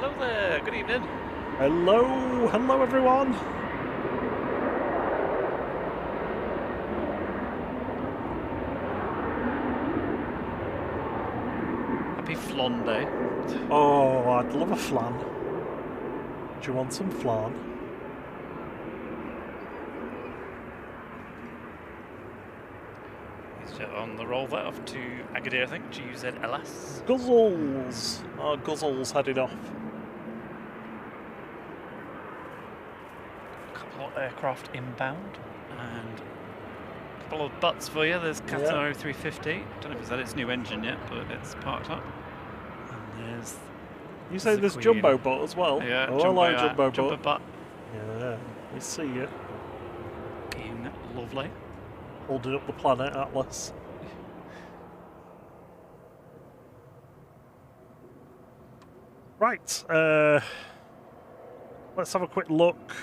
Hello there, good evening. Hello, hello everyone. Happy Flan Day. Oh, I'd love a flan. Do you want some flan? He's on the roll there off to Agadir, I think, GUZLS. Guzzles! Our guzzles headed off. A couple of aircraft inbound and a couple of butts for you. There's Qatar A380. Don't know if it's had its new engine yet, but it's parked up. And there's. You say there's jumbo butt as well? Yeah, oh, jumbo, I like jumbo butt. Jumbo butt. Yeah, we see you. Looking lovely. Holding up the planet, Atlas. Right, let's have a quick look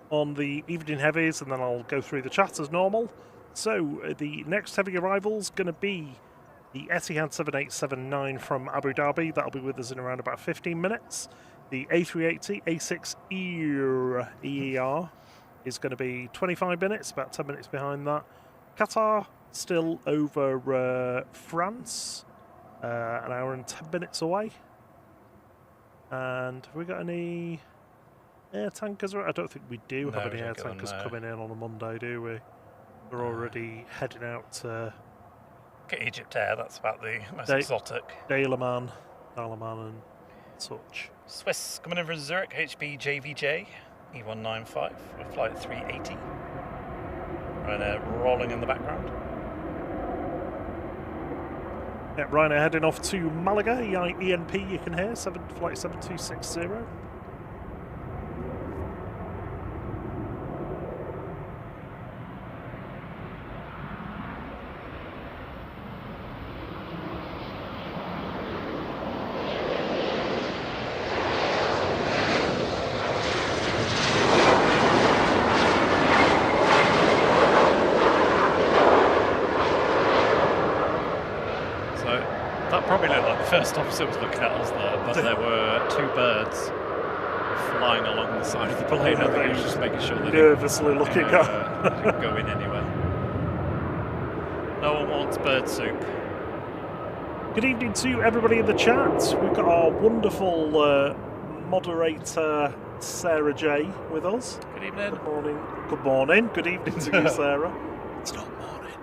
on the evening heavies and then I'll go through the chat as normal. So, the next heavy arrival's going to be the Etihad 7879 from Abu Dhabi. That'll be with us in around about 15 minutes. The A380 A6 EER is going to be 25 minutes, about 10 minutes behind that. Qatar still over France, an hour and 10 minutes away. And have we got any air tankers? I don't think we do have any air tankers coming in on a Monday, do we? We're already heading out to... Get Egypt Air, that's about the most exotic. Dalaman and such. Swiss coming in from Zurich, HB JVJ, E195, with flight 380. Ryanair rolling in the background. Yeah, Ryanair heading off to Malaga, ENP you can hear, flight 7260. First officer was looking at us there, but there were two birds flying along the side of the plane. I think he was just making sure they nervously looking didn't go in anywhere. No one wants bird soup. Good evening to everybody in the chat. We've got our wonderful moderator Sarah J with us. Good evening. Good morning. Good morning. Good evening to you, Sarah. It's not morning.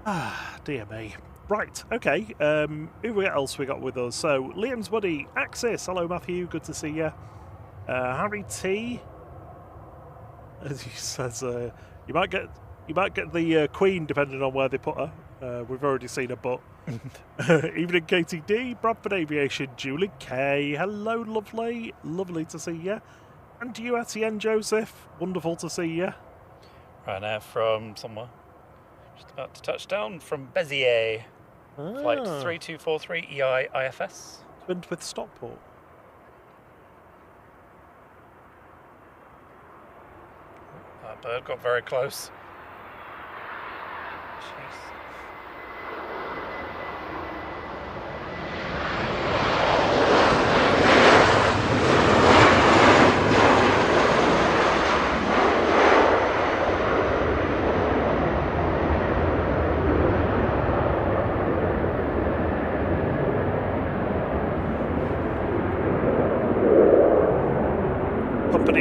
Ah, dear me. Right, okay, who else we got with us? So, Liam's buddy, Axis, hello Matthew, good to see you. Harry T, as he says, you might get the Queen depending on where they put her. We've already seen her butt. Evening KTD, Bradford Aviation, Julie K, hello lovely, lovely to see you. And you Etienne Joseph, wonderful to see you. Ryanair from somewhere. Just about to touch down from Béziers. Flight 3243 EI IFS. Went with Stockport. That bird got very close. Jeez.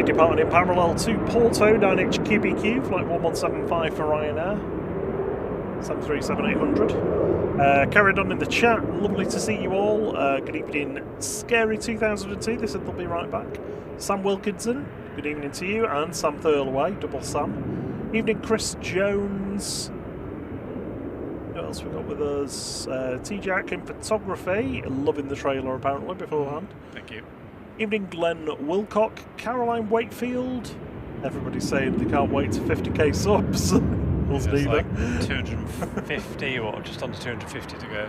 Departing in parallel to Porto, 9HQBQ, flight 1175 for Ryanair, 737-800. Carried on in the chat, lovely to see you all. Good evening, Scary 2002, they said they'll be right back. Sam Wilkinson, good evening to you, and Sam Thirlway, double Sam. Evening, Chris Jones. What else we got with us? T-Jack in photography, loving the trailer apparently beforehand. Thank you. Evening, Glenn Wilcock, Caroline Wakefield. Everybody's saying they can't wait to 50k subs. Us neither. Like 250 or just under 250 to go.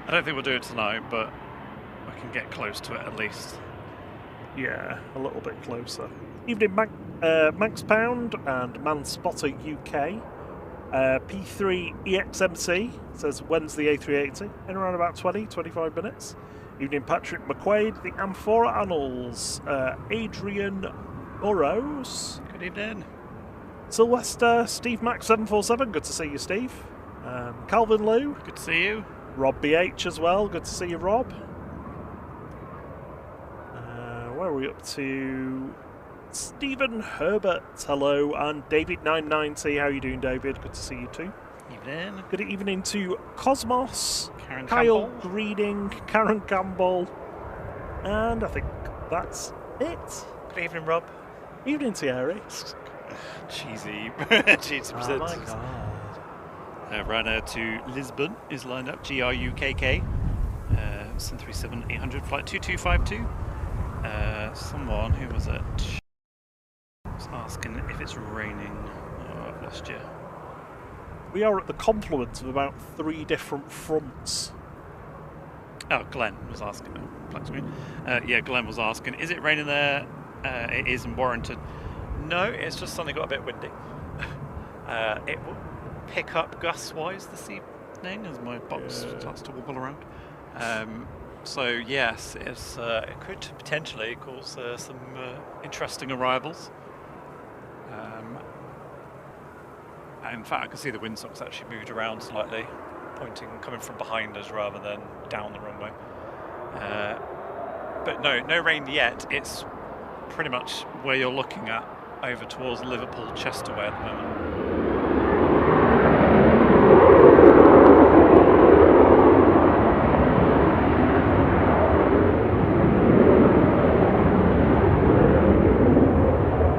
I don't think we'll do it tonight, but we can get close to it at least. Yeah, a little bit closer. Evening, Max Pound and Manspotter UK. P3 EXMC says, when's the A380? In around about 20-25 minutes. Evening, Patrick McQuaid, the Amphora Annals, Adrian Burrows. Good evening. Sylvester, Steve Max 747, good to see you, Steve. Calvin Lou. Good to see you. Rob BH as well, good to see you, Rob. Where are we up to? Stephen Herbert, hello, and David990, how are you doing, David? Good to see you too. Evening. Good evening to Cosmos, Karen Kyle Campbell. Greening, Karen Campbell, and I think that's it. Good evening, Rob. Evening, Thierry. Cheesy. Cheesy Oh my presents. god. Ryanair to Lisbon is lined up. GRUKK. 737-800 flight 2252. Someone, who was it? Was asking if it's raining. Oh, I've lost you. We are at the confluence of about 3 different fronts. Oh, Glenn was asking. Oh, black screen. Yeah, Glenn was asking, is it raining there? It isn't warranted. No, it's just suddenly got a bit windy. It will pick up gust-wise this evening as my box starts to wobble around. So yes, it's, it could potentially cause some interesting arrivals. In fact, I can see the windsocks actually moved around slightly, coming from behind us rather than down the runway. But no rain yet. It's pretty much where you're looking at, over towards Liverpool, Chester way at the moment.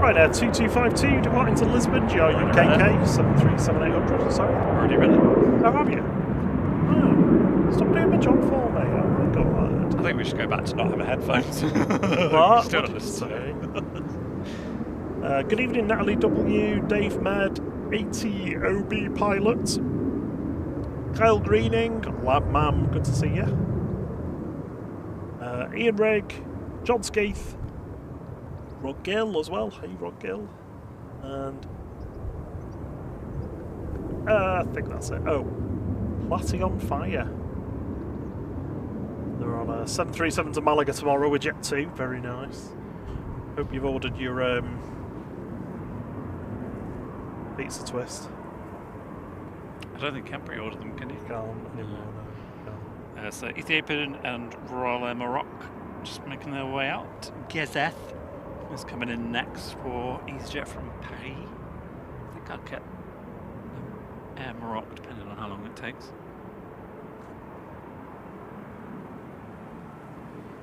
Ryanair 2252 departing to Lisbon, GRUKK 737-800, sorry. Already read it. Oh, have you? Oh, stop doing my job for me, oh my god. I think we should go back to not having headphones. What? Still What not did you listening. say? Good evening, Natalie W, Dave Med, ATOB Pilot, Kyle Greening, Lab Mam, good to see you. Ian Rigg, John Skeith, Rod Gill as well, hey Rod Gill, and I think that's it. Oh, Platty on Fire. They're on a 737 to Malaga tomorrow with Jet 2, very nice. Hope you've ordered your pizza twist. I don't think Cadbury ordered them, can you? Can't anymore, no. So Ethiopian and Royal Air Morocco just making their way out. Gezeth is coming in next for EasyJet from Paris. I think I'll get Air Morocco depending on how long it takes.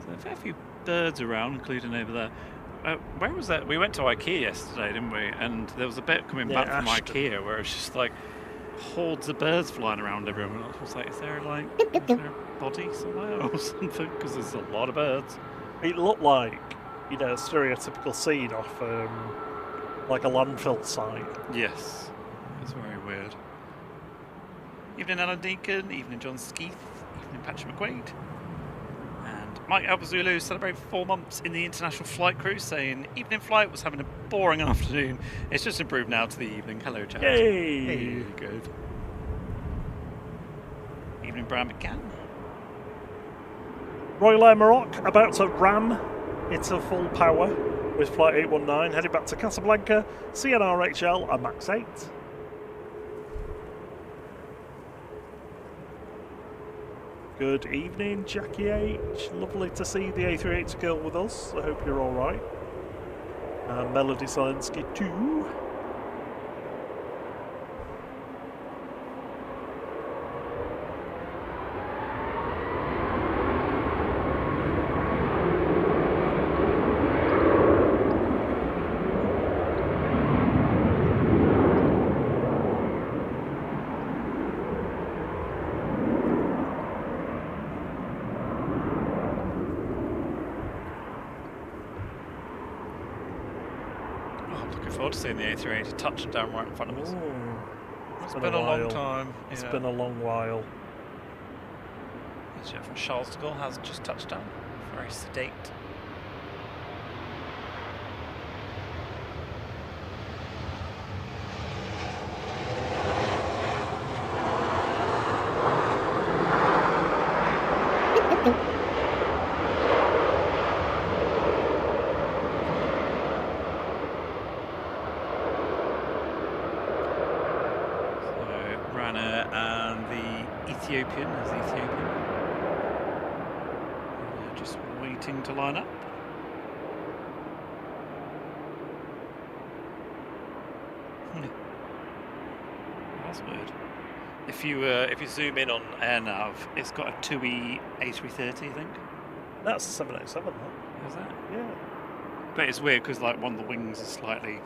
So a fair few birds around, including over there. Where was that? We went to IKEA yesterday, didn't we? And there was a bit coming back from IKEA where it was just like hordes of birds flying around everywhere. I was like, is there a body somewhere or something? Because there's a lot of birds. It looked like, you know, a stereotypical scene off like a landfill site. Yes, it's very weird. Evening Alan Deacon, evening John Skeith, evening Patrick McQuaid. And Mike Albazulu celebrated 4 months in the international flight crew, saying evening flight was having a boring afternoon. It's just improved now to the evening. Hello, chat. Yay! Hey, good. Evening Brian McCann. Royal Air Morocco about to ram into full power with Flight 819, heading back to Casablanca, CNRHL and MAX 8. Good evening, Jackie H. Lovely to see the A380 girl with us. I hope you're alright. And Melody Zelensky too. Seeing the A380 touching down right in front of us. Ooh, it's been a long time. It's been a long while. EasyJet from Charles de Gaulle has just touched down. Very sedate. Dreamliner and the Ethiopian. There's the Ethiopian. Just waiting to line up. That's weird. If you zoom in on AirNav, it's got a TUI A330, I think. That's 787, huh? Is that? Yeah. But it's weird because like one of the wings is slightly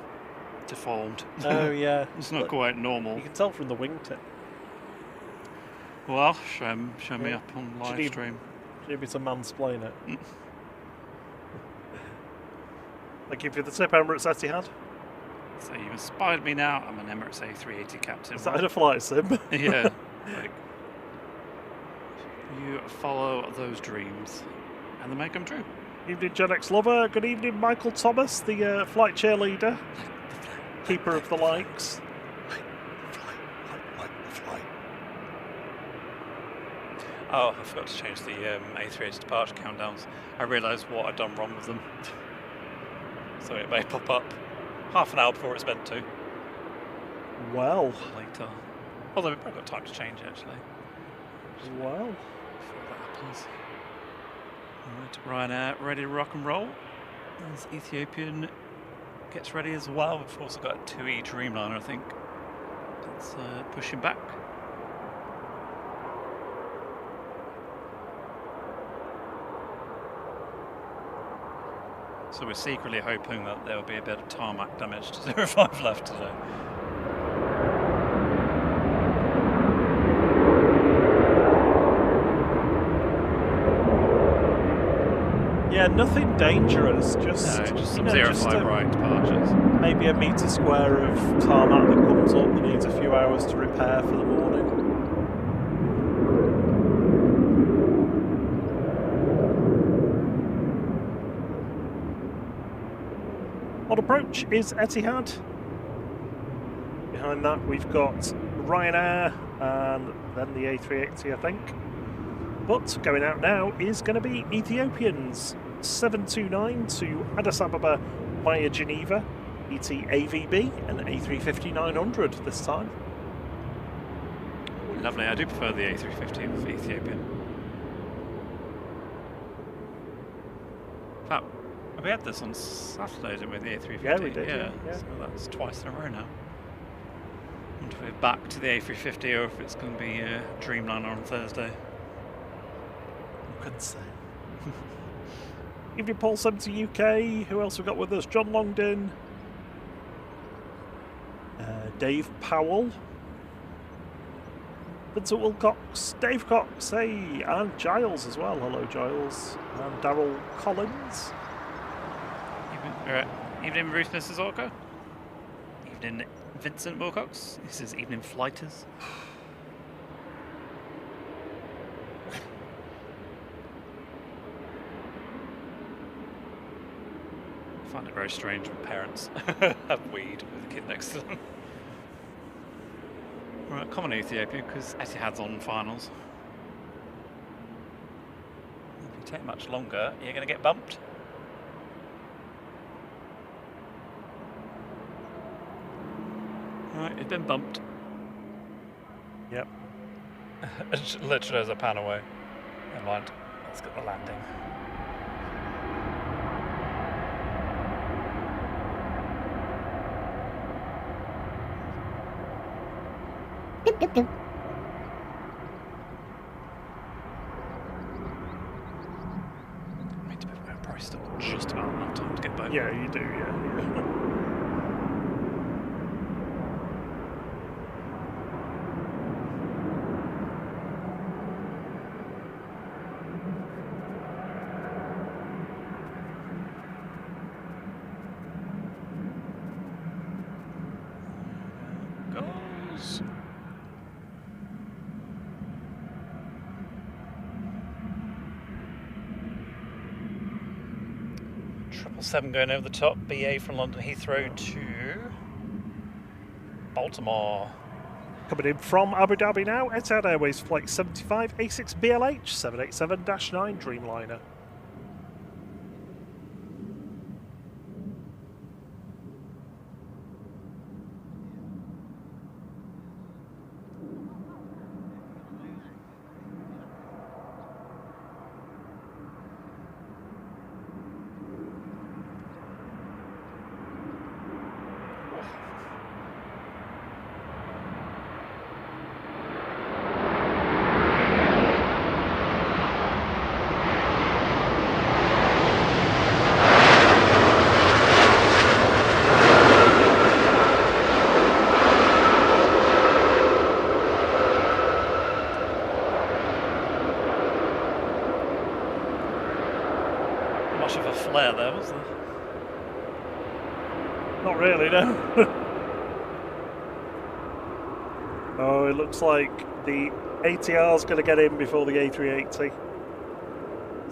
deformed. Oh yeah. It's not quite normal. You can tell from the wingtip. Well, show me up on live stream. Should you be to mansplain it? Thank you for the tip, Emirates Etihad. So you've inspired me now. I'm an Emirates A380 captain. Is that a flight sim? Yeah. Like, you follow those dreams and they make them true. Evening, Gen X lover. Good evening, Michael Thomas, the flight cheerleader, keeper of the likes. Oh, I forgot to change the A380 departure countdowns. I realised what I'd done wrong with them. So it may pop up half an hour before it's meant to. Well. Later. Although we've probably got time to change it, actually. Well. Before that happens. Alright, Ryanair ready to rock and roll. As Ethiopian gets ready as well. We've also got a TUI Dreamliner, I think. That's pushing back. So we're secretly hoping that there will be a bit of tarmac damage to 05 left today. Yeah, nothing dangerous, just some 05 right departures. Maybe a metre square of tarmac that comes up that needs a few hours to repair for the morning. On approach is Etihad. Behind that we've got Ryanair and then the A380, I think. But going out now is going to be Ethiopians 729 to Addis Ababa via Geneva, ET AVB and A350-900 this time. Lovely, I do prefer the A350 with Ethiopian. In fact, we had this on Saturday, didn't we, the A350? Yeah, we did, yeah. So that's twice in a row now. I wonder if we're back to the A350 or if it's going to be Dreamliner on Thursday. Couldn't say. Evening Paul 70 UK. Who else we got with us? John Longdon, Dave Powell, Vincent Wilcox, Dave Cox, hey, and Giles as well. Hello, Giles. And Daryl Collins. Evening, Ruth, Mrs. Orca. Evening, Vincent Wilcox. This is evening, flighters. I find it very strange when parents have weed with a kid next to them. Right, come on Ethiopia, because Etihad's on finals. If you take much longer, you're going to get bumped. Right, it's been bumped. Yep. Literally as I pan away. Never mind, let's get the landing. I've probably still got just about enough time to get back. Yeah, you do, yeah. Goes. 777 going over the top, BA from London Heathrow to Baltimore. Coming in from Abu Dhabi now, Etihad Airways Flight 75 A6BLH 787-9 Dreamliner. flare there, was there? Not really, no. Oh, it looks like the ATR's going to get in before the A380.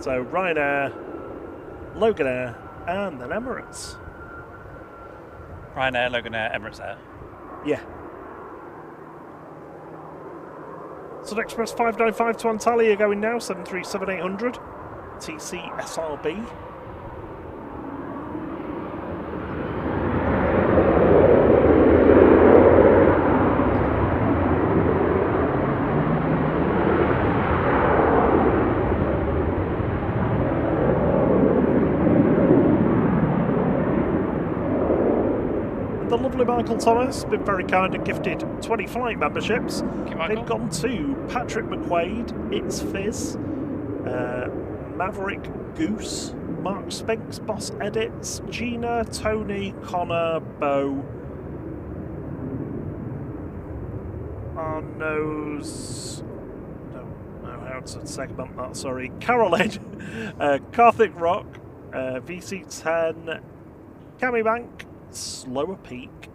So Ryanair, Loganair, and then Emirates. Ryanair, Loganair, Emirates Air. Yeah. Sun Express 595 to Antalya going now, 737-800. TC SRB. The lovely Michael Thomas, been very kind and gifted 20 flight memberships. They've gone to Patrick McQuaid, It's Fizz, Maverick Goose, Mark Spinks, Boss Edits, Gina, Tony, Connor, Bo, Arno's, don't know how to segment that, sorry, Caroline, Karthik Rock, VC10, Cami Bank, Slower Peak,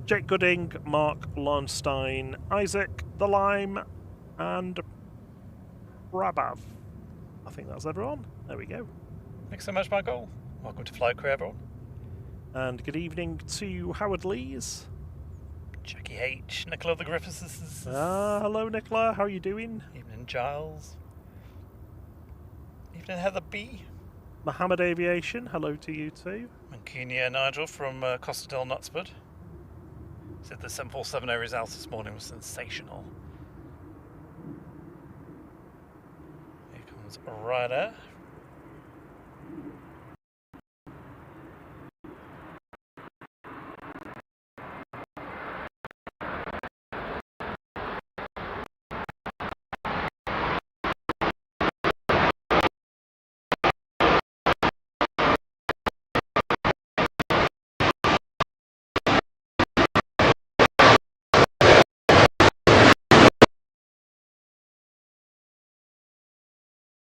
Jake Gooding, Mark Launstein, Isaac, The Lime, and Rabav. I think that's everyone. There we go. Thanks so much, Michael. Welcome to Flight Crew, everyone. And good evening to Howard Lees. Jackie H, Nicola the Griffiths. Hello, Nicola. How are you doing? Evening, Giles. Evening, Heather B. Mohammed Aviation, hello to you too. Mancunier Nigel from Costa del Knutsford said the 7470 results this morning was sensational. Here comes Ryanair.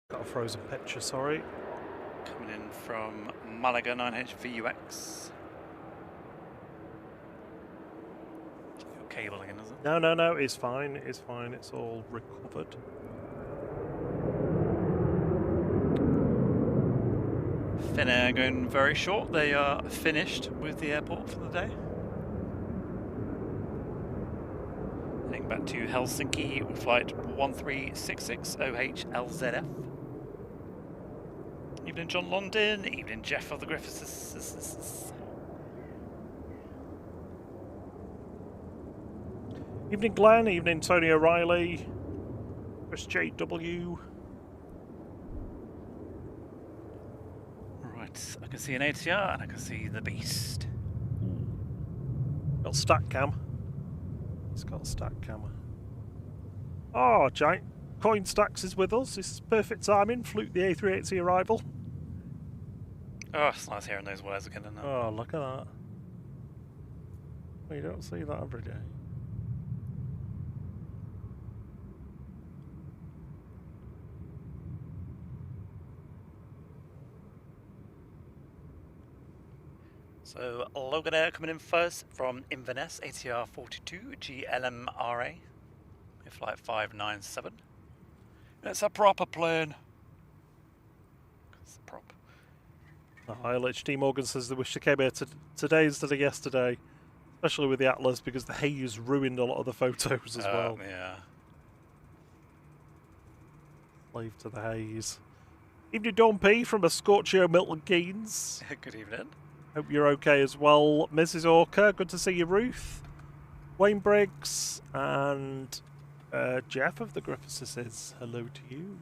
Got a frozen picture, sorry. Coming in from Malaga 9HVUX. Your cable again, is it? No, it's fine, it's fine, it's all recovered. Finnair going very short, they are finished with the airport for the day. Heading back to Helsinki with flight 1366 OHLZF. Evening John London, evening Jeff of the Griffiths. Evening Glenn, evening Tony O'Reilly, Chris JW. Right, I can see an ATR and I can see the Beast. Got stack cam. It's got stack cam. Oh, giant coin stacks is with us. This is perfect timing. Fluke the A380 arrival. Oh, it's nice hearing those words again, isn't it? Oh, look at that. Well, you don't see that every day. So, Loganair coming in first from Inverness, ATR 42 GLMRA, with flight 597. It's a proper plane. It's a prop. LHD Morgan says they wish they came here today instead of yesterday, especially with the Atlas because the haze ruined a lot of the photos as well. Yeah. Slave to the haze. Evening Dawn P from a Scorchio Milton Keynes. Good evening. Hope you're okay as well. Mrs. Orca, good to see you, Ruth. Wayne Briggs and Jeff of the Griffiths says hello to you.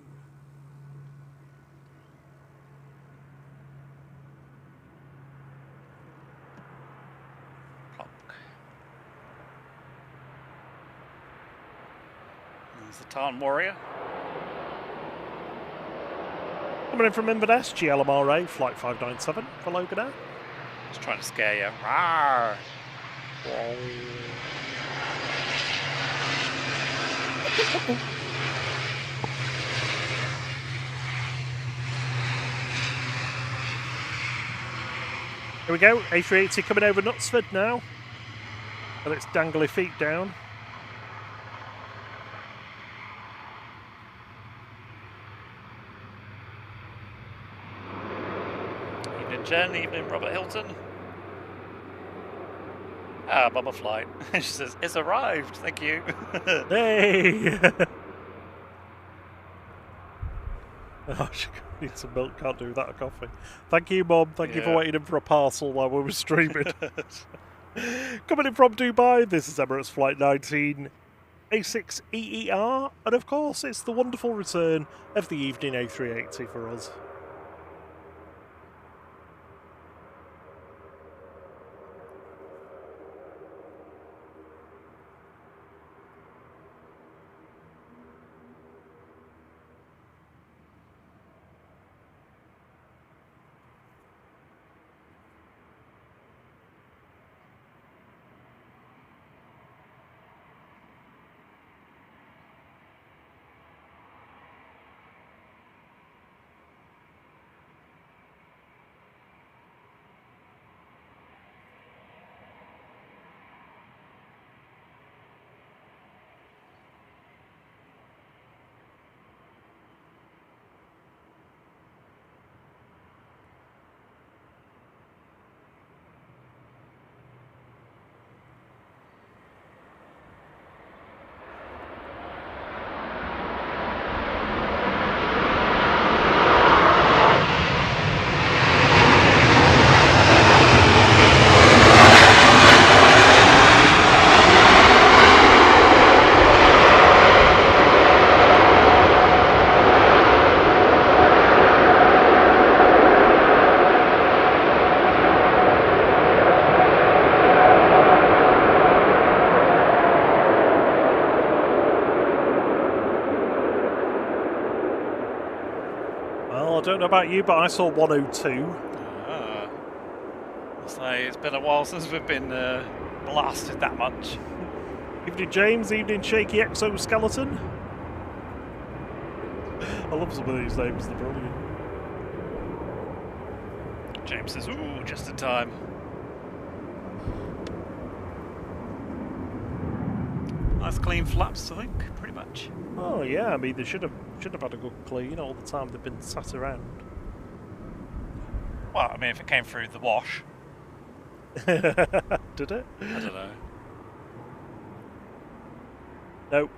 There's the Tarn Warrior. Coming in from Inverness, GLMRA, flight 597 for Loganair. Just trying to scare you. Rawr. Here we go, A380 coming over Knutsford now. And its dangly feet down. Evening Jen, evening Robert Hilton. Ah, Bubba Flight. She says, it's arrived, thank you. Hey! Oh, she needs some milk, can't do without a coffee. Thank you, Mum. Thank you for waiting in for a parcel while we were streaming. Coming in from Dubai, this is Emirates Flight 19, A6EER, and of course it's the wonderful return of the evening A380 for us. I don't know about you, but I saw 102. It's been a while since we've been blasted that much. Evening James, evening Shaky Exoskeleton. I love some of these names, they're brilliant. James says, ooh, just in time. Nice clean flaps, I think, pretty much. Oh yeah, I mean they should have had a good clean all the time they've been sat around. Well, I mean, if it came through the wash. Did it? I don't know. Nope.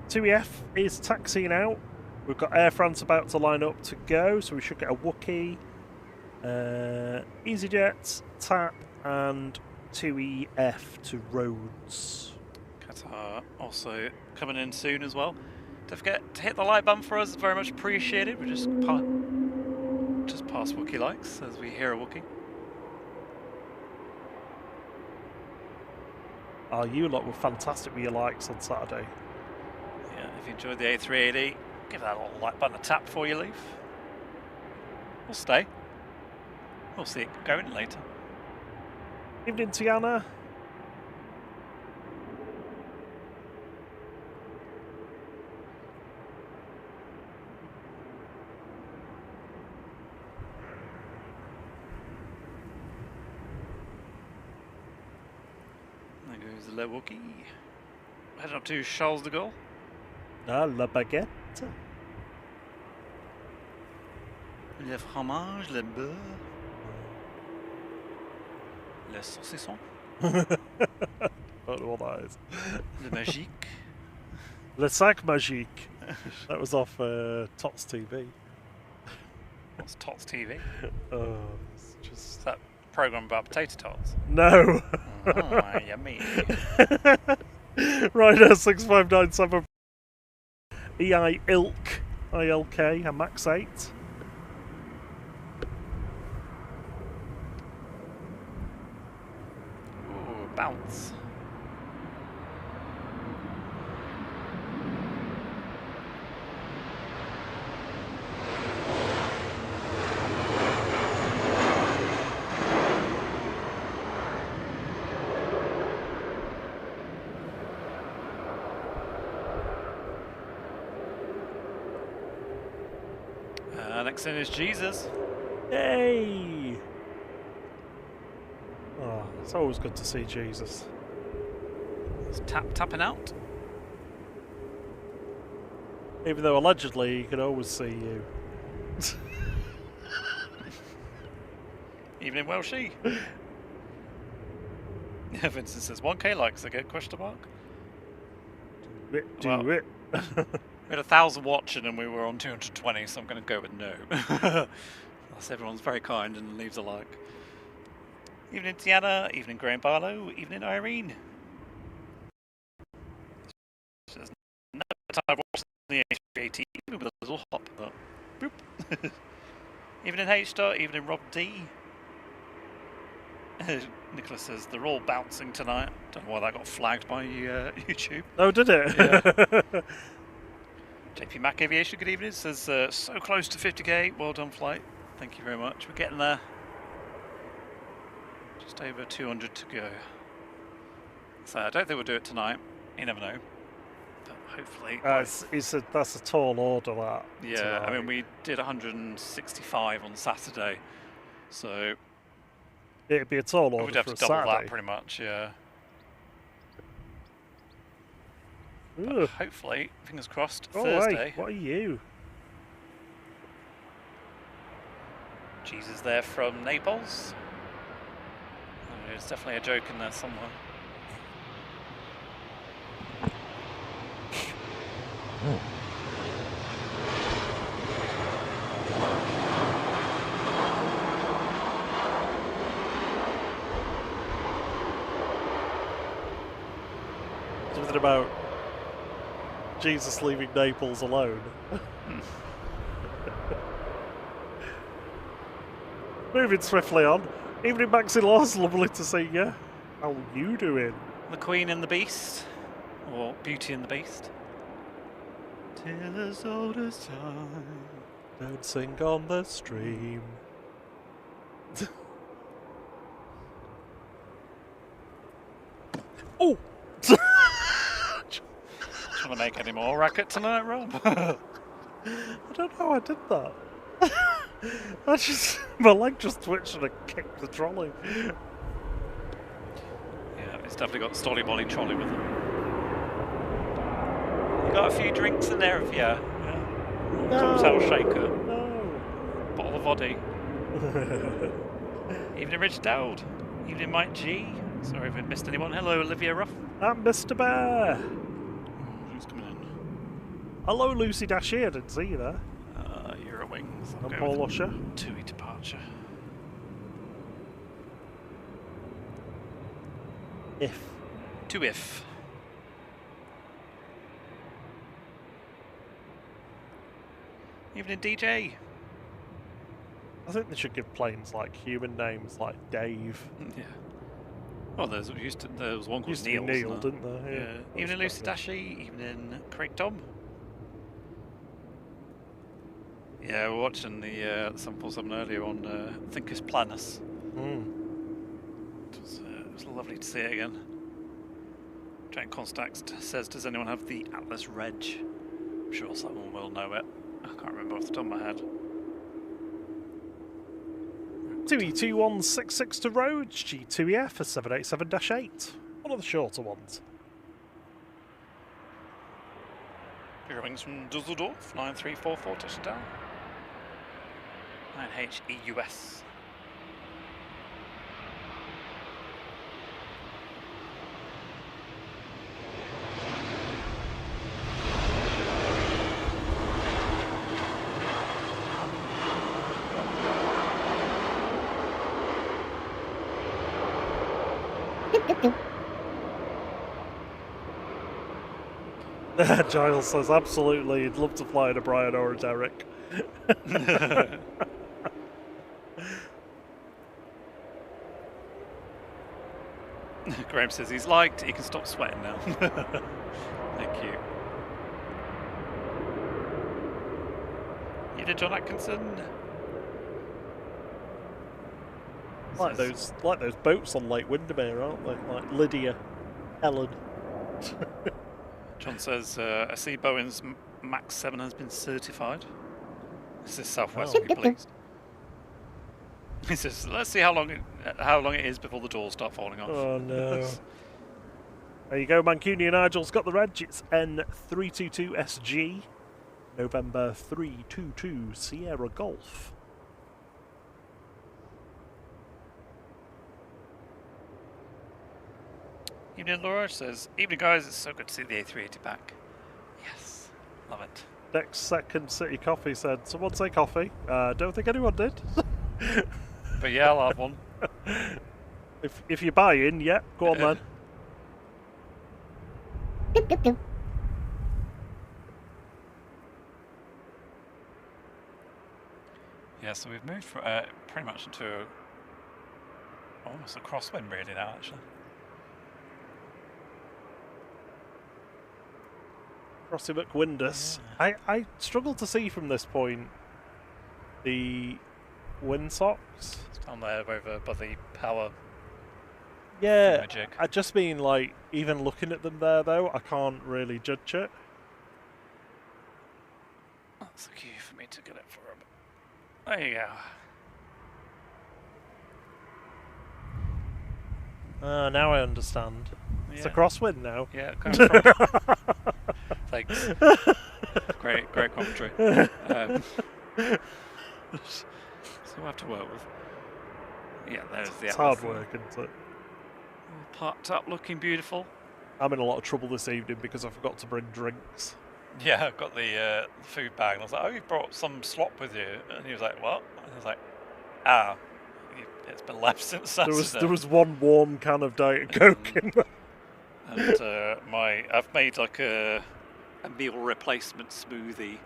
TUI is taxiing out. We've got Air France about to line up to go, so we should get a Wookiee, EasyJet, TAP, and TUI to Rhodes. Qatar also coming in soon as well. Don't forget to hit the like button for us, very much appreciated. We're just past Wookiee likes as we hear a Wookiee. Oh, you lot were fantastic with your likes on Saturday. Yeah, if you enjoyed the A380, give that little like button a tap before you leave. We'll stay. We'll see it going later. Evening, Tiana. There goes the Le Wookiee. Heading up to Charles de Gaulle. Ah, la baguette. Le fromage, le beurre. Le saucisson. I don't know what that is. Le magique. Le sac magique. That was off Tots TV. What's Tots TV? It's just... Is that a program about potato tots? No. Oh, yummy. Ryder 6597. EI ILK. ILK, a Max 8. Ooh, bounce. Next in is Jesus. Yay! Oh, it's always good to see Jesus. It's tapping out. Even though allegedly he can always see you. Even in Welshie. Vincent says 1k likes again, question mark. Do Well, it. We had 1,000 watching and we were on 220, so I'm going to go with no. Unless everyone's very kind and leaves a like. Evening Tiana, evening Graham Barlow, evening Irene. There's no time I've watched the A380 even with a little hop. But boop. Evening H-Star, evening Rob D. Nicholas says they're all bouncing tonight. Don't know why that got flagged by YouTube. Oh, did it? Yeah. JP Mac Aviation, good evening. Says so close to 50k. Well done, flight. Thank you very much. We're getting there. Just over 200 to go. So I don't think we'll do it tonight. You never know. But hopefully. That's a tall order, that. Yeah, tonight. I mean, we did 165 on Saturday. So It'd be a tall order we'd have for to a double Saturday. that pretty much, yeah. Ugh. Hopefully, fingers crossed, Oh, Thursday. hey, what are you? Jesus there from Naples. There's definitely a joke in there somewhere. Something about Jesus leaving Naples alone. Moving swiftly on. Evening Maxi Laws, lovely to see you. How you doing? The Queen and the Beast, or Beauty and the Beast. Till as old as time. Dancing on the stream. Oh! Trying to make any more racket tonight, Rob? I don't know how I did that. My leg just twitched and I kicked the trolley. Yeah, it's definitely got the Stolly Molly trolley with it. You got a few drinks in there, have you? Yeah. Cocktail shaker. No. Bottle of voddy. Evening Rich Dowd. Evening Mike G. Sorry if I missed anyone. Hello Olivia Ruff. I'm Mr. Bear. Who's coming in? Hello Lucy Dashier, didn't see you there. Eurowings. I'm Paul Usher. TUI departure. If. To if. Evening DJ. I think they should give planes like human names, like Dave. Yeah. Well, there was one called Used to be Neil. Neil, wasn't didn't there? there? Yeah. Evening Lucy Dashy. Evening Craig Tom. Yeah, we're watching the 747 earlier on Thinkers Planus. It was lovely to see it again. Jane Constax says, does anyone have the Atlas Reg? I'm sure someone will know it. I can't remember off the top of my head. 2E2166 to Rhodes, G2EF for 787-8. One of the shorter ones. Eurowings from Dusseldorf, 9344 touching down. 9HEUS. Giles says, absolutely, he'd love to fly in a Brian or a Derek. Graham says he's liked, he can stop sweating now. Thank you. You did John Atkinson? Like those boats on Lake Windermere, aren't they? Like Lydia, Helen. John says, I see Boeing's MAX 7 has been certified. This is Southwest. Wow. Be pleased. He says, "Let's see how long it is before the doors start falling off." Oh no. There you go, Mancunian Nigel's got the reg. It's N322SG, November 322 Sierra Golf. Evening, Laura says, "Evening, guys. It's so good to see the A380 back." Yes, love it. Next second City Coffee said, "Someone say coffee." Don't think anyone did. But yeah, I'll have one. If you buy in, yeah, go on then. Yeah, so we've moved pretty much into almost a crosswind really now, actually. Crossy McWindus. Yeah. I struggle to see from this point the windsocks. It's down there over by the power. Yeah, I just mean like even looking at them there though, I can't really judge it. That's the key for me to get it for him. There you go. Now I understand. Yeah. It's a crosswind now. Yeah, it comes from. Thanks. Great commentary. So we'll have to work with. Yeah, there's the. It's hard work, isn't it? Parked up, looking beautiful. I'm in a lot of trouble this evening because I forgot to bring drinks. Yeah, I've got the food bag, and I was like, "Oh, you brought some slop with you?" And he was like, "What?" And I was like, it's been left since Saturday. There was one warm can of Diet Coke in there. And I've made like a meal replacement smoothie,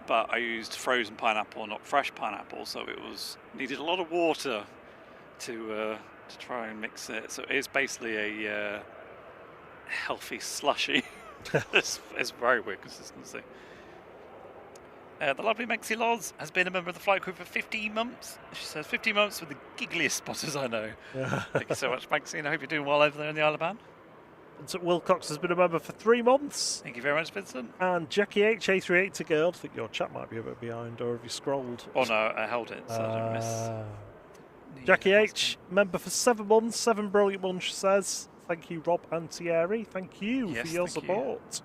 but I used frozen pineapple, not fresh pineapple, so it needed a lot of water to try and mix it. So it's basically a healthy slushy. it's very weird consistency. The lovely Mexi Loz has been a member of the flight crew for 15 months. She says 15 months with the giggliest spotters I know. Thank you so much, Mexi, and I hope you're doing well over there in the Isle of Man. Vincent Wilcox has been a member for 3 months. Thank you very much, Vincent. And Jackie H, A380 girl. I think your chat might be a bit behind, or have you scrolled? Oh no, I held it, so I didn't miss. Jackie H, member for 7 months, 7 brilliant months, she says. Thank you, Rob and Thierry. Thank you for your support.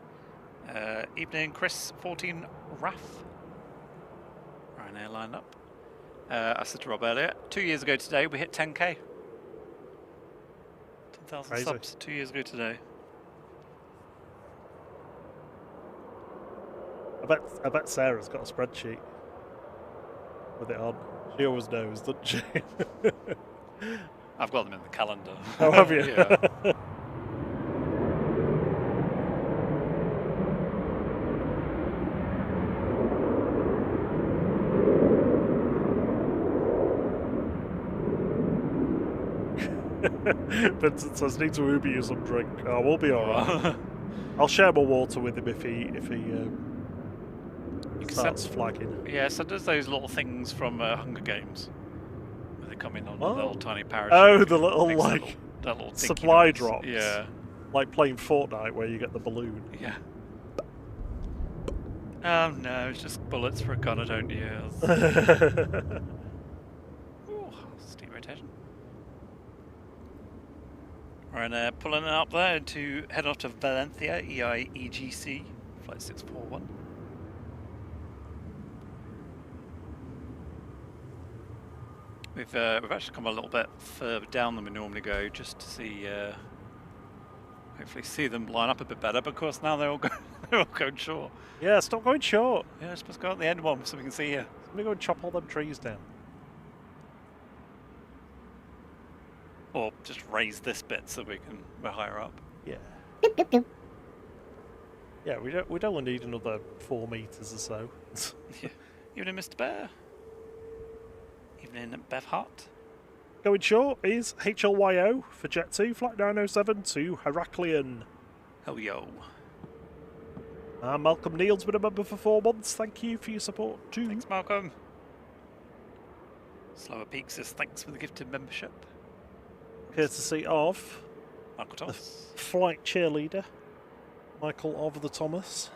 Evening, Chris 14 Raff. Ryanair lined up. I said to Rob earlier, 2 years ago today we hit 10k. 10,000 subs 2 years ago today. I bet Sarah's got a spreadsheet with it on. She always knows, doesn't she? I've got them in the calendar. Oh, have you? Yeah. Vincent says, need to Uber you some drink. Oh, we'll be alright. I'll share my water with him if he starts flagging. Yeah, so there's those little things from Hunger Games where they come in on a little tiny parachute. Oh, the little like little supply drops. Yeah. Like playing Fortnite where you get the balloon. Yeah. Oh no, it's just bullets for a gun I don't use. Ooh, steep rotation. Right, pulling it up there to head off to Valencia, EGCC, flight 641. We've actually come a little bit further down than we normally go, just to see, hopefully see them line up a bit better. But of course now they're all going short. Yeah, stop going short. Yeah, let's just go at the end one so we can see here. Let me go and chop all them trees down. Or just raise this bit so we're higher up. Yeah. Yeah, we'd only need another 4 meters or so. Yeah. Evening, Mr. Bear. Evening, Bev Hart. Going short is HLYO for Jet 2, Flight 907 to Heraklion. Hell yo. Malcolm Neal's been a member for 4 months. Thank you for your support too. Thanks, Malcolm. Slower Peak says thanks for the gifted membership. Courtesy of Michael Thomas. The flight cheerleader, Michael of the Thomas.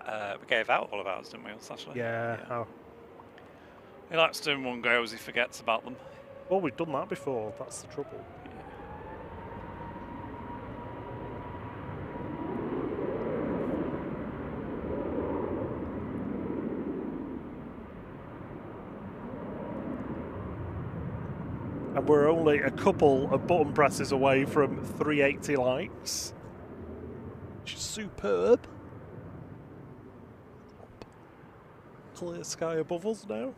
We gave out all of ours, didn't we, on Saturday? Yeah. Oh. He likes doing one goes, he forgets about them. Well, we've done that before. That's the trouble. And we're only a couple of button presses away from 380 likes, which is superb. Clear sky above us now.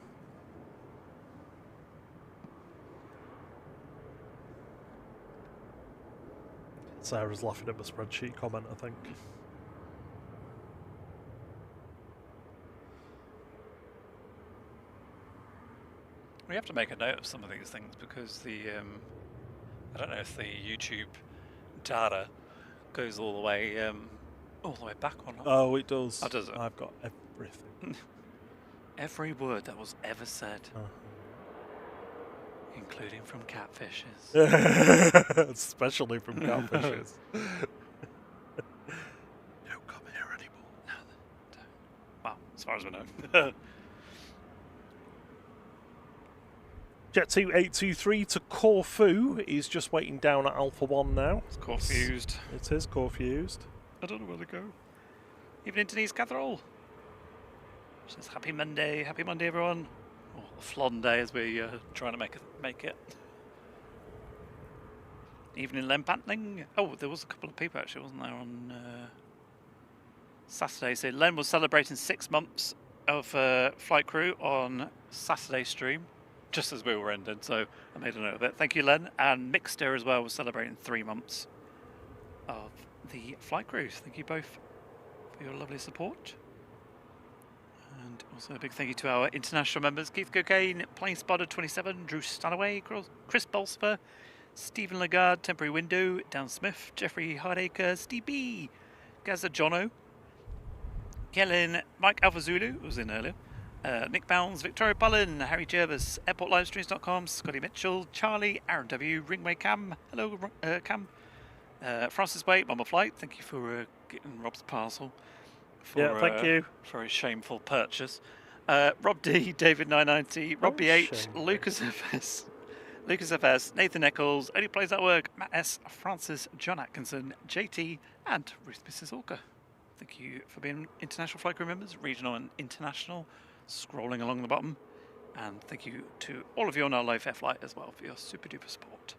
Sarah's laughing at my spreadsheet comment, I think. We have to make a note of some of these things because the I don't know if the YouTube data goes all the way back or not. Oh, it does. Oh, does it? I've got everything. Every word that was ever said, including from catfishes. Especially from catfishes. Don't come here anymore. No, don't. Well, as far as we know. Jet 2823 to Corfu is just waiting down at Alpha 1 now. It's confused. It is confused. I don't know where to go. Evening, Denise Catherall. Says happy Monday, everyone. Oh, a flan day as we trying to make it. Evening, Len Pantling. Oh, there was a couple of people actually, wasn't there, on Saturday? So Len was celebrating 6 months of flight crew on Saturday stream, just as we were ending. So I made a note of it. Thank you, Len. And Mixter as well was celebrating 3 months of the flight crew. Thank you both for your lovely support. And also a big thank you to our international members: Keith Cocaine, Planespotter27, Drew Stanaway, Chris Bolsper, Stephen Lagarde, Temporary Window, Dan Smith, Jeffrey Hardacre, Steve B, Gaza Jono, Kellen, Mike Alpha Zulu, who was in earlier, Nick Bounds, Victoria Bullen, Harry Jervis, AirportLivestreams.com, Scotty Mitchell, Charlie, Aaron W, Ringway Cam, hello Cam, Francis Wait, Mama Flight, thank you for getting Rob's parcel. Thank you. For a shameful purchase. Rob D, David 990, Rob BH, Lucas FS, Nathan Eccles, Only Plays at Work, Matt S, Francis, John Atkinson, JT, and Ruth Mrs. Orca. Thank you for being international flight crew members, regional and international, scrolling along the bottom. And thank you to all of you on our live F-Light as well for your super duper support.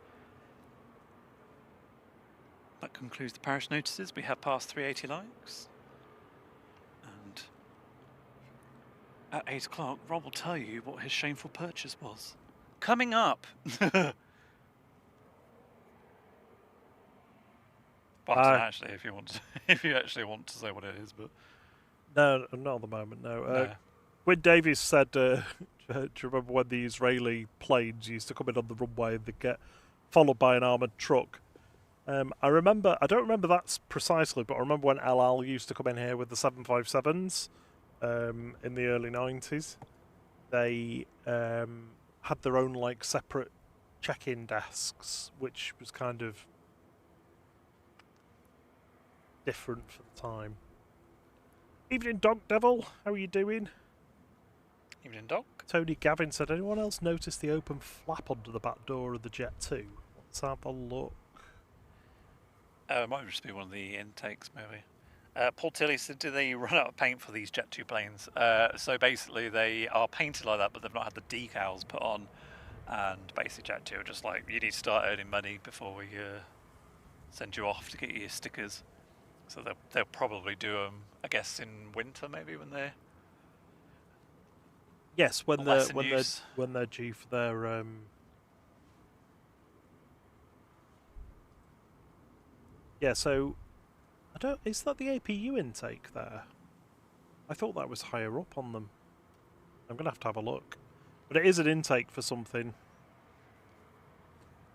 That concludes the parish notices. We have passed 380 likes. At 8 o'clock, Rob will tell you what his shameful purchase was. Coming up! But actually, if you actually want to say what it is, but no, not at the moment. No. When Davies said, do you remember when the Israeli planes used to come in on the runway and they'd get followed by an armoured truck? I don't remember that precisely, but I remember when El Al used to come in here with the 757s. In the early 90s, they had their own separate check-in desks, which was kind of different for the time. Evening, Dog Devil. How are you doing? Evening, Dog. Tony Gavin said, anyone else notice the open flap under the back door of the Jet 2? Let's have a look. It might just be one of the intakes, maybe. Paul Tilley said, do they run out of paint for these Jet 2 planes? So basically they are painted like that, but they've not had the decals put on. And basically Jet 2 are just like, you need to start earning money before we send you off to get your stickers. So they'll probably do them, I guess, in winter maybe when they're... Yes, when they're due for their... Yeah, so... Is that the APU intake there? I thought that was higher up on them. I'm going to have a look. But it is an intake for something.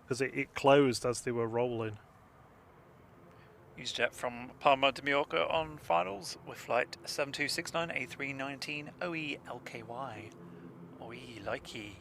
Because it closed as they were rolling. EasyJet from Palma de Mallorca on finals with flight 7269 A319 OE LKY. OE likey.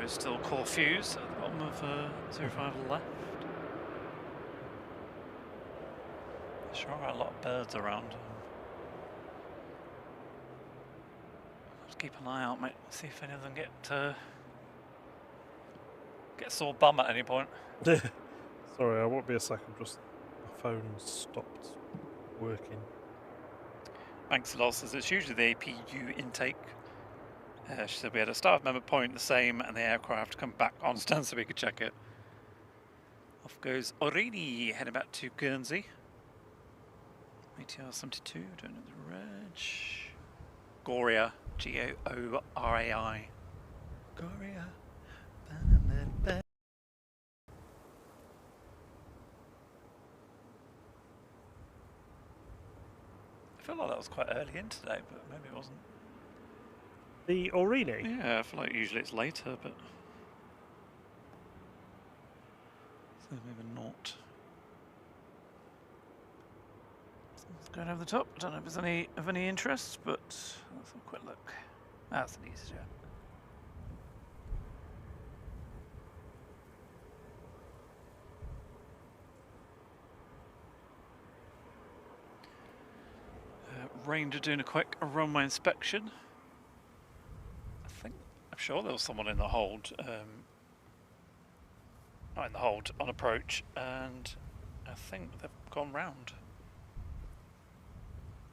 is still Corfu's at the bottom of 05 left. Sure are a lot of birds around. Let's keep an eye out, mate. See if any of them get sore bum at any point. Sorry, I won't be a second. Just my phone stopped working. Thanks, Lol says it's usually the APU intake. She said we had a staff member point the same, and the aircraft come back on stand so we could check it. Off goes Orini, heading back to Guernsey. ATR 72, don't know the reg. Goria, G-O-O-R-A-I. Goria. I feel like that was quite early in today, but maybe it wasn't. The Orini? Yeah, I feel like usually it's later, but... So maybe not. Let's go over the top. I don't know if there's any of any interest, but let's have a quick look. That's an EasyJet. Ranger doing a quick runway inspection. I'm sure there was someone in the hold, not in the hold, on approach, and I think they've gone round.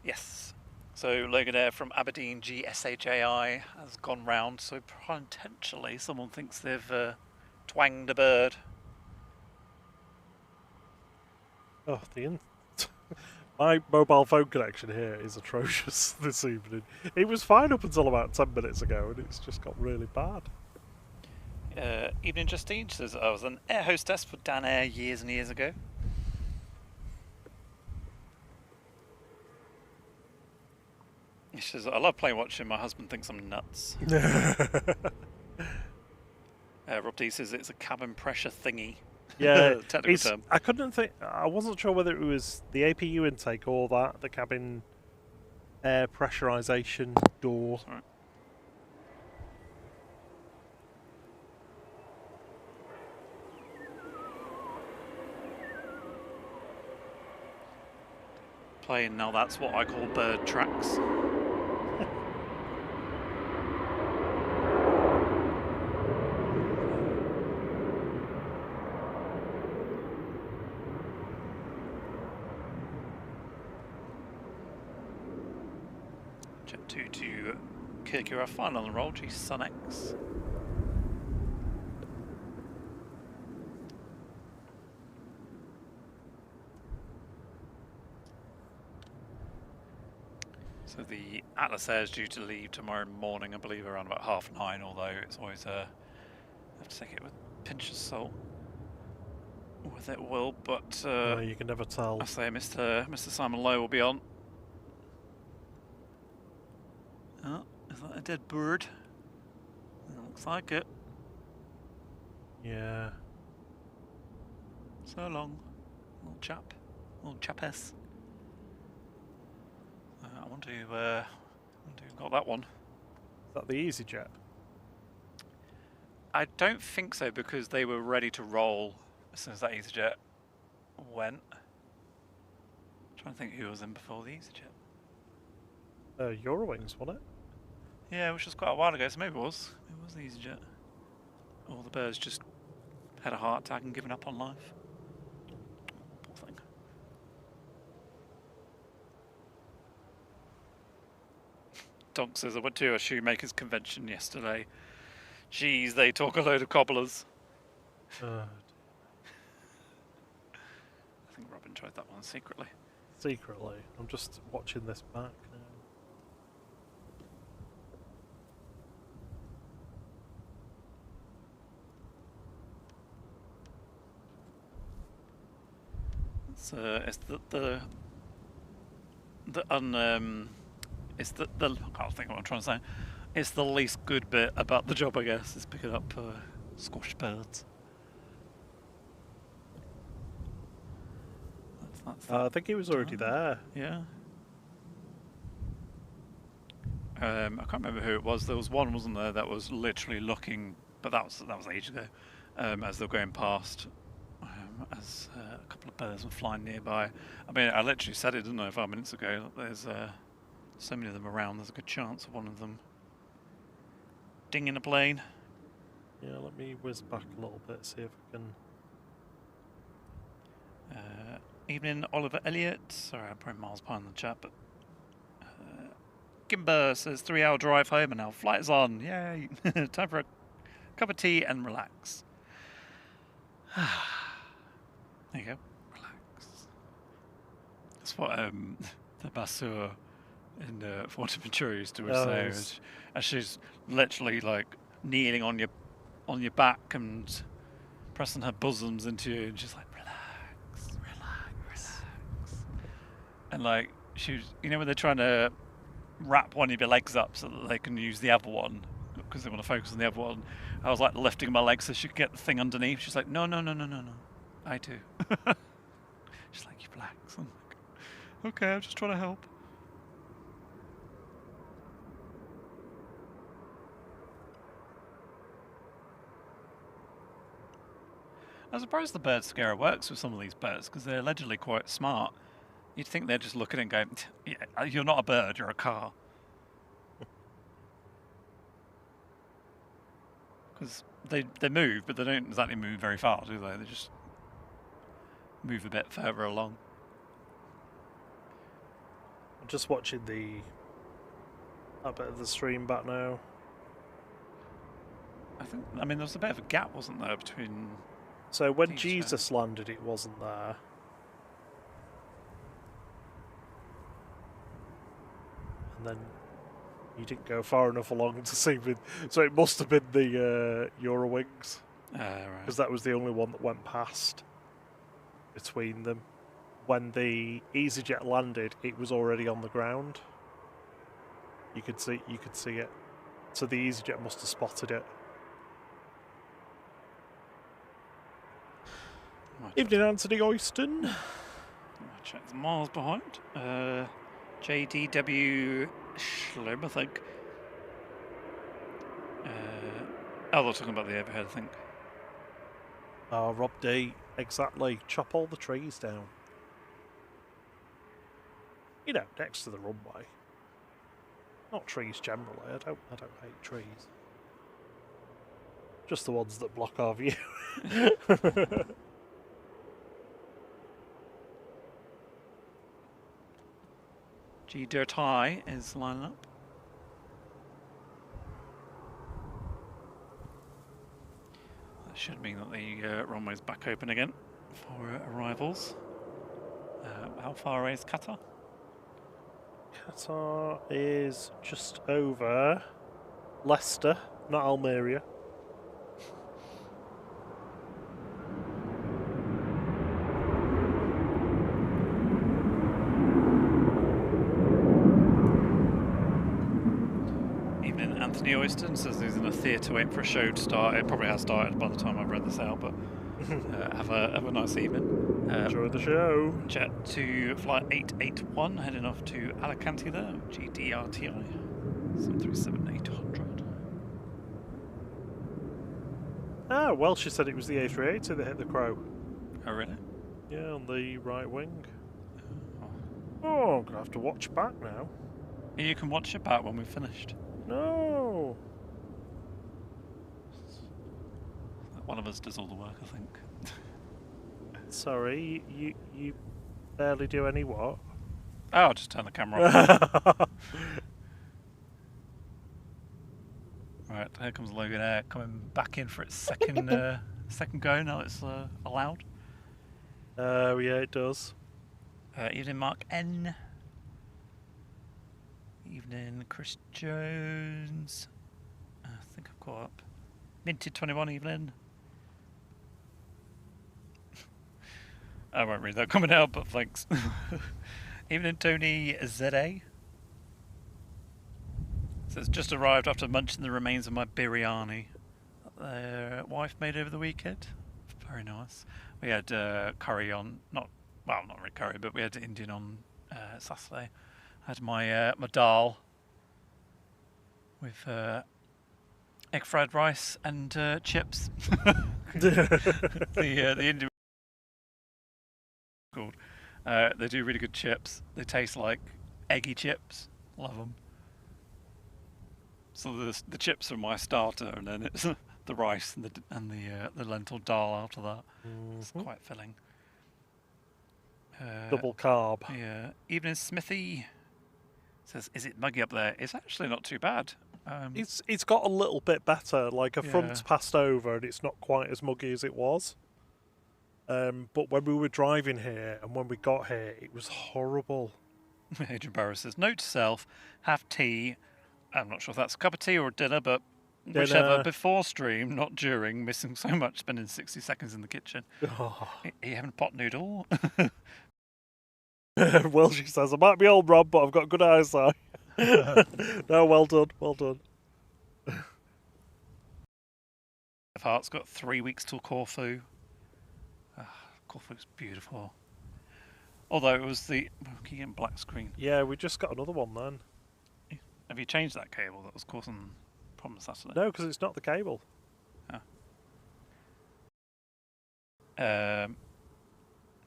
Yes. So Loganair from Aberdeen GSHAI has gone round, so potentially someone thinks they've twanged a bird. Oh, my mobile phone connection here is atrocious this evening. It was fine up until about 10 minutes ago, and it's just got really bad. Evening Justine says, I was an air hostess for Dan Air years and years ago. She says, I love plane watching, my husband thinks I'm nuts. Rob D says it's a cabin pressure thingy. Yeah, technical term. I couldn't think. I wasn't sure whether it was the APU intake or the cabin air pressurization door. Sorry. Plane, now that's what I call bird tracks. Jet 2 to Kirkura, final on the roll, G Sun X. So the Atlas Air is due to leave tomorrow morning, I believe, around about 9:30, although it's always, have to take it with a pinch of salt. With it will, but you can never tell. I say Mr. Simon Lowe will be on. Oh, is that a dead bird? It looks like it. Yeah. So long, little chap, little chapess. I wonder who got that one. Is that the EasyJet? I don't think so, because they were ready to roll as soon as that EasyJet went. I'm trying to think who was in before the EasyJet. Eurowings, wasn't it? Yeah, which was quite a while ago, so maybe it was the EasyJet. All the birds just had a heart attack and given up on life. Poor thing. Donk says, I went to a shoemaker's convention yesterday. Geez, they talk a load of cobblers. I think Robin tried that one secretly. Secretly? I'm just watching this back now. It's I can't think of what I'm trying to say. It's the least good bit about the job, I guess, is picking up squashed birds. I think he was already there. Yeah. I can't remember who it was. There was one, wasn't there, that was literally looking but that was ages ago. As they were going past, as a couple of birds were flying nearby. I mean, I literally said it, didn't I, 5 minutes ago? There's so many of them around. There's a good chance of one of them dinging a plane. Yeah, let me whiz back a little bit, see if I can. Evening, Oliver Elliott. Sorry, I'm probably miles behind the chat, but Kimber says 3-hour drive home and now flight is on. Yay! Time for a cup of tea and relax. There you go. Relax. That's what the masseur in Forteventura used to say. Yes. As she's literally like kneeling on your back and pressing her bosoms into you, and she's like, relax, relax, relax. And like she's, you know, when they're trying to wrap one of your legs up so that they can use the other one because they want to focus on the other one. I was like lifting my legs so she could get the thing underneath. She's like, no, I do. She's like, you relax. I'm like, okay, I'm just trying to help. I'm surprised the bird scarer works with some of these birds because they're allegedly quite smart. You'd think they're just looking and going, yeah, you're not a bird, you're a car. Because they move, but they don't exactly move very far, do they? They just move a bit further along. I'm just watching that bit of the stream back now. I mean, there was a bit of a gap, wasn't there, between... So when Jesus landed, it wasn't there. And then you didn't go far enough along to see with, so it must have been the Eurowings, because that was the only one that went past between them. When the EasyJet landed, it was already on the ground. You could see it. So the EasyJet must have spotted it. Evening, Anthony Oyston. Check the miles behind. JDW Schlim, I think. They're talking about the overhead, I think. Oh, Rob D. Exactly. Chop all the trees down. You know, next to the runway. Not trees generally. I don't hate trees. Just the ones that block our view. G Dirt High is lining up. That should mean that the runway's back open again for arrivals. How far away is Qatar? Qatar is just over Leicester, not Almeria. Anthony Oyston says he's in a theatre waiting for a show to start. It probably has started by the time I've read this out, but have a nice evening. Enjoy the show. Jet to flight 881, heading off to Alicante there, GDRTI 737-800. Ah, well, she said it was the A380 that hit the crow. Oh, really? Yeah, on the right wing. Oh, I'm going to have to watch back now. You can watch it back when we've finished. No. One of us does all the work, I think. Sorry, you barely do any what? Oh, I'll just turn the camera off. Right, here comes Logan Air coming back in for its second second go. Now it's allowed. Oh yeah, it does. Evening, Mark N. Evening, Chris Jones. I think I've caught up. Minted 21 evening. I won't read that comment out, but thanks. Evening, Tony ZA. Says, just arrived after munching the remains of my biryani that their wife made over the weekend. Very nice. We had curry on, not really curry, but we had Indian on Saturday. I had my my dal with egg fried rice and chips. The Indian called. They do really good chips. They taste like eggy chips. Love them. So the chips are my starter, and then it's the rice and the lentil dal after that. It's quite filling. Double carb. Yeah. Evening Smithy says, "Is it muggy up there?" It's actually not too bad. It's got a little bit better. Like a front's passed over, and it's not quite as muggy as it was. But when we were driving here and when we got here, it was horrible. Adrian Barrow says, "Note to self: have tea." I'm not sure if that's a cup of tea or dinner, but whichever, before stream, not during, missing so much, spending 60 seconds in the kitchen. Oh. Are you having a pot noodle? Well, she says, I might be old, Rob, but I've got good eyesight. No, well done, well done. Heart's got 3 weeks till Corfu. Corfu's beautiful. Although it was the... Keep getting black screen. Yeah, we just got another one then. Have you changed that cable that was causing problems Saturday? No, because it's not the cable. Oh. I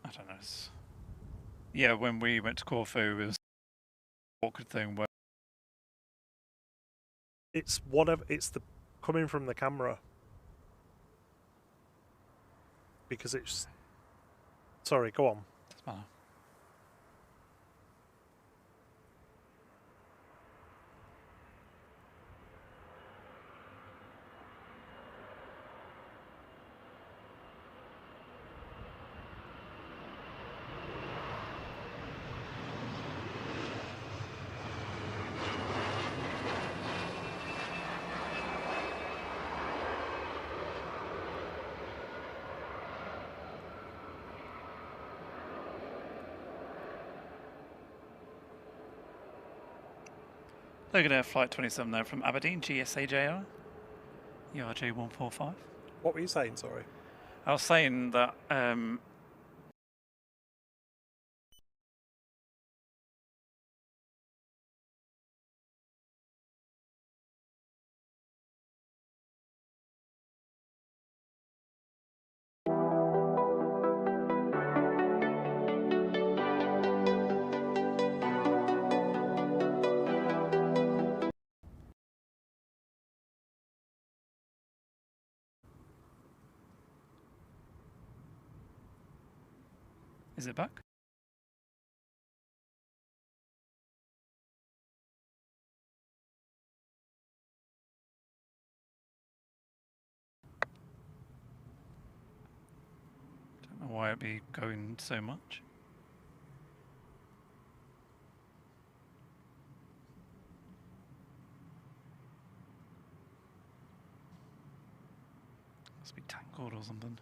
don't know. Yeah, when we went to Corfu, it was an awkward thing where... It's whatever. It's the coming from the camera. Because it's... Sorry, go on. Doesn't matter. Logan Air Flight 27 there from Aberdeen, GSAJR, ERJ145. What were you saying, sorry? I was saying that is it back? Don't know why it'd be going so much. Must be tangled or something.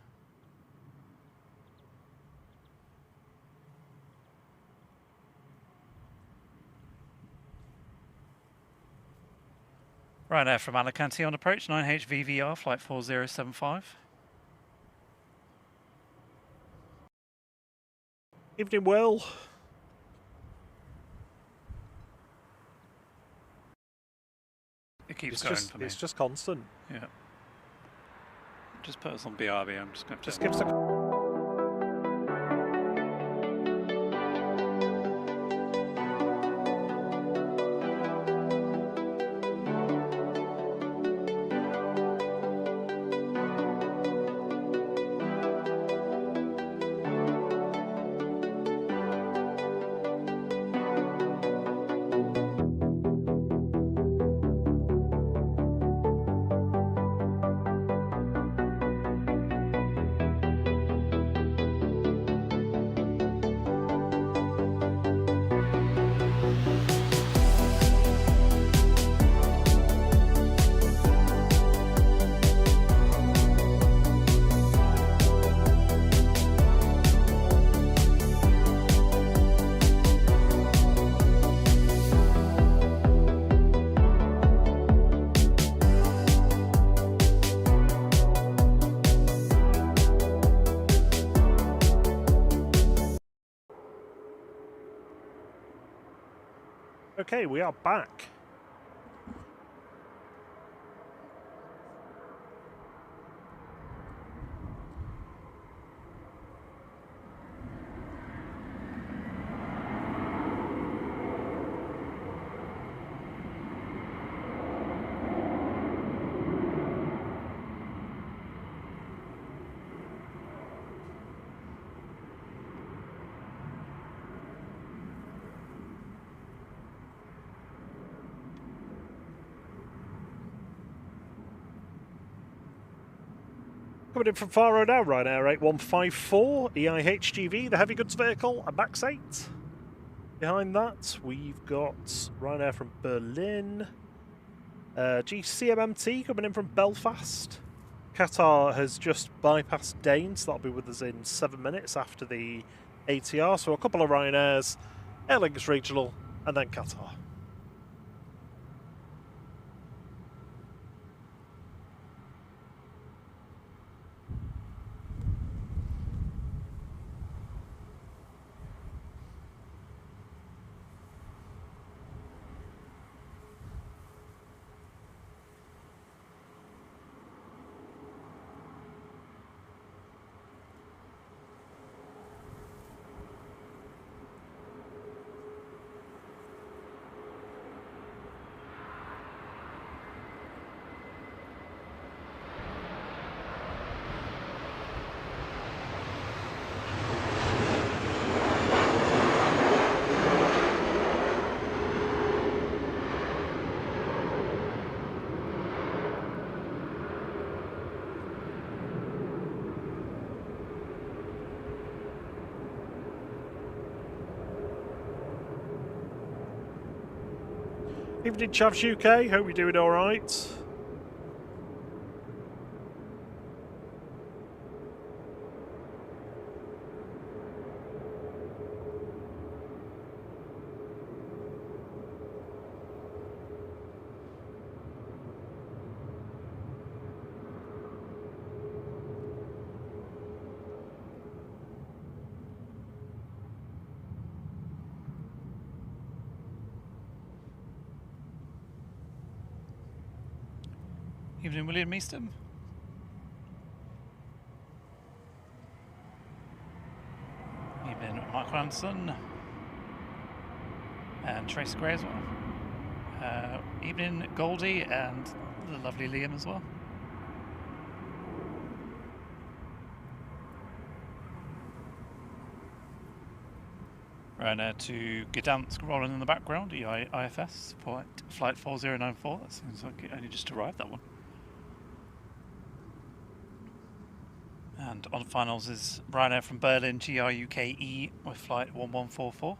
Right now from Alicante on approach, 9HVVR, flight 4075. Evening, Will. It keeps going for me. It's just constant. Yeah. Just put us on BRB, I'm just going to... Just give us a... Okay, we are back. Coming in from Faro now, Ryanair 8154, EIHGV, the heavy goods vehicle, and Max 8. Behind that, we've got Ryanair from Berlin, GCMMT coming in from Belfast. Qatar has just bypassed Dane, so that'll be with us in 7 minutes after the ATR. So a couple of Ryanairs, Aer Lingus Regional, and then Qatar. Evening, Chavs UK. Hope you're doing all right. Evening, William Measton. Evening, Mark Ranson. And Tracy Gray as well. Evening, Goldie, and the lovely Liam as well. Ryanair to Gdansk rolling in the background, EIFS, flight 4094. That seems like it only just arrived, that one. And on finals is Ryanair from Berlin, GRUKE with flight 1144.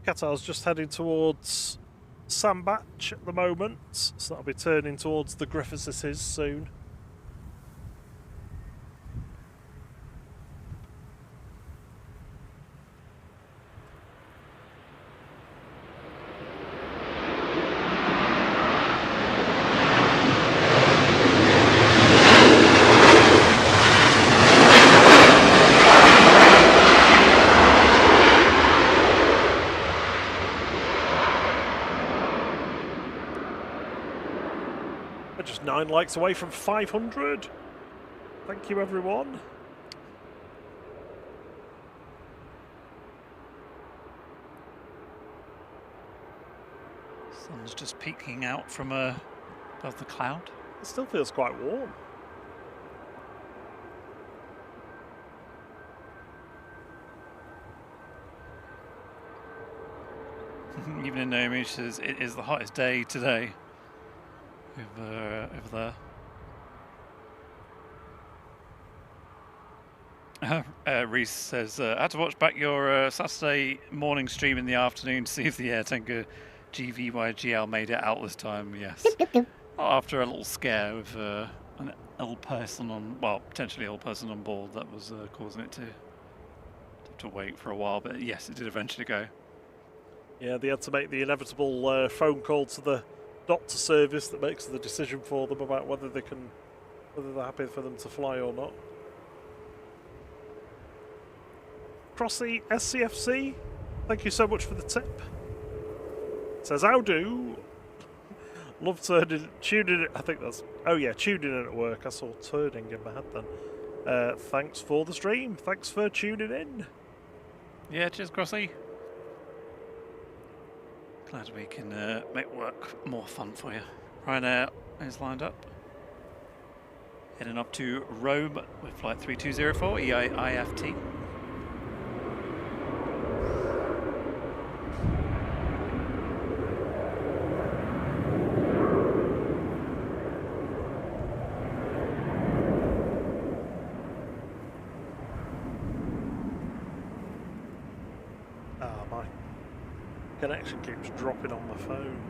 Qatar's just heading towards Sambach at the moment, so that'll be turning towards the Griffithses soon. Just 9 likes away from 500. Thank you, everyone. Sun's just peeking out from above the cloud. It still feels quite warm. Even in Naomi says it is the hottest day today. Over there. Reese says, I had to watch back your Saturday morning stream in the afternoon to see if the Air Tanker GVYGL made it out this time. Yes. After a little scare with an ill person on, well, potentially ill person on board that was causing it to wait for a while. But yes, it did eventually go. Yeah, they had to make the inevitable phone call to the doctor service that makes the decision for them about whether they're happy for them to fly or not. Crossy SCFC, thank you so much for the tip. Says, how do? Love tuning in. I think that's, oh yeah, tuning in at work. I saw turning in my head then. Thanks for the stream. Thanks for tuning in. Yeah, cheers, Crossy. Glad we can make work more fun for you. Ryanair is lined up. Heading up to Rome with flight 3204, EIFT. connection keeps dropping on my phone.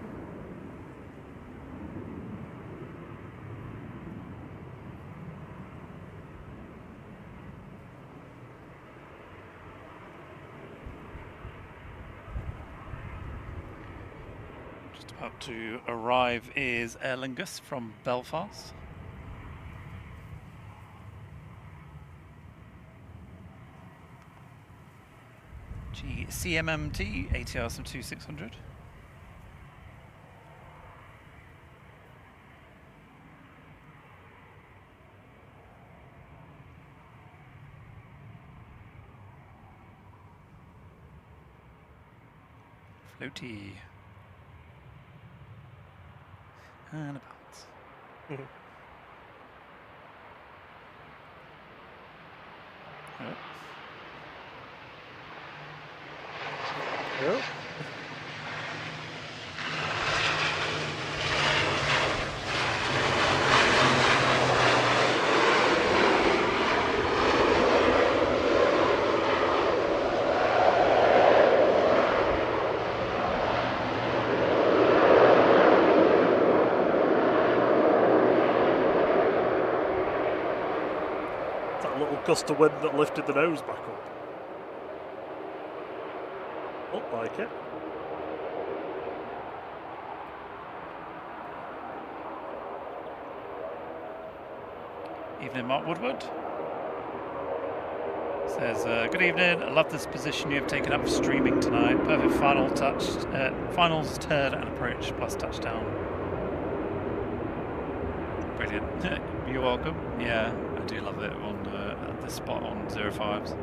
Just about to arrive is Aer Lingus from Belfast. CMMT ATR some 2600. Floaty. And about. Oh. Yep. That little gust of wind that lifted the nose back up. Looked like it. Evening, Mark Woodward. Says, good evening. I love this position you have taken up for streaming tonight. Perfect final touch, finals, turn and approach plus touchdown. Brilliant. You're welcome. Yeah, I do love it on at this spot on 05s.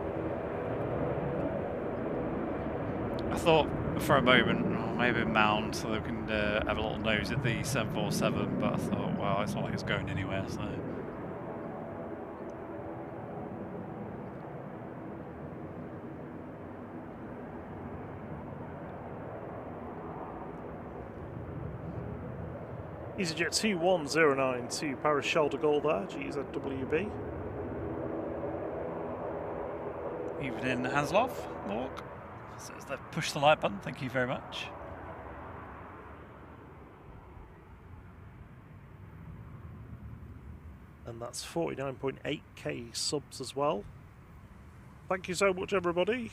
I thought for a moment, oh, maybe mound so they can have a little nose at the 747, but I thought, well, it's not like it's going anywhere, so. EasyJet 2109 to Paris Charles de Gaulle there, GZWB. Evening, Hanslov, Morg. Says they've pushed the like button, thank you very much. And that's 49.8k subs as well. Thank you so much, everybody.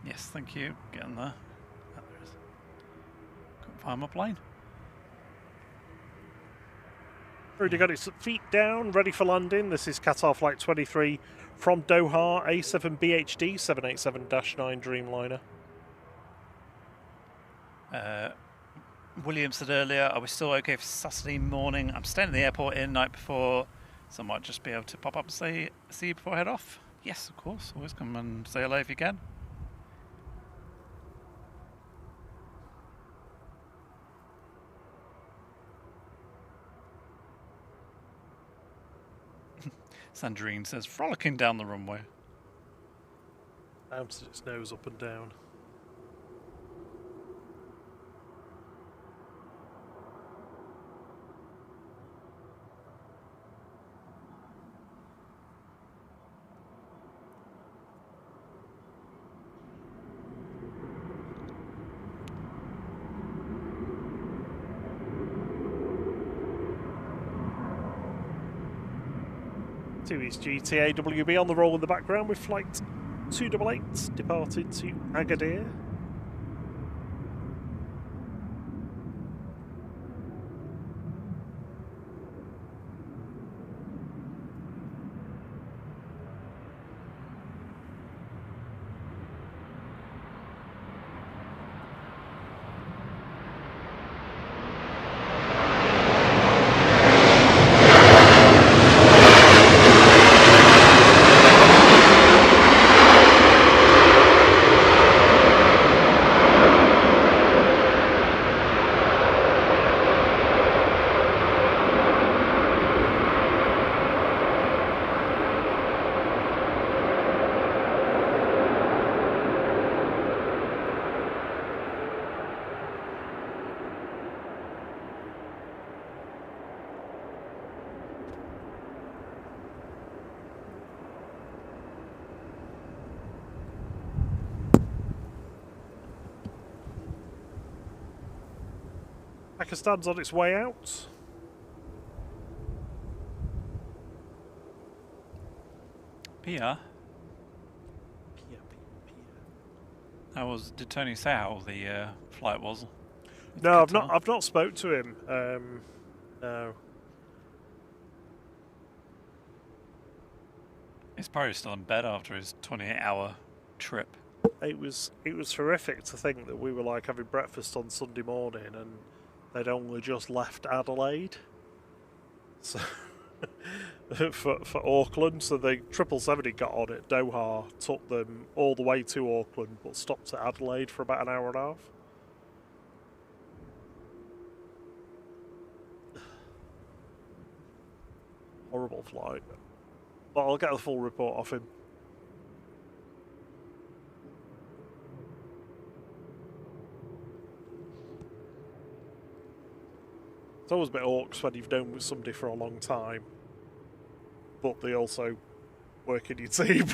Yes, thank you. Getting there. Oh, there it is. Couldn't find my plane. Already got its feet down, ready for landing. This is Qatar Flight 23 from Doha, A7BHD 787-9 Dreamliner. William said earlier, are we still okay for Saturday morning? I'm staying at the airport in night before, so I might just be able to pop up and see you before I head off. Yes, of course. Always come and say hello if you can. Sandrine says, frolicking down the runway. Bounced its nose up and down. TUI's GTAWB on the roll in the background with flight 288 departed to Agadir. Pakistan's on its way out. PIA. Did Tony say how the flight was? No, I've not spoke to him. No. He's probably still in bed after his 28-hour trip. It was horrific to think that we were like having breakfast on Sunday morning and they'd only just left Adelaide. So for Auckland, so the 777 got on at Doha, took them all the way to Auckland, but stopped at Adelaide for about an hour and a half. Horrible flight. But I'll get the full report off him. It's always a bit awkward when you've known somebody for a long time, but they also work in your team.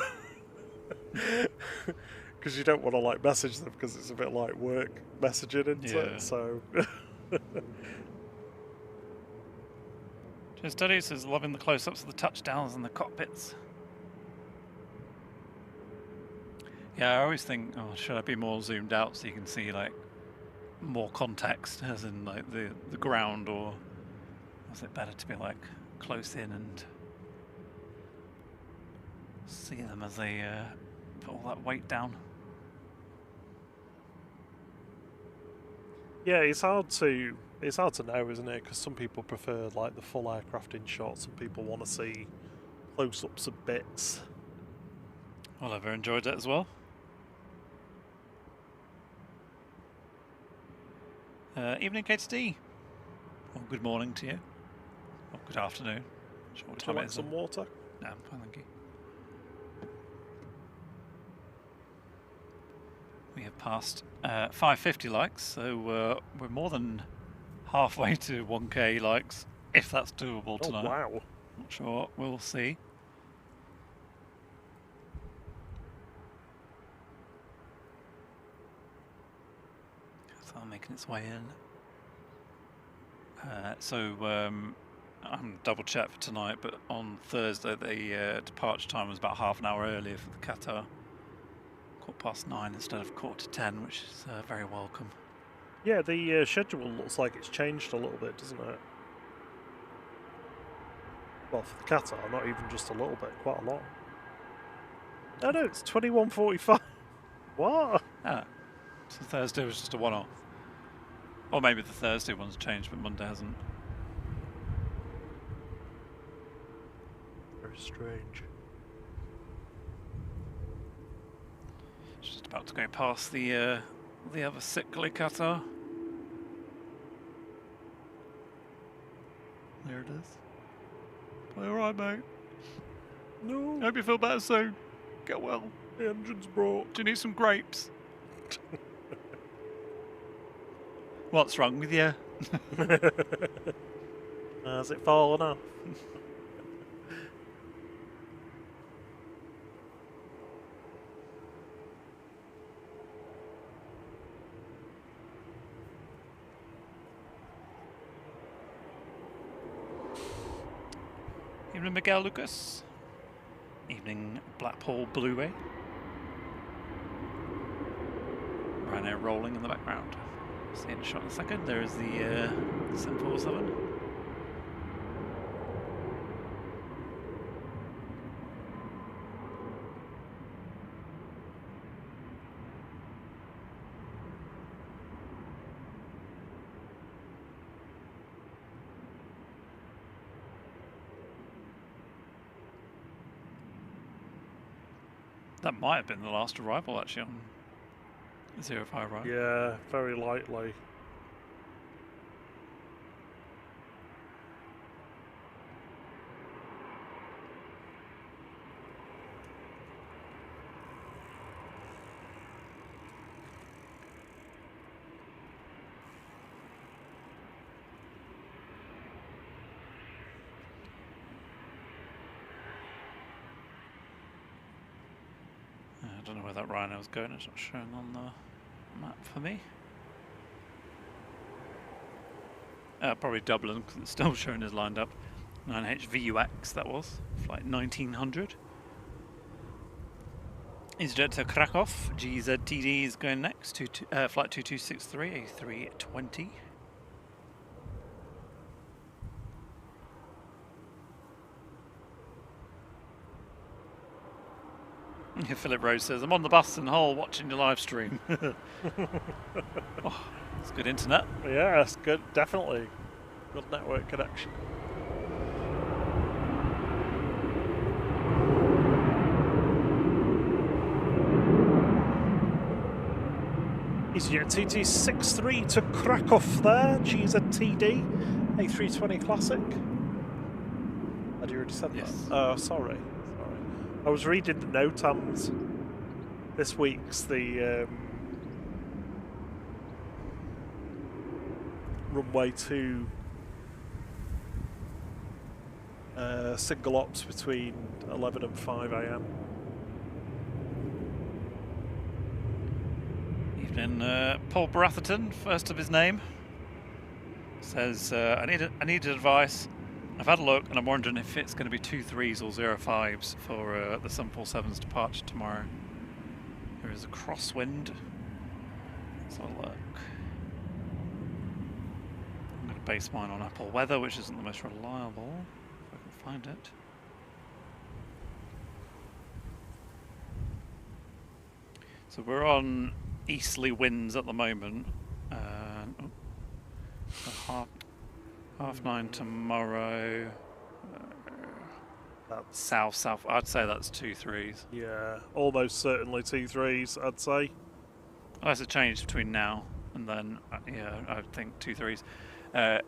Because you don't want to like message them because it's a bit like work messaging, isn't it? So. Joe Study says loving the close-ups of the touchdowns and the cockpits. Yeah, I always think, oh, should I be more zoomed out so you can see like more context, as in like the ground, or is it better to be like close in and see them as they put all that weight down? Yeah, it's hard to know, isn't it? Because some people prefer like the full aircraft in shot. Some people want to see close-ups of bits. Well, I've enjoyed it as well. Evening, KTD. Well, good morning to you. Or good afternoon. Sure what time Would you like it is. some water? No, I'm fine, thank you. We have passed 550 likes, so we're more than halfway to 1k likes, if that's doable tonight. Oh, wow. Not sure, we'll see. So I'm making its way in. I'm double check for tonight, but on Thursday the departure time was about half an hour earlier for the Qatar. 9:15 instead of 10:15, which is very welcome. Yeah, the schedule looks like it's changed a little bit, doesn't it? Well, for the Qatar, not even just a little bit, quite a lot. Oh no, it's 21:45. What? Ah, so Thursday was just a one-off. Or maybe the Thursday one's changed, but Monday hasn't. Very strange. Just about to go past the other sickly Qatar. There it is. Play alright, mate. No. Hope you feel better soon. Get well. The engine's broke. Do you need some grapes? What's wrong with you? Has it fallen off? Evening, Miguel Lucas. Evening, Blackpool Blueway. Ryanair rolling in the background. See in a shot in a second. There is the 747. That might have been the last arrival, actually, on 05, right? Yeah, very lightly. I don't know where that Ryanair was going, it's not showing on the map for me. Probably Dublin, because it's still showing as lined up. 9H VUX, that was. Flight 1900. EasyJet to Krakow. GZTD is going next. Flight 2263, A320. Philip Rose says, I'm on the bus in Hull watching your live stream. Oh, it's good internet. Yeah, it's good, definitely. Good network connection. EasyJet TT63 to Krakow there, GZTD, A320 Classic. Had you already said Yes. that? Oh, sorry. I was reading the NOTAMs. This week's the runway 2 single ops between 11 and 5 AM. Evening, Paul Baratherton, first of his name, says, I need advice. I've had a look and I'm wondering if it's going to be 23s or 05s for the 747's departure tomorrow. There is a crosswind. Let's have a look. I'm going to base mine on Apple weather, which isn't the most reliable, if I can find it. So we're on easterly winds at the moment. Half 9 tomorrow. South. I'd say that's 2-3s. Yeah, almost certainly 2-3s, I'd say. Unless it changed between now and then, yeah, I think 2-3s.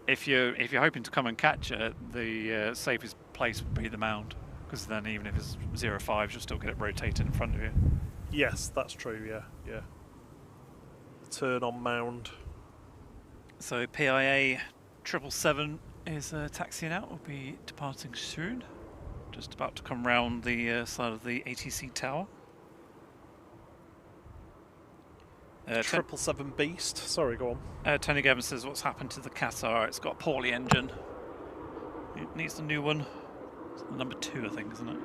If you're hoping to come and catch it, the safest place would be the mound, because then even if it's 05s, you'll still get it rotated in front of you. Yes, that's true. Yeah. Turn on mound. So PIA 777 is taxiing out. Will be departing soon. Just about to come round the side of the ATC tower. 777 Beast. Sorry, go on. Tony Gavin says, what's happened to the Qatar? It's got a poorly engine. It needs a new one. It's the number 2, I think, isn't it?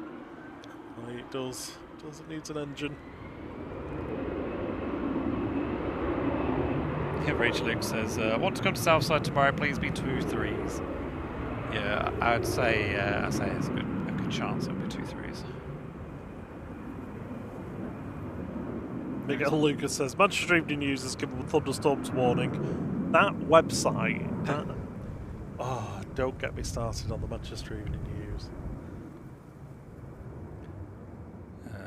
It does. It needs an engine. Yeah, Rachel Luke says, I want to come to Southside tomorrow, please be 2-3s. Yeah, I'd say it's a good chance it'll be 2-3s. Miguel Lucas says, Manchester Evening News has given thunderstorms warning. That website, don't get me started on the Manchester Evening News.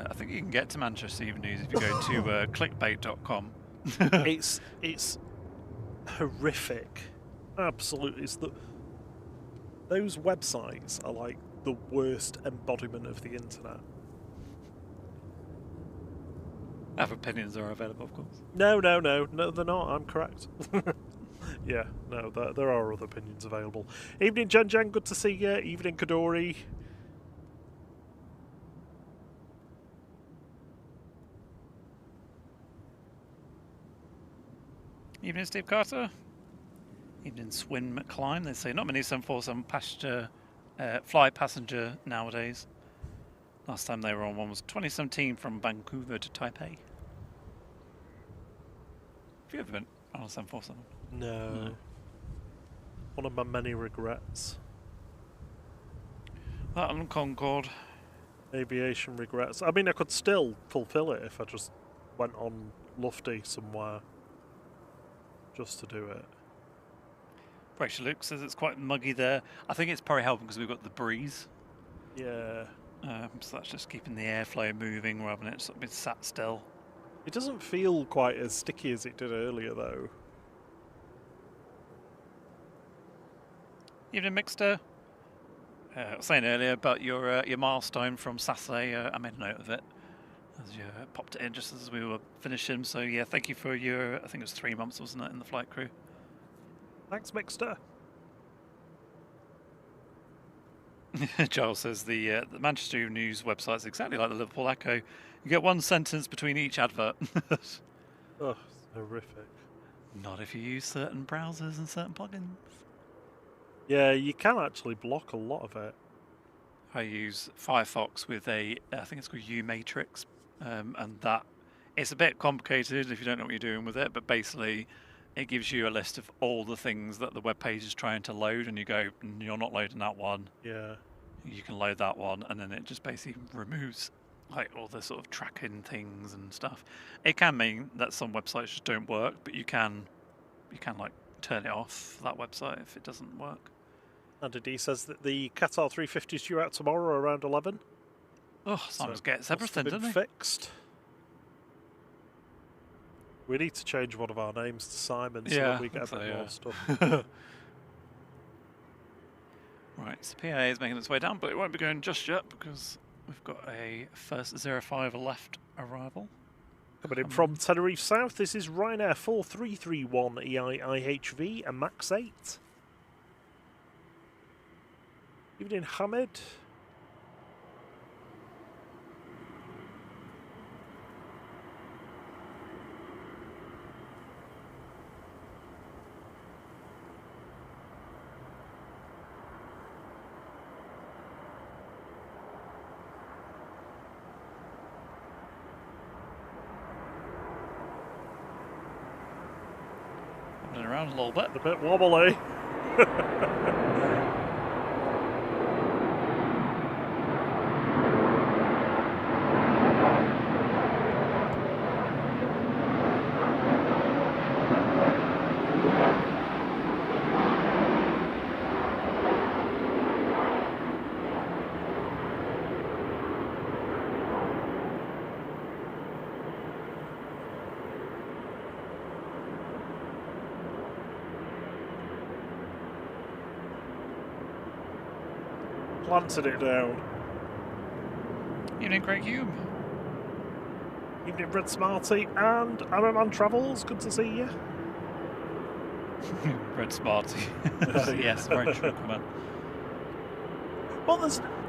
I think you can get to Manchester Evening News if you go to clickbait.com. It's horrific. Absolutely. Those websites are like the worst embodiment of the internet. Our opinions are available, of course. No, they're not. I'm correct. Yeah, no, there are other opinions available. Evening, Jen, good to see you. Evening, Kadori. Evening, Steve Carter. Evening, Swin McCline. They say not many 747 fly passenger nowadays. Last time they were on one was 2017 from Vancouver to Taipei. Have you ever been on a 747? No. One of my many regrets. That and Concorde. Aviation regrets. I mean, I could still fulfill it if I just went on Lufty somewhere just to do it. Rachel Luke says it's quite muggy there. I think it's probably helping because we've got the breeze. Yeah. So that's just keeping the airflow moving rather than it sort of being sat still. It doesn't feel quite as sticky as it did earlier, though. Evening, Mixter. I was saying earlier about your milestone from Saturday. I made a note of it as you popped it in just as we were finishing. So yeah, thank you for your, I think it was 3 months, wasn't it, in the flight crew? Thanks, Mixter. Giles says the Manchester News website is exactly like the Liverpool Echo. You get one sentence between each advert. Oh, horrific. Not if you use certain browsers and certain plugins. Yeah, you can actually block a lot of it. I use Firefox with I think it's called U-Matrix, and that it's a bit complicated if you don't know what you're doing with it, but basically it gives you a list of all the things that the web page is trying to load, and you go, you're not loading that one. Yeah. You can load that one, and then it just basically removes like all the sort of tracking things and stuff. It can mean that some websites just don't work, but you can like turn it off that website if it doesn't work. Andy D says that the Qatar 350 is due out tomorrow around 11. Oh, Simon gets everything, doesn't he? Fixed. We need to change one of our names to Simon so Yeah, that we get a bit more stuff. Right, so PIA is making its way down, but it won't be going just yet because we've got a first 05 left arrival. Coming in from Tenerife South, this is Ryanair 4331 EIIHV and MAX 8. Evening, Hamid. Running around a little bit. A bit wobbly. Planted it down. Evening, Greg Hume. Evening, Red Smarty and Ammerman Travels. Good to see you. Red Smarty. Yes, very true comment. Well,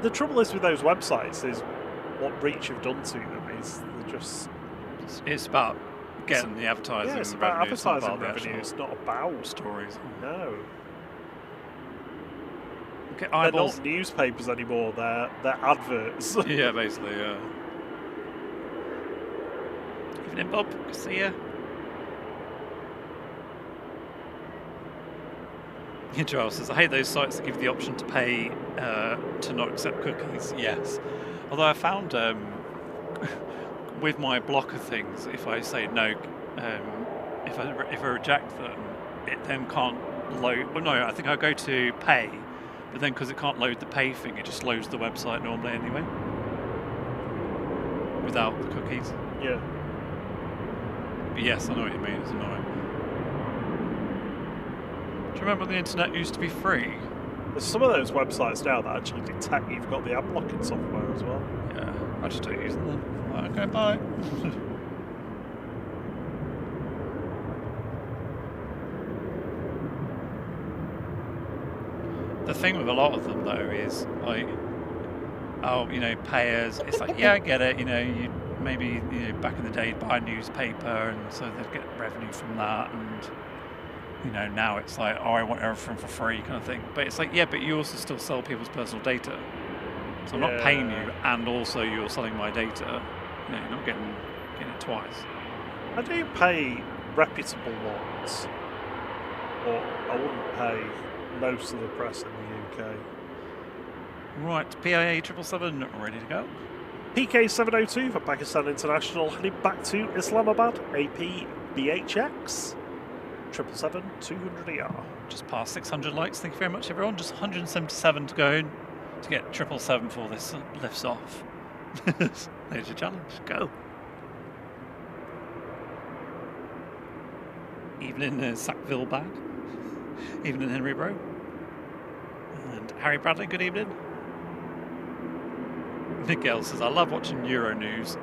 the trouble is with those websites is what reach you've done to them is they're just... It's about getting the advertising. Yeah, it's about revenue. advertising It's not about revenue. the It's not about stories. No. Okay, They're eyeballs. not newspapers anymore, they're adverts. Yeah, basically, yeah. Evening, Bob. Good to see you. Giles says, I hate those sites that give the option to pay to not accept cookies. Yes. Although I found with my blocker things, if I say no, if I reject them, it then can't load. Well, no, I think I go to pay, but then because it can't load the pay thing, it just loads the website normally anyway, without the cookies. Yeah. But yes, I know what you mean. It's annoying. Do you remember the internet used to be free? There's some of those websites now that actually detect you've got the ad blocking software as well. Yeah, I just don't use them. Okay, bye. The thing with a lot of them though is like, oh, you know, payers. It's like, yeah, I get it. You know, you maybe back in the day buy a newspaper, and so they'd get revenue from that, and now it's like, oh, I want everything for free kind of thing. But it's like, yeah, but you also still sell people's personal data. So I'm not paying you, and also you're selling my data. You're not getting it twice. I do pay reputable ones, but I wouldn't pay most of the press in the UK. Right, PIA 777 ready to go. PK 702 for Pakistan International heading back to Islamabad. AP BHX 777-200ER. Just past 600 likes. Thank you very much, everyone. Just 177 to go to get 777 before this lifts off. There's your challenge. Go. Evening, Sackville bag. Evening, Henry Bro. And Harry Bradley, good evening. Miguel says, I love watching Euro news.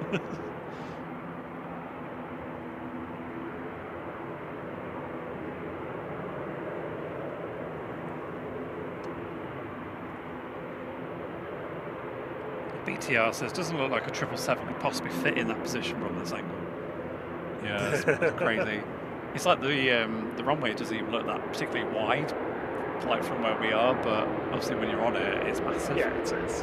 BTR says, doesn't look like a 777 could possibly fit in that position from this angle. Yeah, it's crazy. It's like the runway doesn't even look that particularly wide. like from where we are, but obviously when you're on it, it's massive. Yeah, it is.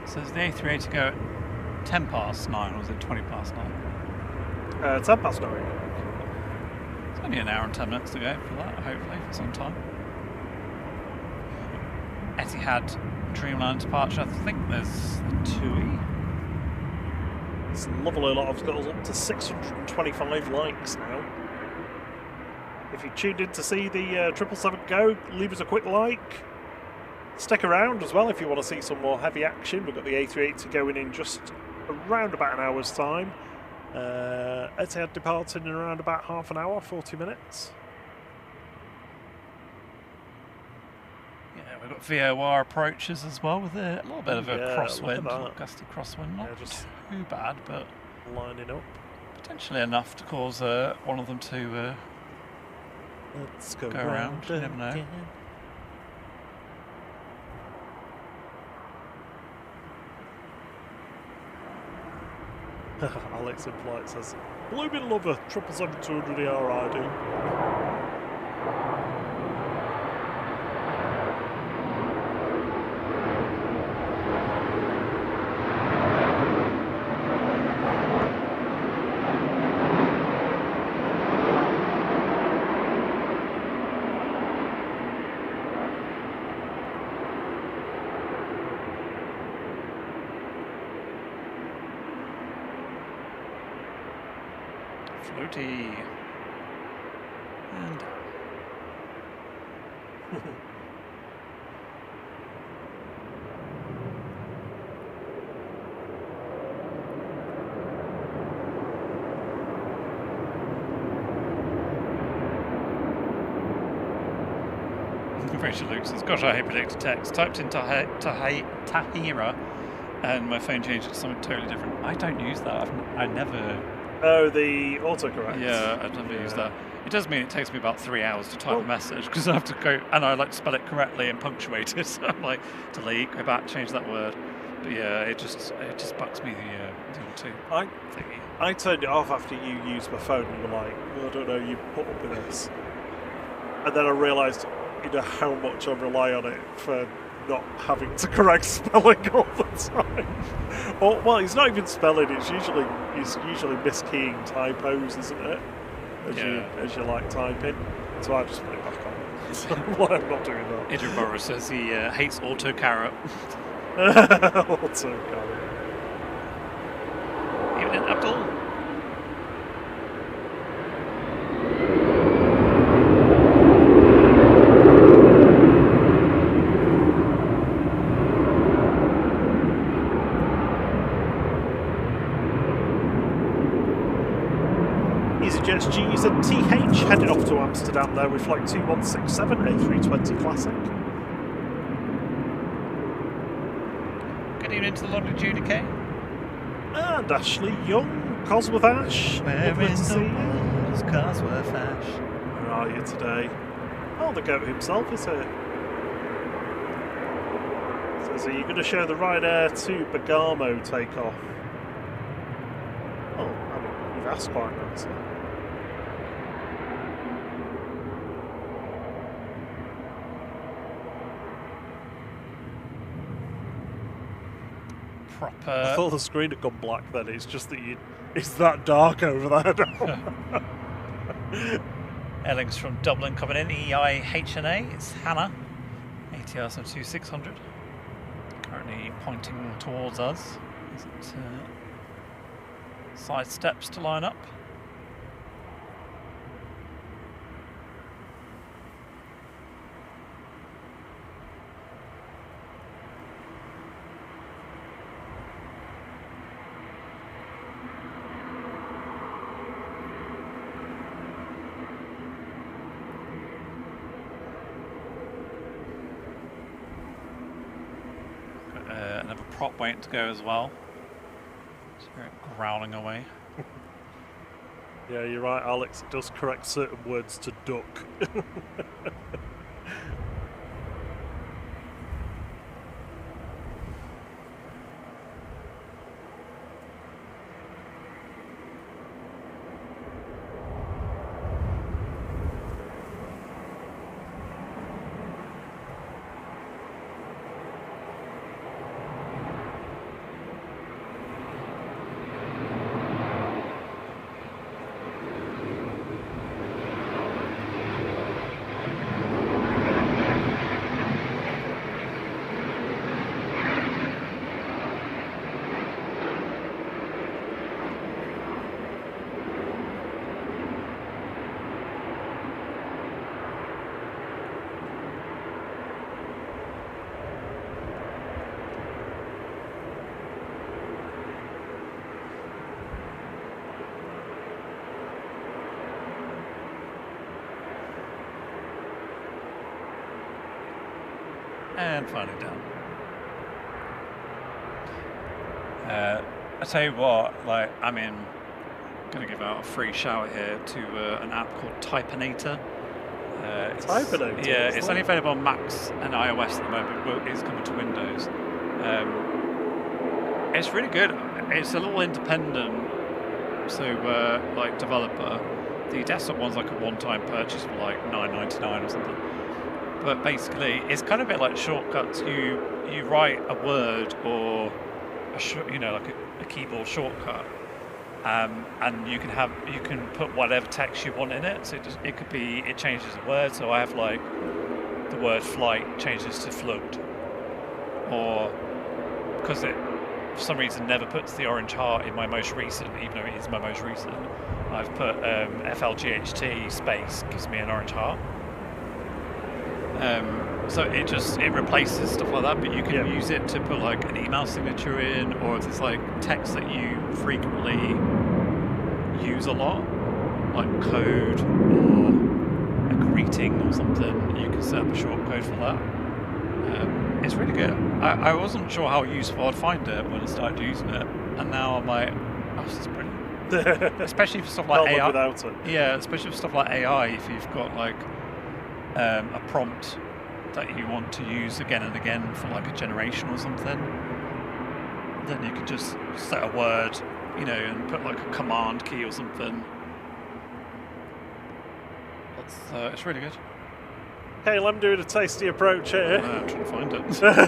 So does the A380 go at 10 past 9 or was it 20 past 9? 10 past 9. It's only an hour and 10 minutes to go for that, hopefully, if it's on time. Etihad Dreamliner departure, I think there's the TUI. It's a lovely lot. I've got up to 625 likes now. If you tuned in to see the 777 go, leave us a quick like. Stick around as well if you want to see some more heavy action. We've got the A380 going in just around about an hour's time. Etihad departing in around about half an hour, 40 minutes. Yeah, we've got VOR approaches as well with a little bit of a crosswind, gusty crosswind. Not just too bad, but lining up. Potentially enough to cause one of them to Let's go around. You never know. Alex in flight says, blooming lover, 777-200ER I do. Floaty. And Rachel Luke says, gosh, I hate predicted text. Typed in Tahira and my phone changed it to something totally different. I don't use that. I never... Oh, the autocorrect. Yeah, I've never used that. It does mean it takes me about 3 hours to type a message because I have to go and I like to spell it correctly and punctuate it. So I'm like, delete, go back, change that word. But yeah, it just bugs me the auto thingy. I turned it off after you used my phone and you were like, well, I don't know, you put up with this. And then I realised, how much I rely on it for not having to correct spelling all the time. Or, well, it's not even spelling, it's usually miskeying typos, isn't it? As you like typing. So I just put it back on. So I'm not doing that. Adrian Morris says he hates autocarrot. Autocarrot. Evening, Abdul. EasyJet's G's and TH headed off to Amsterdam there with flight 2167 A320 Classic. Good evening to the Longitude K. And Ashley Young, Cosworth Ash. Where in the world is Cosworth Ash? Where are you today? Oh, the goat himself is here. Says, are you going to show the Ryanair to Bergamo takeoff? Oh, I mean, you've asked quite nicely. Proper. I thought the screen had gone black then, it's just that it's that dark over there now. Ellings from Dublin coming in, EIHNA, it's Hannah, ATR 72600, currently pointing towards us. Is it side steps to line up? Another prop waiting to go as well. Just hear it growling away. Yeah, you're right, Alex. It does correct certain words to duck. And finally down. I tell you what, like, I'm going to give out a free shout here to an app called Typinator. Typinator? Yeah, it's only available on Macs and iOS at the moment, but it's coming to Windows. It's really good. It's a little independent, so like developer. The desktop one's like a one-time purchase for like $9.99 or something. But basically, it's kind of a bit like shortcuts. You write a word or like a keyboard shortcut, and you can put whatever text you want in it. So it changes the word. So I have like the word flight changes to float, or because it for some reason never puts the orange heart in my most recent, even though it is my most recent. I've put FLGHT space gives me an orange heart. So it replaces stuff like that, but you can use it to put like an email signature in, or if it's like text that you frequently use a lot, like code or a greeting or something, you can set up a short code for that. It's really good. I wasn't sure how useful I'd find it when I started using it, and now I'm like, oh, this is brilliant. Especially for stuff like AI. Without it. Yeah, especially for stuff like AI, if you've got like a prompt that you want to use again and again for like a generation or something, then you can just set a word, and put like a command key or something. It's really good. Hey, I'm doing a tasty approach here. I'm trying to find it. Where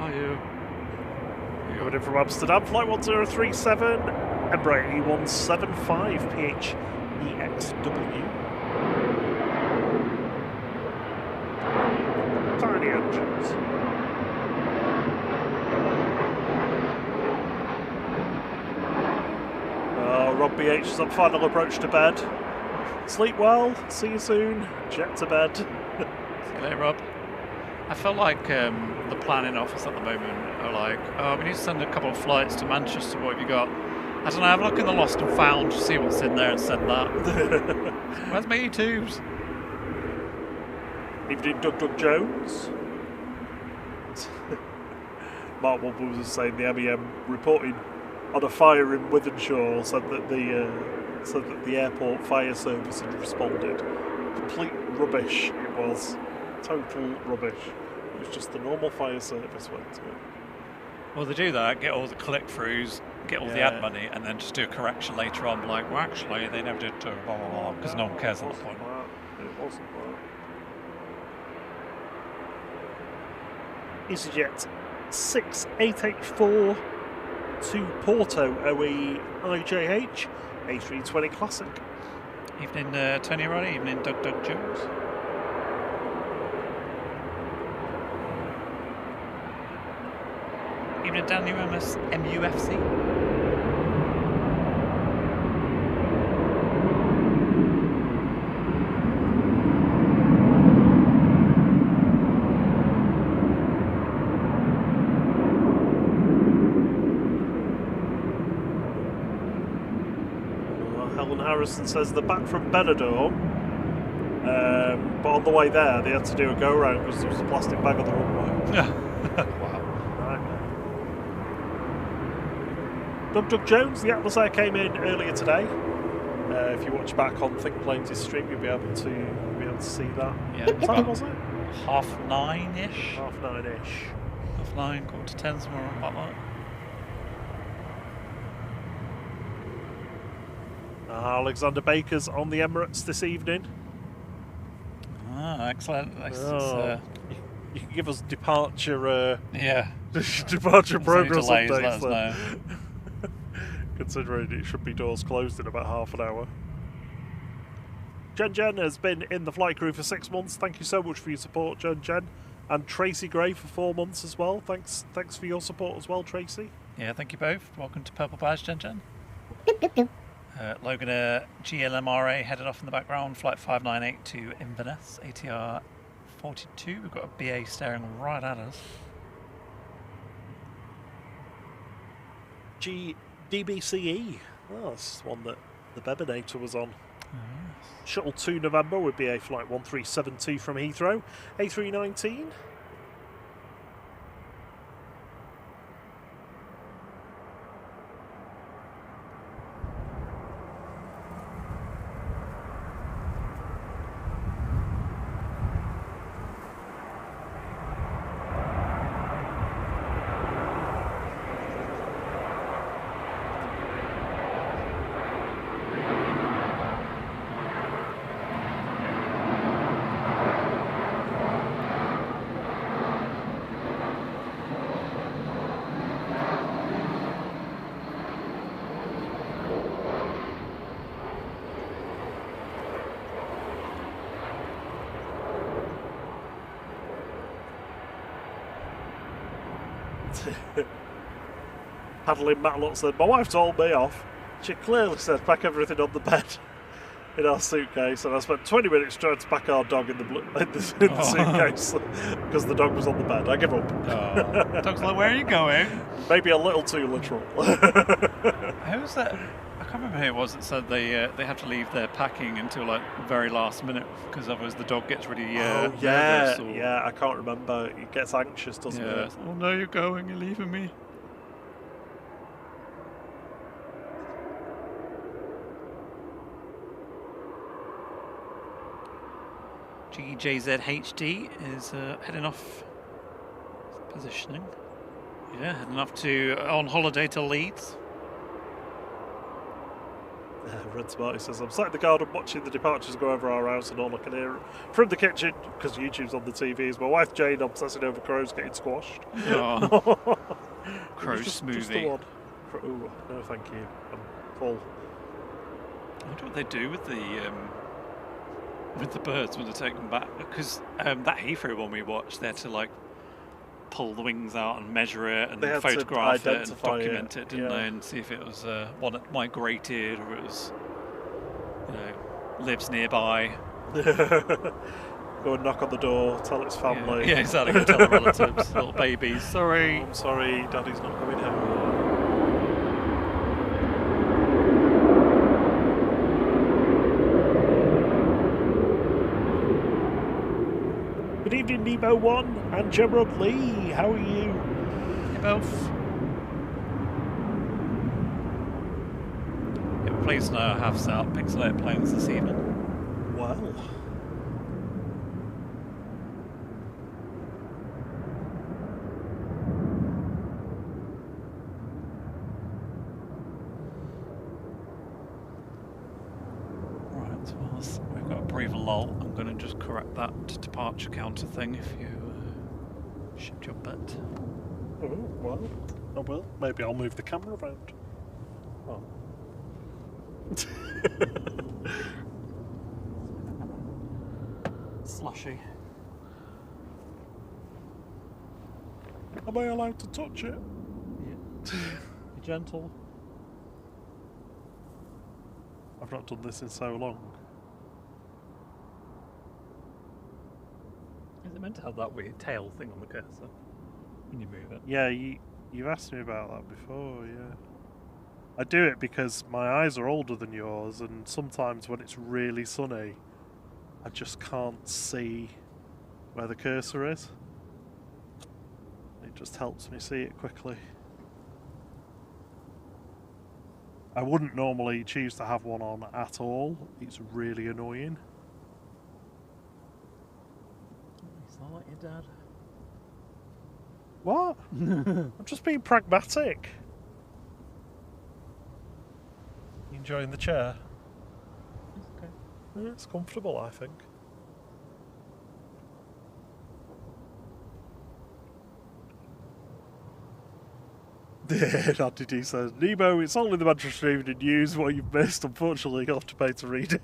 are you? Coming in from Amsterdam, flight 1037, Emirates A380 PIA. Tiny engines. Rob BH is on final approach to bed. Sleep well, see you soon, jet to bed. See you later, Rob. I feel like the planning office at the moment are like, oh, we need to send a couple of flights to Manchester, what have you got? I don't know, have a look in the lost and found, see what's in there and send that. Where's my E2s? Evening, Doug Jones. Mark Wobble was saying the MEM reporting on a fire in Wythenshawe said that the airport fire service had responded. Complete rubbish it was. Total rubbish. It was just the normal fire service went to it. Well, they do that, get all the click-throughs, get all the ad money, and then just do a correction later on, like, well, actually, they never did blah, blah, blah, because no one cares at that point. It wasn't that. EasyJet 6884 to Porto OE IJH A320 Classic. Evening, Tony Roddy. Evening, Doug Jones. Evening, Dan, MUFC. Helen Harrison says they're back from Benidorm, but on the way there they had to do a go-round because there was a plastic bag on the runway. Wow. Right. Doug Jones, the Atlas Air came in earlier today. If you watch back on Think Planes' stream, you'll be able to see that. Yeah. What time was it? 9:30-ish. 9:30-ish. 9, 9:45, somewhere about that. Alexander Baker's on the Emirates this evening. Ah, excellent. You can give us departure. Yeah. Departure progress delays, updates. let us know. Considering it should be doors closed in about half an hour. Jen has been in the flight crew for 6 months. Thank you so much for your support, Jen. And Tracy Gray for 4 months as well. Thanks for your support as well, Tracy. Yeah, thank you both. Welcome to Purple Badge, Jen. Logan GLMRA headed off in the background, flight 598 to Inverness, ATR 42. We've got a BA staring right at us. DBCE. Oh, that's the one that the Bebinator was on. Yes. Shuttle 2 November with BA flight 1372 from Heathrow. A319. Paddling Matlock said, my wife told me off. She clearly said pack everything on the bed in our suitcase, and I spent 20 minutes trying to pack our dog in the suitcase because the dog was on the bed. I give up. Oh. Dog's like, where are you going? Maybe a little too literal. Who was that? I can't remember who it was that said they have to leave their packing until like very last minute because otherwise the dog gets really nervous. Or... Yeah, I can't remember. It gets anxious, doesn't it? Oh no, you're going, you're leaving me. GJZHD is heading off, positioning. Yeah, heading off on holiday to Leeds. Red Smarty says, I'm sat in the garden watching the departures go over our house, and all I can hear from the kitchen, because YouTube's on the TV, is my wife Jane obsessing over crows getting squashed. Oh. Crow smoothie. Just the one. Ooh, no thank you. I'm full. I wonder what they do with the birds when they take them back, because that Heathrow one we watched, they had to like pull the wings out and measure it and photograph it and document it, didn't they, and see if it was one that migrated or it was, lives nearby. Go and knock on the door, tell its family. Yeah, exactly. Go tell the relatives, little babies. Sorry. I'm sorry, Daddy's not coming home. Good evening, Nebo1 and Gemrod Lee. How are you? Hey, both. Yeah, we're pleased to know I have set up Pixelated Planes this evening. Well. Right, well, we've got a brief lull. I'm going to just correct that departure counter thing if you shipped your bet. Oh, well, I will. Maybe I'll move the camera around. Oh. Slushy. Am I allowed to touch it? Be gentle. I've not done this in so long. Is it meant to have that weird tail thing on the cursor when you move it? Yeah, you've asked me about that before, yeah. I do it because my eyes are older than yours, and sometimes when it's really sunny, I just can't see where the cursor is. It just helps me see it quickly. I wouldn't normally choose to have one on at all. It's really annoying. You sound like your dad. What? I'm just being pragmatic. You enjoying the chair? It's okay. Yeah, it's comfortable, I think. Andy D says, Nemo, it's only the Manchester Evening News. What you've missed, unfortunately, you'll have to pay to read it.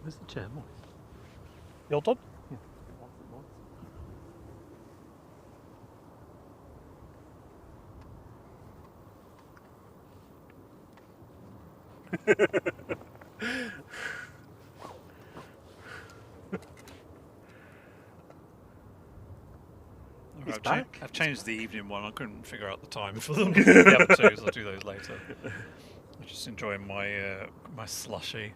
Where's the chair, boy? You're done? I've changed the evening one. I couldn't figure out the time for them. The other two, so I'll do those later. I'm just enjoying my my slushy.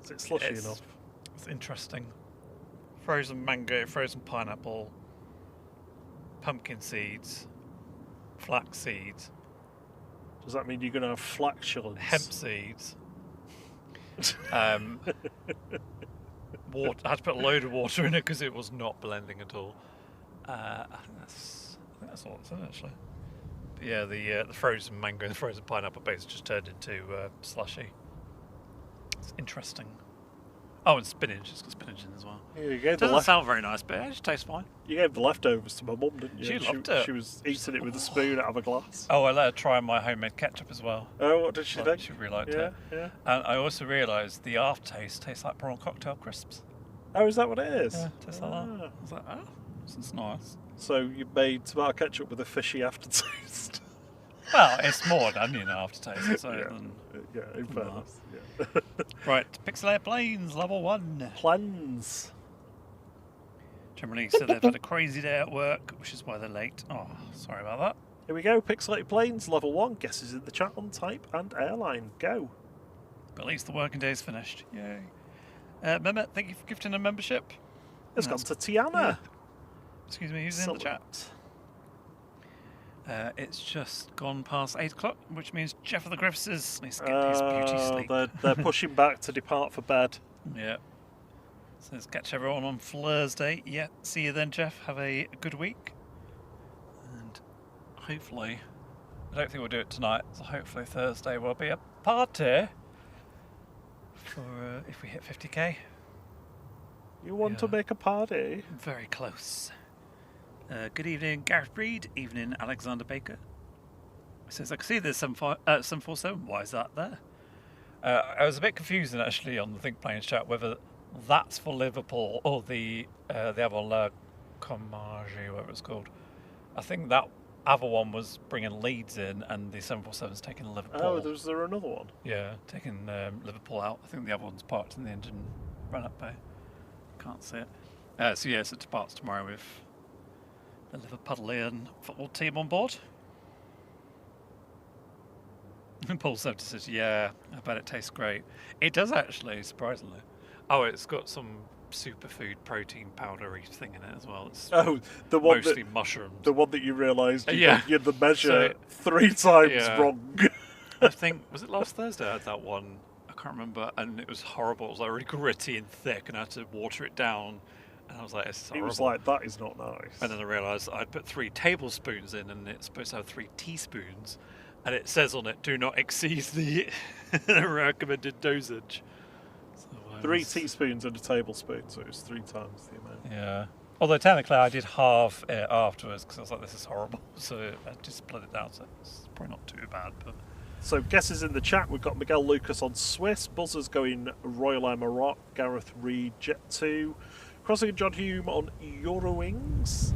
Is it slushy enough? It's interesting. Frozen mango, frozen pineapple, pumpkin seeds, flax seeds. Does that mean you're going to have flatulence? Hemp seeds. Water. I had to put a load of water in it because it was not blending at all. I think that's all it's in actually. But yeah, the frozen mango and the frozen pineapple base just turned into slushy. It's interesting. Oh, and spinach. It's got spinach in as well. Yeah, you gave It doesn't sound very nice, but it just tastes fine. You gave the leftovers to my mum, didn't you? She loved it. She was eating it with a spoon out of a glass. Oh, I let her try my homemade ketchup as well. Oh, what did she think? She really liked yeah, it. Yeah. And I also realised the aftertaste tastes like prawn cocktail crisps. Oh, is that what it is? Yeah, tastes like that. I was like, oh, this is nice. So you made tomato ketchup with a fishy aftertaste. Well, it's more an onion aftertaste, so than in fairness. Yeah. Right, Pixelated Planes, level 1. Plans. Generally said they've had a crazy day at work, which is why they're late. Oh, sorry about that. Here we go, Pixelated Planes, level 1. Guesses in the chat on type and airline. Go. But at least the working day's finished. Yay. Mehmet, thank you for gifting a membership. It's gone to Tiana. Yeah. Excuse me, who's in the chat? It's just gone past 8 o'clock, which means Jeff of the Griffiths needs to get his beauty sleep. They're pushing back to depart for bed. Yeah. So let's catch everyone on Thursday. Yeah, see you then, Jeff. Have a good week. And hopefully, I don't think we'll do it tonight, so hopefully Thursday will be a party for if we hit 50k. You want to make a party? Very close. Good evening, Gareth Breed. Evening, Alexander Baker. He says, I can see there's 747. Why is that there? I was a bit confused actually on the Think Planes chat whether that's for Liverpool or the other one, La Comage, whatever it's called. I think that other one was bringing Leeds in and the 747's taking Liverpool. Oh, was there another one? Yeah, taking Liverpool out. I think the other one's parked in the engine run-up bay. Can't see it. So yes, it departs tomorrow with the Liverpudlian football team on board. And Paul Sefton says, yeah, I bet it tastes great. It does actually, surprisingly. Oh, it's got some superfood protein powdery thing in it as well. It's the one mostly mushrooms. The one that you realised you had the measure So, 3 times wrong. I think, was it last Thursday I had that one? I can't remember. And it was horrible. It was like really gritty and thick and I had to water it down. And I was like, it's horrible. It was like, that is not nice. And then I realised I'd put 3 tablespoons in and it's supposed to have 3 teaspoons. And it says on it, do not exceed the recommended dosage. So 3 teaspoons and a tablespoon, so it was 3 times the amount. Yeah. Although technically I did halve it afterwards because I was like, this is horrible. So I just split it down, so it's probably not too bad. But So guesses in the chat, we've got Miguel Lucas on Swiss, Buzzers going Royal Air Maroc, Gareth Reed Jet 2, Crossing and John Hume on Eurowings,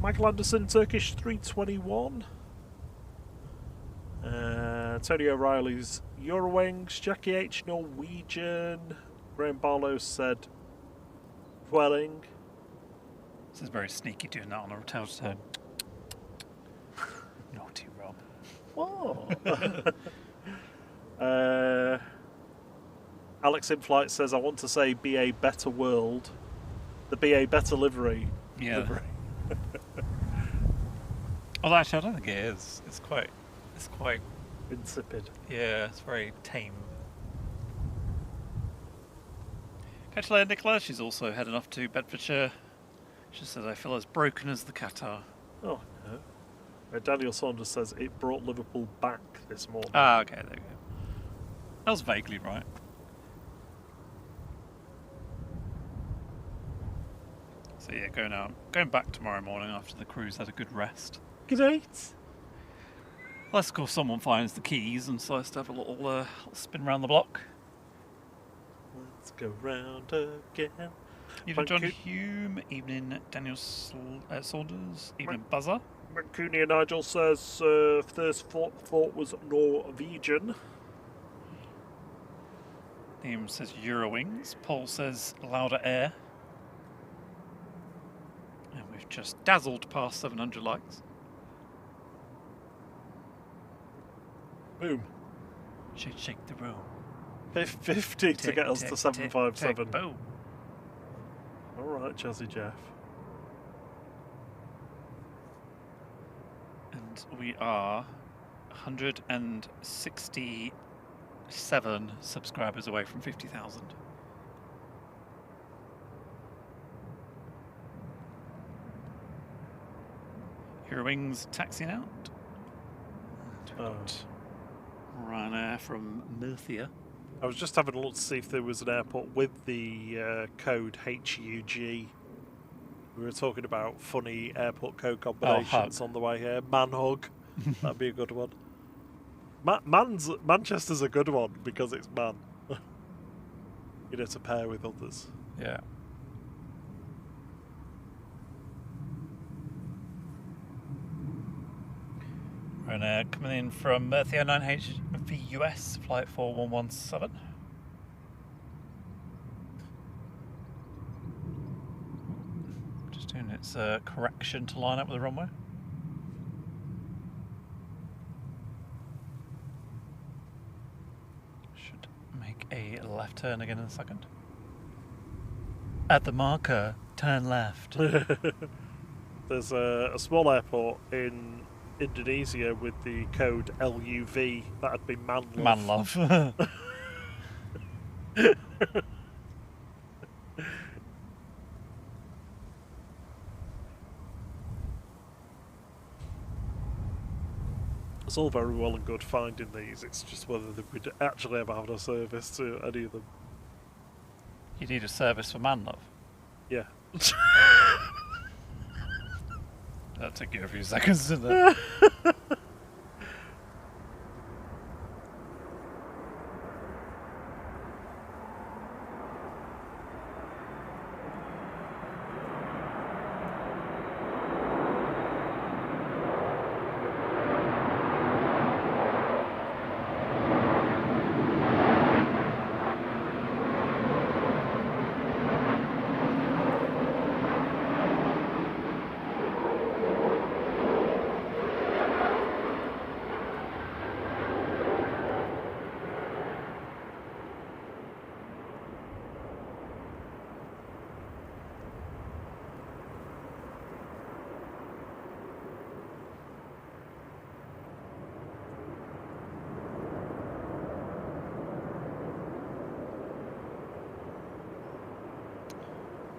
Michael Anderson Turkish 321, Tony O'Reilly's Eurowings, Jackie H Norwegian, Graham Barlow said Vueling. This is very sneaky doing that on a hotel tone. Naughty Rob. What? Alex in flight says, I want to say BA Better World. The BA Better Livery. Yeah. Livery. Well, actually, I don't think it is. It's quite insipid. Yeah, it's very tame. Catch you later, Nicola. She's also heading off to Bedfordshire. She says, I feel as broken as the Qatar. Oh, no. Daniel Saunders says it brought Liverpool back this morning. Ah, okay, there we go. That was vaguely right. So yeah, going back tomorrow morning after the cruise had a good rest. Great. Unless, of course, someone finds the keys and decides to have a little spin around the block. Let's go round again. Evening, John Hume. Evening, Daniel Saunders. Evening, Buzzer. Mancunian Nigel says first thought was Norwegian. Liam says Eurowings. Paul says Lauda Air. And we've just dazzled past 700 likes. Boom. Shake the room. 50 to get us to 757. Boom. Alright, Jazzy Jeff. And we are 167 subscribers away from 50,000. Eurowings taxiing out. Ryanair from Murcia. I was just having a look to see if there was an airport with the code HUG. We were talking about funny airport code combinations on the way here. Manhug, that'd be a good one. Manchester's a good one because it's man. You know, to pair with others. Yeah. Ryanair coming in from Murcia 9H VUS, flight 4117. Just doing its correction to line up with the runway. Should make a left turn again in a second. At the marker, turn left. There's a small airport in Indonesia with the code LUV. That'd be Manlove. Manlove. It's all very well and good finding these. It's just whether we'd actually ever have a service to any of them. You need a service for Manlove? Yeah. That'll take you a few seconds, didn't it?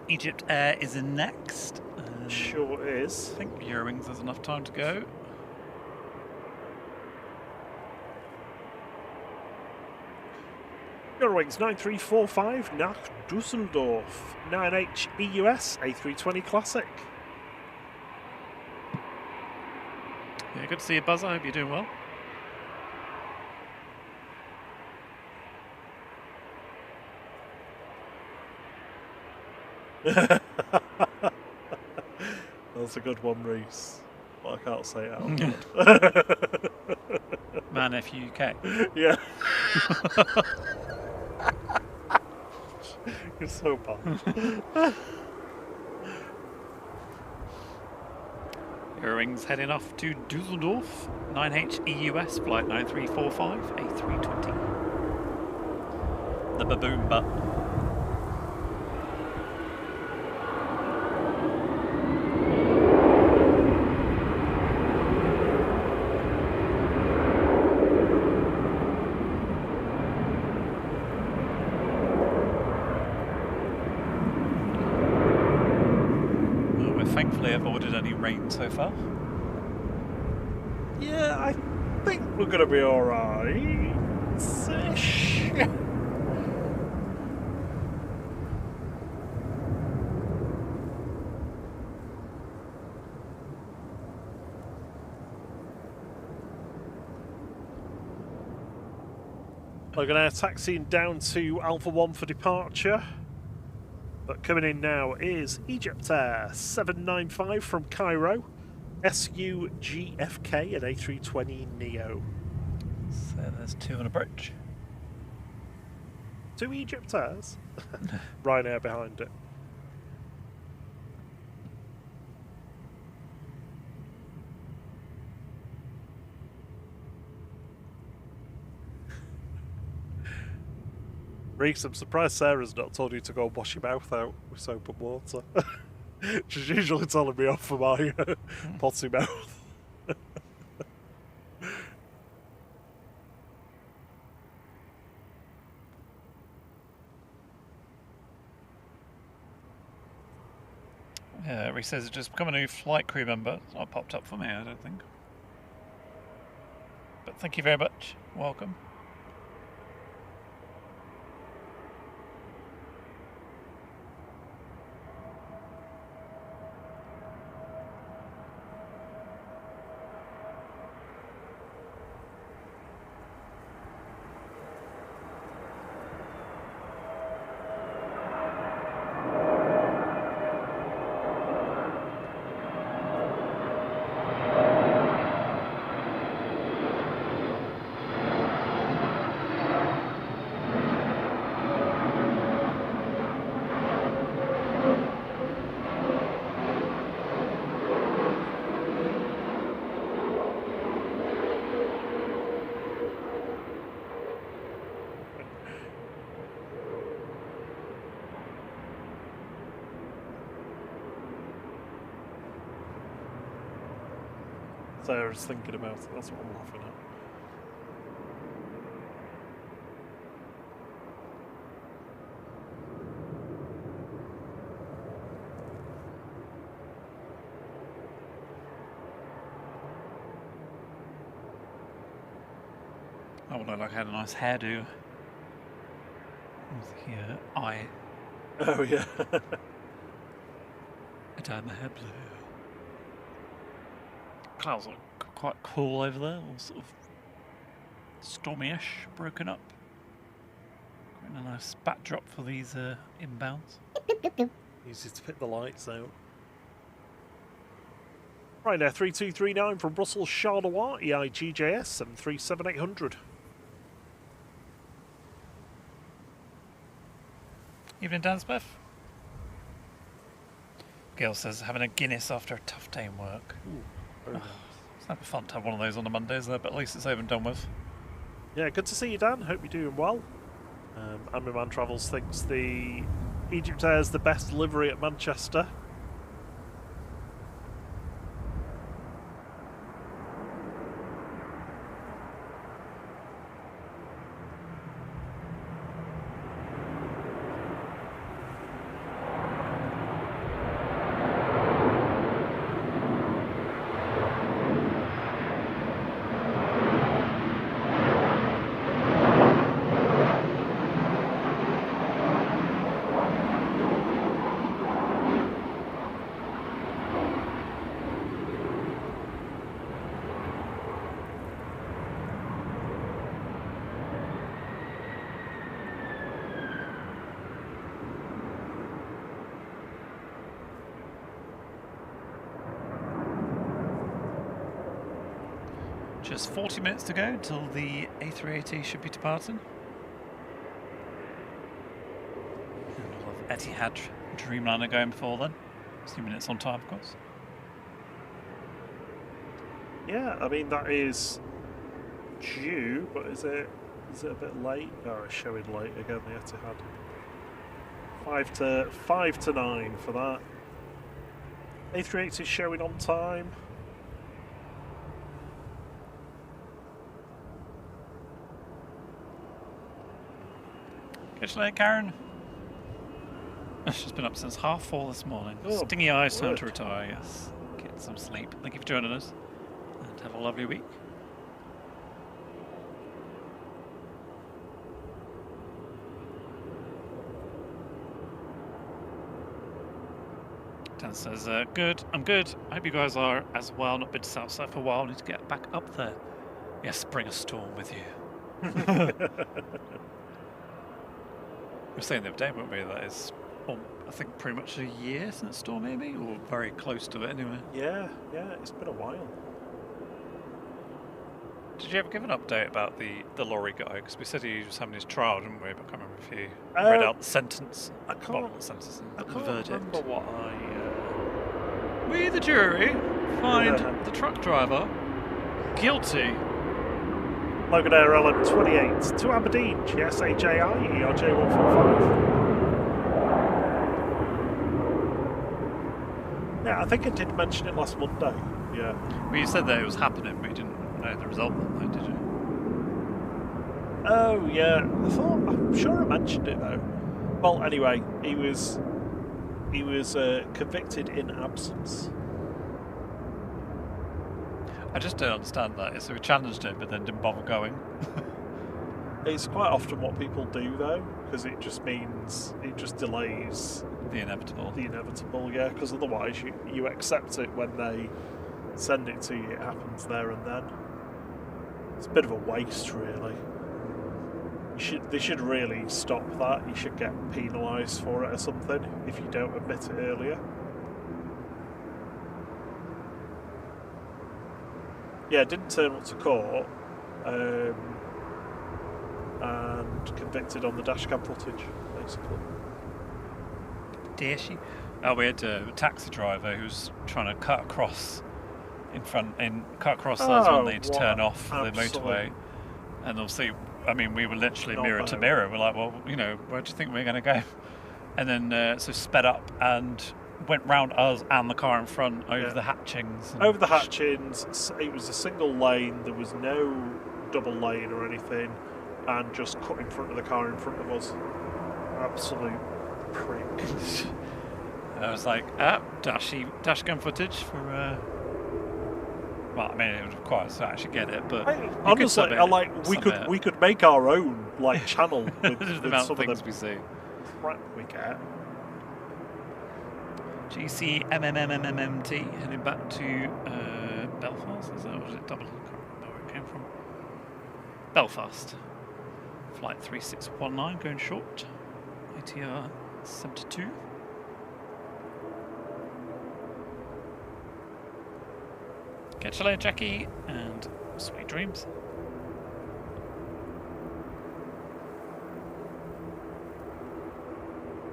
Egypt Air is in next. Sure is. I think Eurowings has enough time to go. Eurowings 9345 nach Dusseldorf 9H EUS A320 Classic. Yeah, good to see you, Buzz. I hope you're doing well. That's a good one, Reese. But I can't say it out loud. Man FUK. Yeah. You're so bad. Eurowings heading off to Dusseldorf, 9H EUS, flight 9345, A320. The baboon butt. Thankfully avoided any rain so far. Yeah, I think we're going to be alright-ish. Logan Air taxiing down to Alpha 1 for departure. But coming in now is Egypt Air 795 from Cairo, SUGFK and A320 Neo. So there's two on a bridge. 2 Egypt Airs. Ryanair behind it. Reese, I'm surprised Sarah's not told you to go and wash your mouth out with soap and water. She's usually telling me off for my potty mouth. Yeah, Reese says it just become a new flight crew member. It's not popped up for me, I don't think. But thank you very much. Welcome. Sarah's thinking about it, that's what I'm laughing at. I would look like I had a nice hairdo. With the eye. Oh yeah. I dyed my hair blue. Clouds look quite cool over there, all sort of stormy-ish, broken up. Quite a nice backdrop for these inbounds. Easy to pick the lights out. Right now, 3239 from Brussels, Charleroi, EIGJS 737800. Evening, Dan Smith. Gail says, having a Guinness after a tough day in work. Ooh, very nice. It's never fun to have one of those on a Monday, isn't it? But at least it's over and done with. Yeah, good to see you, Dan. Hope you're doing well. Man Travels thinks the Egypt Air is the best livery at Manchester. Just 40 minutes to go until the A380 should be departing. And we'll have Etihad Dreamliner going before then. Assuming it's on time, of course. Yeah, I mean that is due, but is it a bit late? Oh, it's showing late again. The Etihad. 5 to 9 for that. A380 is showing on time. Catch you later, Karen. She's been up since 4:30 this morning. Oh, Stingy eyes, time word. to retire, yes. Get some sleep. Thank you for joining us. And have a lovely week. Dan says, good, I'm good. I hope you guys are as well. Not been to Southside for a while. Need to get back up there. Yes, bring a storm with you. We were saying the other day, weren't we, that is, I think, pretty much a year since storm, maybe, or very close to it anyway. Yeah, it's been a while. Did you ever give an update about the lorry guy? Because we said he was having his trial, didn't we? But I can't remember if you read out the sentence. I can't. Not the sentence, I the can't verdict. remember what I. We, the jury, find the truck driver guilty. Logan Air LM28 to Aberdeen, GSAJI, ERJ145. Yeah, I think I did mention it last Monday. Yeah. Well, you said that it was happening, but you didn't know the result that night, did you? Oh yeah, I'm sure I mentioned it though. Well, anyway, he was convicted in absence. I just don't understand that. So we challenged him, but then didn't bother going. It's quite often what people do though, because it just delays The inevitable. the inevitable. Yeah, because otherwise you accept it when they send it to you. It happens there and then. It's a bit of a waste, really. They should really stop that. You should get penalised for it or something if you don't admit it earlier. Yeah, didn't turn up to court and convicted on the dashcam footage, basically. Dare she? Oh, we had a taxi driver who was trying to cut across us when they had to turn off the motorway. And obviously, I mean, we were literally mirror to mirror. We're like, well, you know, where do you think we're going to go? And then so sped up and went round us and the car in front over the hatchings. Over the hatchings, it was a single lane, there was no double lane or anything, and just cut in front of the car in front of us. Absolute prick. I was like, dashcam footage for. Well, I mean, it would require us to actually get it, but honestly, we could make our own channel with the amount some of things of we see. Crap we get. GCMMMMMT heading back to Belfast. Is that, or was it Dublin? I can't remember where it came from. Belfast. Flight 3619 going short. ATR 72. Catch you later, Jackie, and sweet dreams.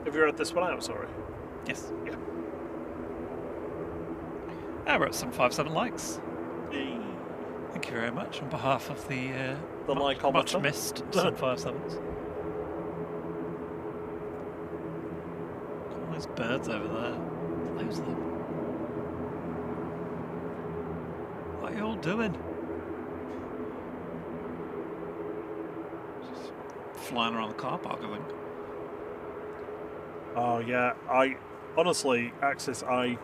Have you read this one out, sorry? Yes. Yeah. We're at 757 likes. Hey. Thank you very much on behalf of the like-ometer. much missed 757s. All those birds over there. Loads of them. What are you all doing? Just flying around the car park, I think. Oh yeah, honestly, Axis, I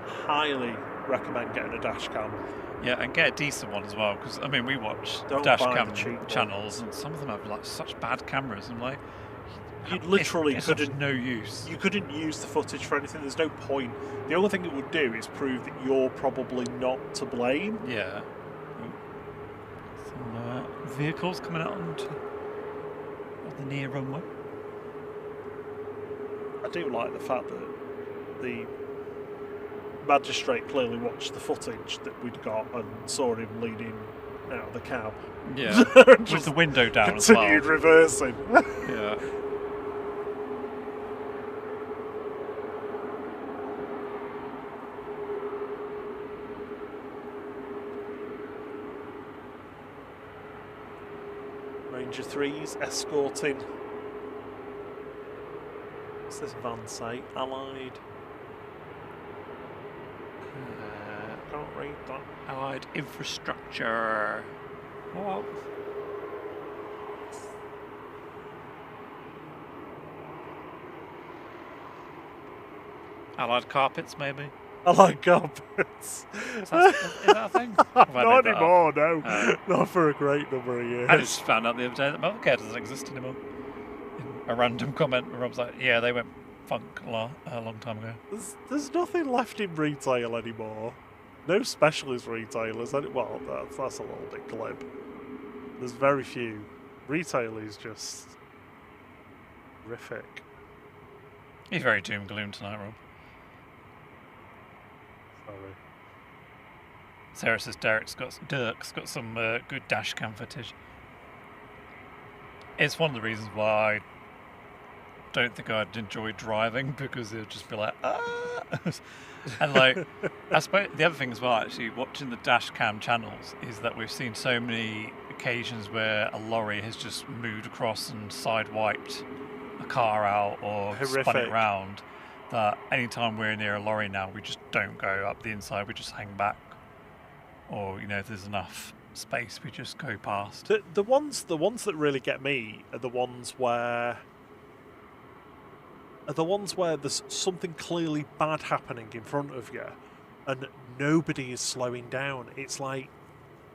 highly recommend getting a dash cam. Yeah, and get a decent one as well, because I mean we watch dash cam channels, and some of them have such bad cameras, and you literally couldn't no use. You couldn't use the footage for anything. There's no point. The only thing it would do is prove that you're probably not to blame. Yeah. Some vehicles coming out onto the near runway. I do like the fact that the magistrate clearly watched the footage that we'd got and saw him leaning out of the cab. Yeah, with the window down as well. Continued reversing. Yeah. Ranger 3's escorting. What's this van say? Allied. Can't read that. Allied infrastructure. What? Allied carpets, maybe? Allied carpets. Is that a thing? Not anymore, no. Not for a great number of years. I just found out the other day that Motorcare doesn't exist anymore. In a random comment where Rob's like, yeah, they went funk a long time ago. There's nothing left in retail anymore. No specialist retailers. Well, that's a little bit glib. There's very few. Retail is just horrific. You're very doom and gloom tonight, Rob. Sorry. Sarah says Dirk's got some good dash cam footage. It's one of the reasons why I don't think I'd enjoy driving, because it'd just be like, ah! And like, I suppose the other thing as well, actually, watching the dash cam channels, is that we've seen so many occasions where a lorry has just moved across and sidewiped a car out or spun it round, that anytime we're near a lorry now, we just don't go up the inside, we just hang back. Or, if there's enough space, we just go past. The ones that really get me are the ones where there's something clearly bad happening in front of you and nobody is slowing down. It's like,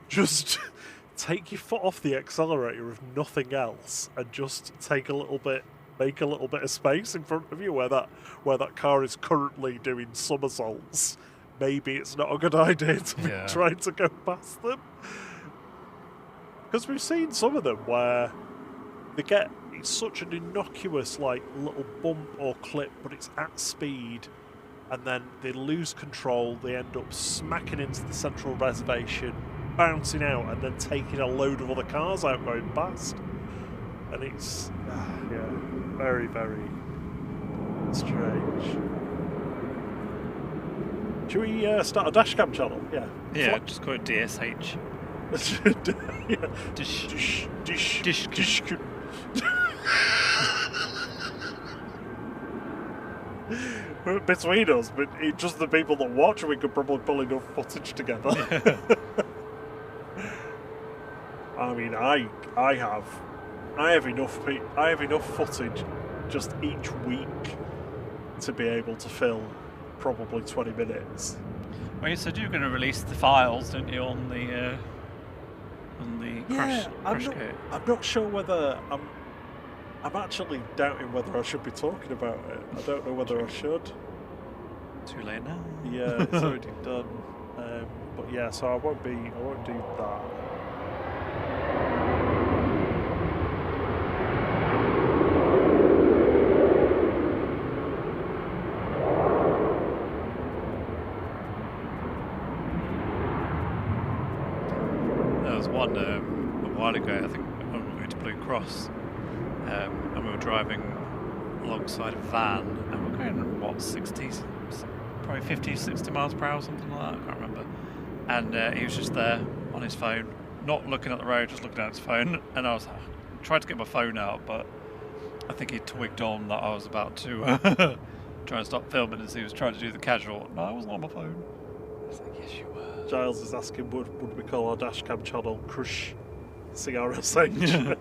just take your foot off the accelerator if nothing else and just make a little bit of space in front of you where that car is currently doing somersaults. Maybe it's not a good idea to be trying to go past them. Because we've seen some of them where it's such an innocuous little bump or clip, but it's at speed, and then they lose control, they end up smacking into the central reservation, bouncing out, and then taking a load of other cars out going past. And it's, very, very strange. Should we start a dashcam channel? Yeah. Yeah, just call it DSH. Dish. Between us, but just the people that watch, we could probably pull enough footage together. I mean, I have enough footage just each week to be able to fill probably 20 minutes. Well, you said you were going to release the files, didn't you, on the crash kit? I'm not sure whether I'm actually doubting whether I should be talking about it. I don't know whether I should. Too late now. Yeah, it's already done. But yeah, so I won't do that. There was one a while ago, I think, when we went to Blue Cross, and we were driving alongside a van, and we're going, what, 60s, probably 50, 60 miles per hour, something like that, I can't remember. And he was just there on his phone, not looking at the road, just looking at his phone, and I was tried to get my phone out, but I think he twigged on that I was about to try and stop filming as he was trying to do the casual. No, I wasn't on my phone. I was like, yes, you were. Giles is asking, would we call our dashcam channel Crush CRSH?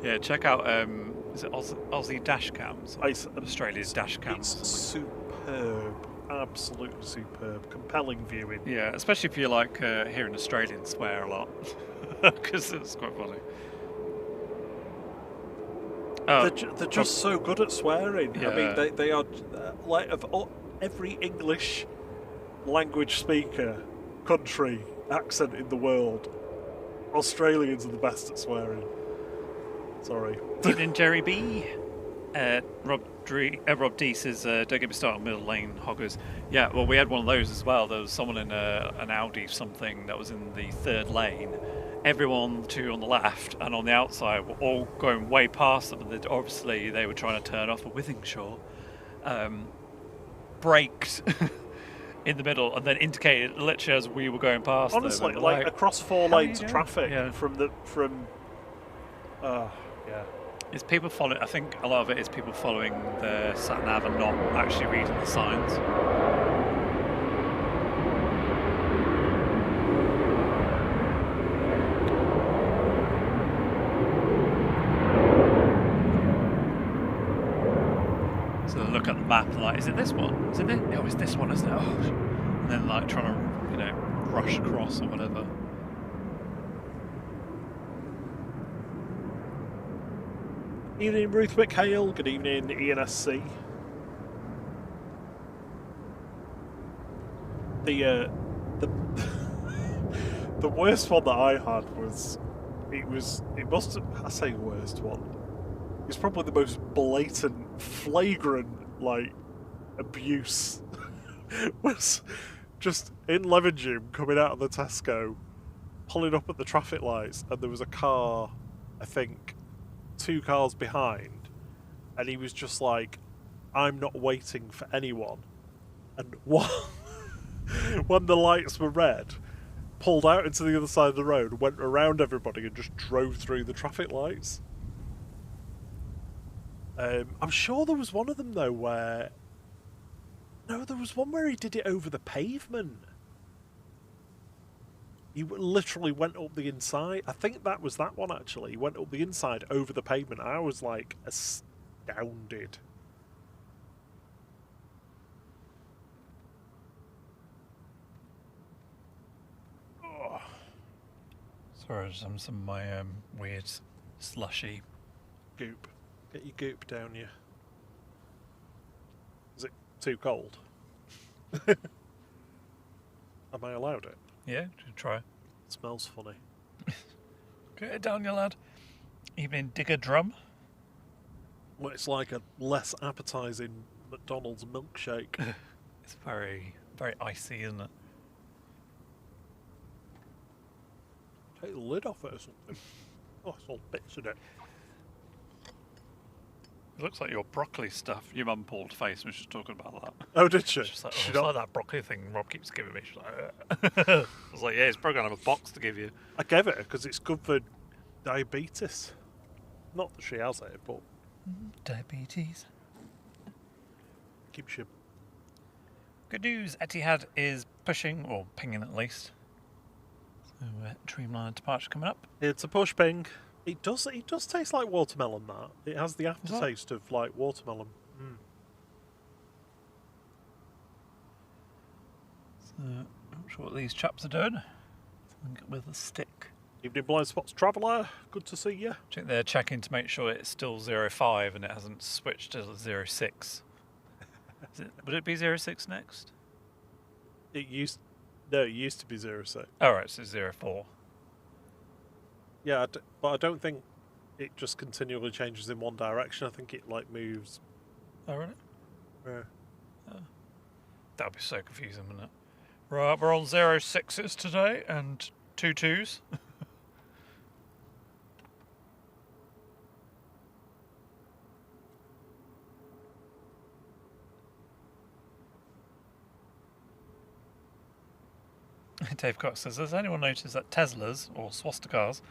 Yeah, check out, is it Aussie dash cams? Australia's dash cams. It's superb. Absolutely superb. Compelling viewing. Yeah, especially if you like hearing Australians swear a lot. Because it's quite funny. They're just so good at swearing. Yeah. I mean, they are, every English language speaker, country, accent in the world, Australians are the best at swearing. Sorry. Evening, Jerry B. Rob Rob D says, don't get me started on middle lane hoggers. Yeah, well, we had one of those as well. There was someone in an Audi something that was in the third lane. Everyone two on the left and on the outside were all going way past them, and obviously they were trying to turn off a Withenshaw. Braked in the middle and then indicated literally as we were going past. Honestly, them, like across 4 lanes of traffic yeah. yeah. It's people following. I think a lot of it is people following the sat nav and not actually reading the signs. So they look at the map and like, is it this one? Is it this? Oh, it's this one, isn't it? Oh. And then like trying to, rush across or whatever. Evening, Ruth Hale. Good evening, ENSC. The the worst one that I had was it must have, I say worst one. It's probably the most blatant, flagrant like abuse. Was just in Levenshulme coming out of the Tesco, pulling up at the traffic lights, and there was a car, I think 2 cars behind, and he was just like, I'm not waiting for anyone. And when the lights were red, pulled out into the other side of the road, went around everybody and just drove through the traffic lights. I'm sure there was one of them though where... No, there was one where he did it over the pavement. He literally went up the inside. I think that was that one, actually. He went up the inside over the pavement. I was, like, astounded. Oh. Sorry, some of my weird slushy goop. Get your goop down you. Is it too cold? Am I allowed it? Yeah, try. It smells funny. Get it down, you lad. Evening digger drum. Well, it's like a less appetising McDonald's milkshake. It's very, very icy, isn't it? Take the lid off it or something. Oh, it's all bits in it. It looks like your broccoli stuff. Your mum pulled face when she was talking about that. Oh, did she? She's like, it's like that broccoli thing Rob keeps giving me. She's like, I was like, yeah, it's probably going to have a box to give you. I gave it because it's good for diabetes. Not that she has it, but... Diabetes. Keeps you... Good news, Etihad is pushing, or pinging at least. So, Dreamliner departure coming up. It's a push ping. It does taste like watermelon, that. It has the aftertaste of, like, watermelon. Mm. So, I'm not sure what these chaps are doing. Something with a stick. Evening Blind Spots Traveller, good to see you. I think they're checking to make sure it's still 05 and it hasn't switched to 06. Would it be 06 next? It used to be 06. Oh, right, so 04. Yeah, but I don't think it just continually changes in one direction. I think it, like, moves. Oh, really? Yeah. Oh. That would be so confusing, wouldn't it? Right, we're on 06s today and 22s. Dave Cox says, has anyone noticed that Teslas, or swastikas,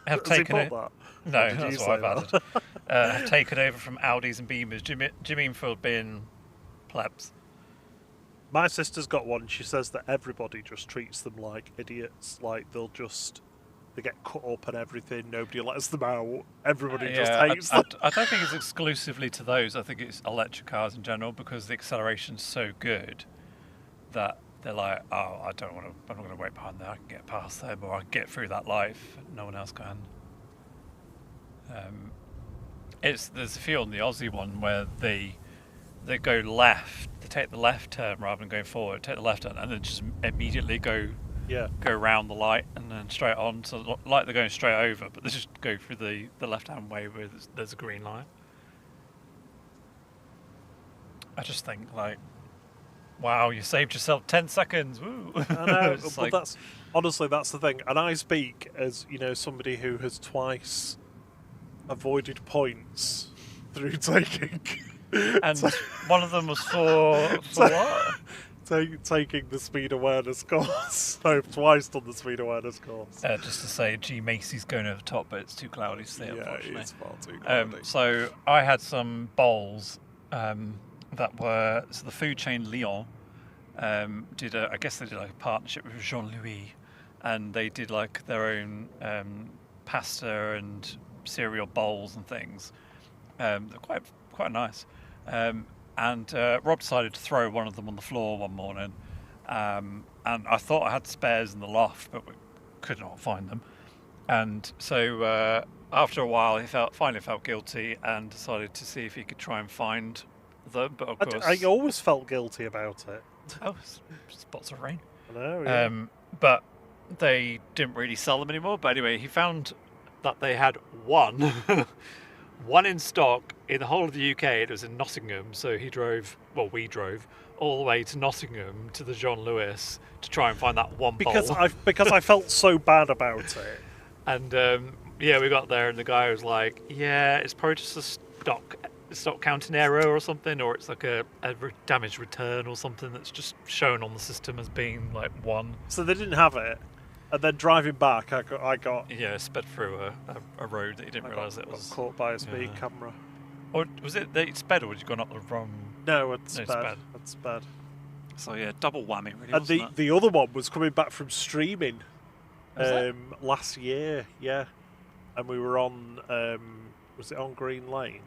have taken it? That? No, that's what I've added. Have taken over from Audis and Beamers. Do you mean for being plebs? My sister's got one. She says that everybody just treats them like idiots. Like, they get cut up and everything. Nobody lets them out. Everybody just hates them. I don't think it's exclusively to those. I think it's electric cars in general, because the acceleration's so good that they're like, oh, I'm not going to wait behind there. I can get past them, or I can get through that life. No one else can. There's a few on the Aussie one where they go left. They take the left turn rather than going forward. Take the left turn and then just immediately go around the light and then straight on. So like they're going straight over, but they just go through the left-hand way where there's a green light. I just think like, wow, you saved yourself 10 seconds. Woo. I know, It's but like, that's honestly that's the thing, and I speak as somebody who has twice avoided points through taking. and one of them was for what? Taking the speed awareness course. I've twice done the speed awareness course. Just to say, G Macy's going over the top, but it's too cloudy to see, unfortunately. It's far too cloudy. So I had some bowls that were the food chain Lyon I guess they did like a partnership with Jean-Louis, and they did like their own pasta and cereal bowls and things. They're quite nice. And Rob decided to throw one of them on the floor one morning, and I thought I had spares in the loft, but we could not find them. And so after a while, he finally felt guilty and decided to see if he could try and find them. But of course, I always felt guilty about it. Oh, spots of rain. I know. Yeah. But they didn't really sell them anymore. But anyway, he found that they had one. One in stock in the whole of the UK. It was in Nottingham, so we drove all the way to Nottingham to the John Lewis to try and find that one because bowl. because I felt so bad about it. And we got there, and the guy was like, "Yeah, it's probably just a stock counting error or something, or it's like a damaged return or something that's just shown on the system as being like one." So they didn't have it. And then driving back, I got sped through a road that you didn't realise it was caught by a speed camera. Or was it that it sped, or had you gone up the wrong? No, it's sped. It's sped. So yeah, double whammy, really. And wasn't it? the other one was coming back from streaming last year, yeah. And we were on was it on Green Lane?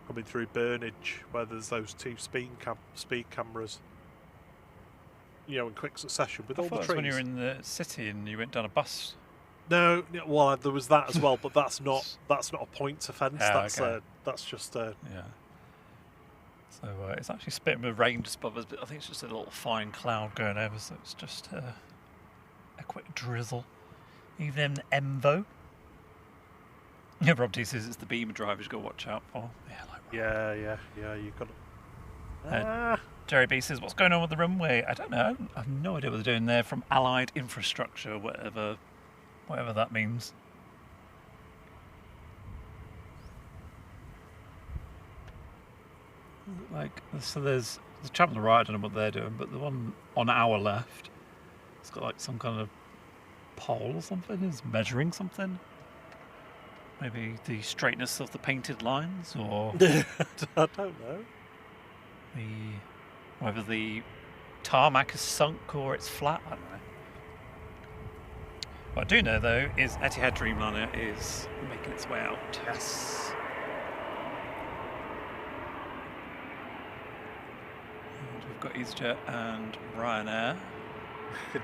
Coming through Burnage, where there's those two speed cameras. In quick succession with all the trees. When you were in the city and you went down a bus. No, well, there was that as well, but that's not a points offence. Okay. That's just yeah. So it's actually spitting with rain just above us, but I think it's just a little fine cloud going over, so it's just a quick drizzle. Even Emvo. Yeah, Rob D says it's the Beamer drivers you've got to watch out for. Yeah, you've got to. Jerry B says, what's going on with the runway? I don't know. I have no idea what they're doing there from Allied Infrastructure, whatever that means. So there's the chap on the right, I don't know what they're doing, but the one on our left, it's got like some kind of pole or something, is measuring something. Maybe the straightness of the painted lines, or I don't know. Whether the tarmac is sunk or it's flat, I don't know. What I do know though is Etihad Dreamliner is making its way out. Yes. And we've got EasyJet and Ryanair.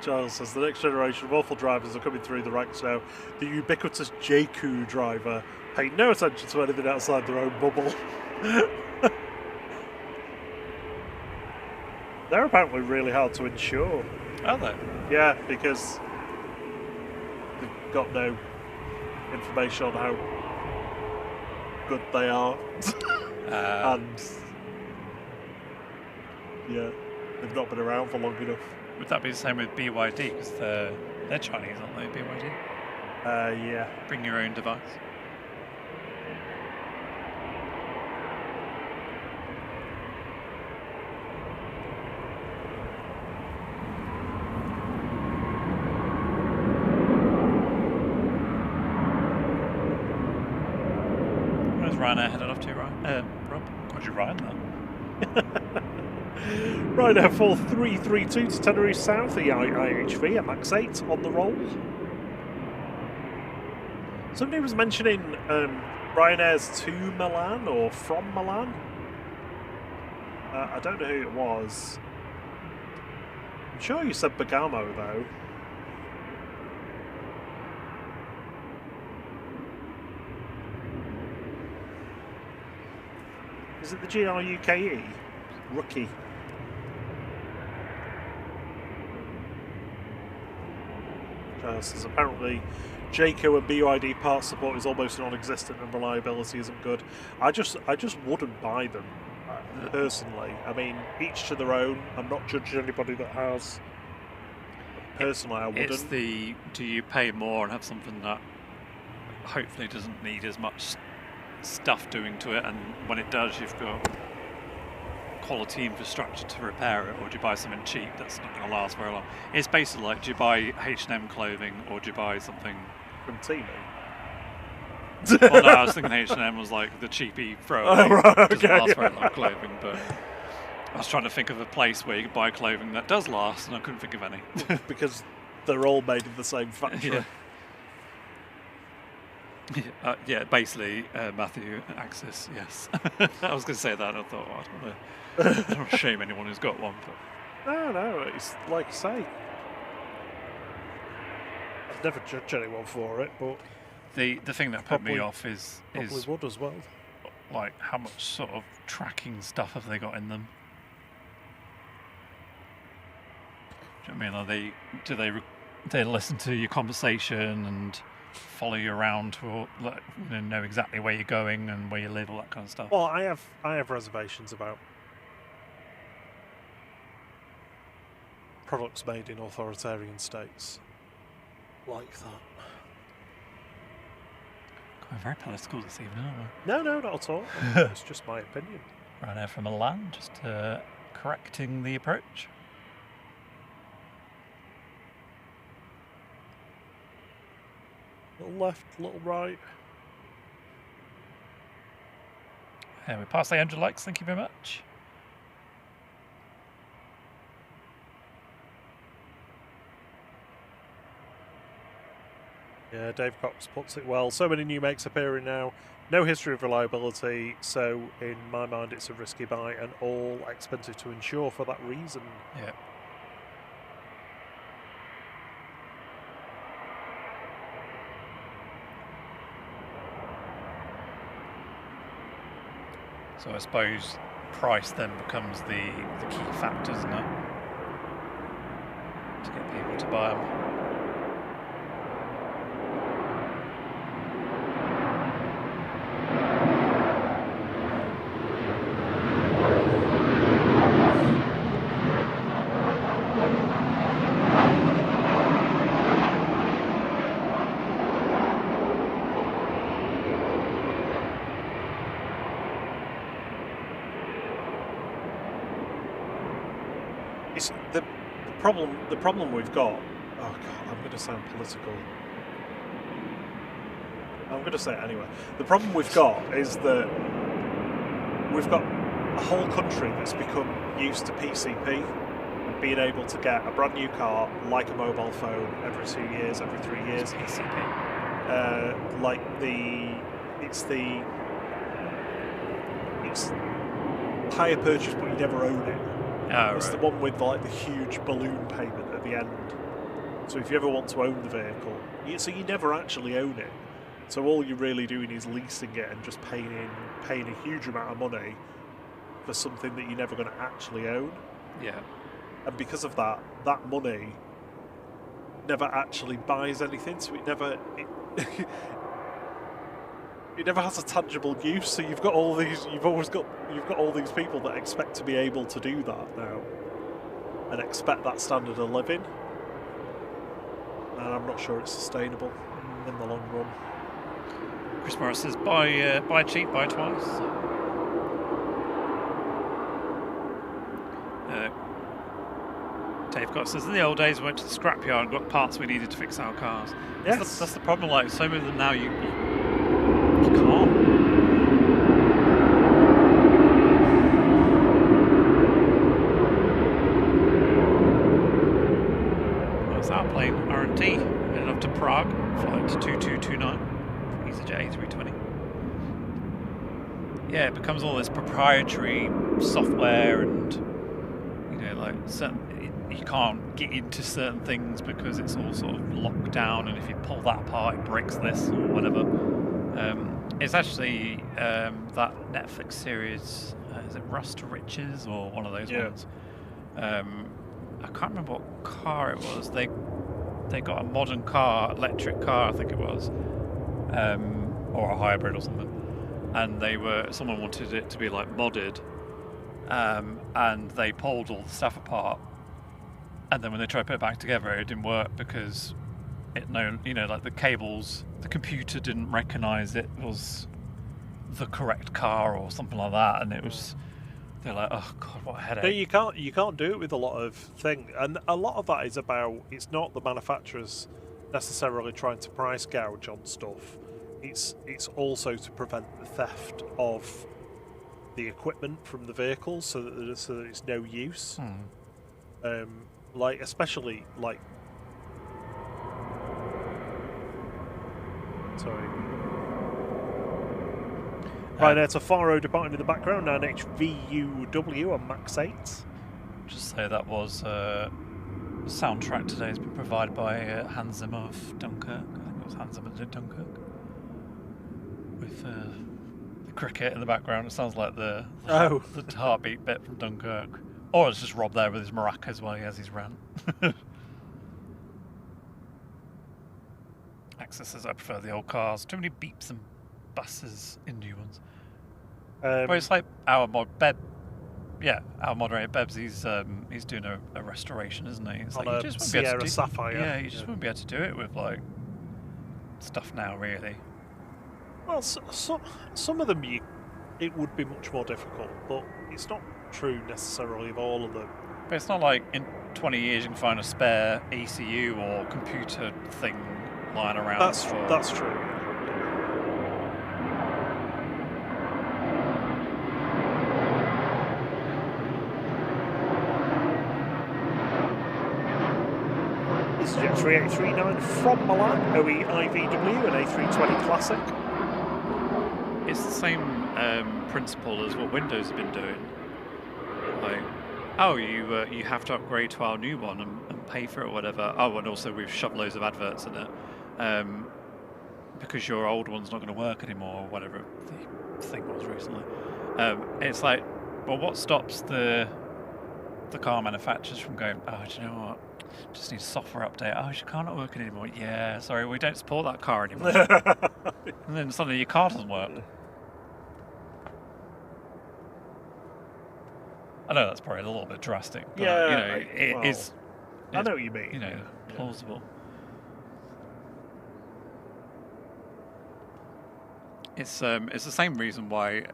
Giles says the next generation of awful drivers are coming through the ranks now. The ubiquitous JQ driver pay no attention to anything outside their own bubble. They're apparently really hard to insure. Are they? Yeah, because they've got no information on how good they are. And yeah, they've not been around for long enough. Would that be the same with BYD? Because they're Chinese, aren't they, BYD? Yeah. Bring your own device. Where's Ryanair headed off to, Rob? Where'd you ride that? Ryanair 4332 to Tenerife South, the IHV at Max 8 on the roll. Somebody was mentioning Ryanair's to Milan or from Milan. I don't know who it was. I'm sure you said Bergamo though. Is it the GRUKE? Rookie. Says apparently JCO and BYD part support is almost non-existent and reliability isn't good. I just wouldn't buy them. personally. I mean, each to their own. I'm not judging anybody that has. Personally, I wouldn't. It's the, do you pay more and have something that hopefully doesn't need as much stuff doing to it, and when it does, you've got quality infrastructure to repair it, or do you buy something cheap that's not going to last very long? It's basically like, do you buy H&M clothing, or do you buy something from Temu? Well, no, I was thinking H&M was like the cheapy throwaway, doesn't last very long clothing, but I was trying to think of a place where you could buy clothing that does last, and I couldn't think of any. Because they're all made in the same factory. Yeah, basically, Matthew, Axis, yes. I was going to say that, and I thought, I don't want to shame anyone who's got one. But No, it's like I say. I'd never judge anyone for it, but the thing that put me off is would as well. Like, how much sort of tracking stuff have they got in them? Do you know what I mean? Do they listen to your conversation and follow you around to know exactly where you're going and where you live, all that kind of stuff? Well, I have reservations about products made in authoritarian states like that. Going very political this evening, aren't we? No, not at all. It's just my opinion. Right there from Milan, just correcting the approach. Little left, little right. Yeah, we passed the 100 likes, thank you very much. Yeah, Dave Cox puts it well. So many new makes appearing now. No history of reliability, so in my mind it's a risky buy and all expensive to insure for that reason. Yeah. So I suppose price then becomes the key factor, isn't it? To get people to buy them. The problem we've got. Oh God, I'm going to sound political. I'm going to say it anyway. The problem we've got is that we've got a whole country that's become used to PCP and being able to get a brand new car like a mobile phone every 2 years, every 3 years. PCP. It's hire purchase, but you never own it. Oh, it's right. the one with like the huge balloon payment at the end. So if you ever want to own the vehicle, so you never actually own it. So all you're really doing is leasing it and just paying a huge amount of money for something that you're never going to actually own. Yeah. And because of that money never actually buys anything. So it never has a tangible use. So you've got all these people that expect to be able to do that now and expect that standard of living. And I'm not sure it's sustainable in the long run. Chris Morris says, buy cheap, buy twice. Dave Cox says, in the old days we went to the scrapyard and got parts we needed to fix our cars. Yes. That's the problem, like so many of them now you can't. That's our plane, R&T, headed up to Prague, flight 2229, EasyJet A320. Yeah, it becomes all this proprietary software and, like you can't get into certain things because it's all sort of locked down, and if you pull that apart it breaks this or whatever. It's actually that Netflix series, is it Rust to Riches or one of those ones? I can't remember what car it was. They got a modern car, electric car I think it was, or a hybrid or something, and someone wanted it to be like modded, and they pulled all the stuff apart. And then when they tried to put it back together, it didn't work because like the cables, the computer didn't recognise it was the correct car or something like that, and it was. They're like, oh god, what a headache. No, you can't do it with a lot of things, and a lot of that is about. It's not the manufacturers necessarily trying to price gouge on stuff. It's also to prevent the theft of the equipment from the vehicles, so that it's no use. Like especially like. Sorry. Ryanair to Faro departing in the background, 9HVUW on Max 8. Just say that was soundtrack today has been provided by Hans Zimmer of Dunkirk. I think it was Hans Zimmer that did Dunkirk. With the cricket in the background, it sounds like the heartbeat bit from Dunkirk. Or it's just Rob there with his maracas while he has his rant. Access says I prefer the old cars. Too many beeps and buses in new ones. But it's like our moderator Bebs. He's doing a restoration, isn't he? It's on like a Sierra Sapphire. Yeah, you just wouldn't be able to do it with like stuff now, really. Well, some of them it would be much more difficult, but it's not true necessarily of all of them. But it's not like in 20 years you can find a spare ECU or computer thing lying around. That's true. This is Jet 3839 from Milan, OE IVW, an A320 Classic. It's the same principle as what Windows have been doing. Like, oh, you have to upgrade to our new one and pay for it or whatever. Oh, and also we've shoved loads of adverts in it because your old one's not going to work anymore or whatever the thing was recently. It's like, well, what stops the car manufacturers from going, oh, do you know what? Just need a software update. Oh, your car not working anymore. Yeah, sorry, we don't support that car anymore. And then suddenly your car doesn't work. I know that's probably a little bit drastic, but it is. I know what you mean. Plausible. It's the same reason why,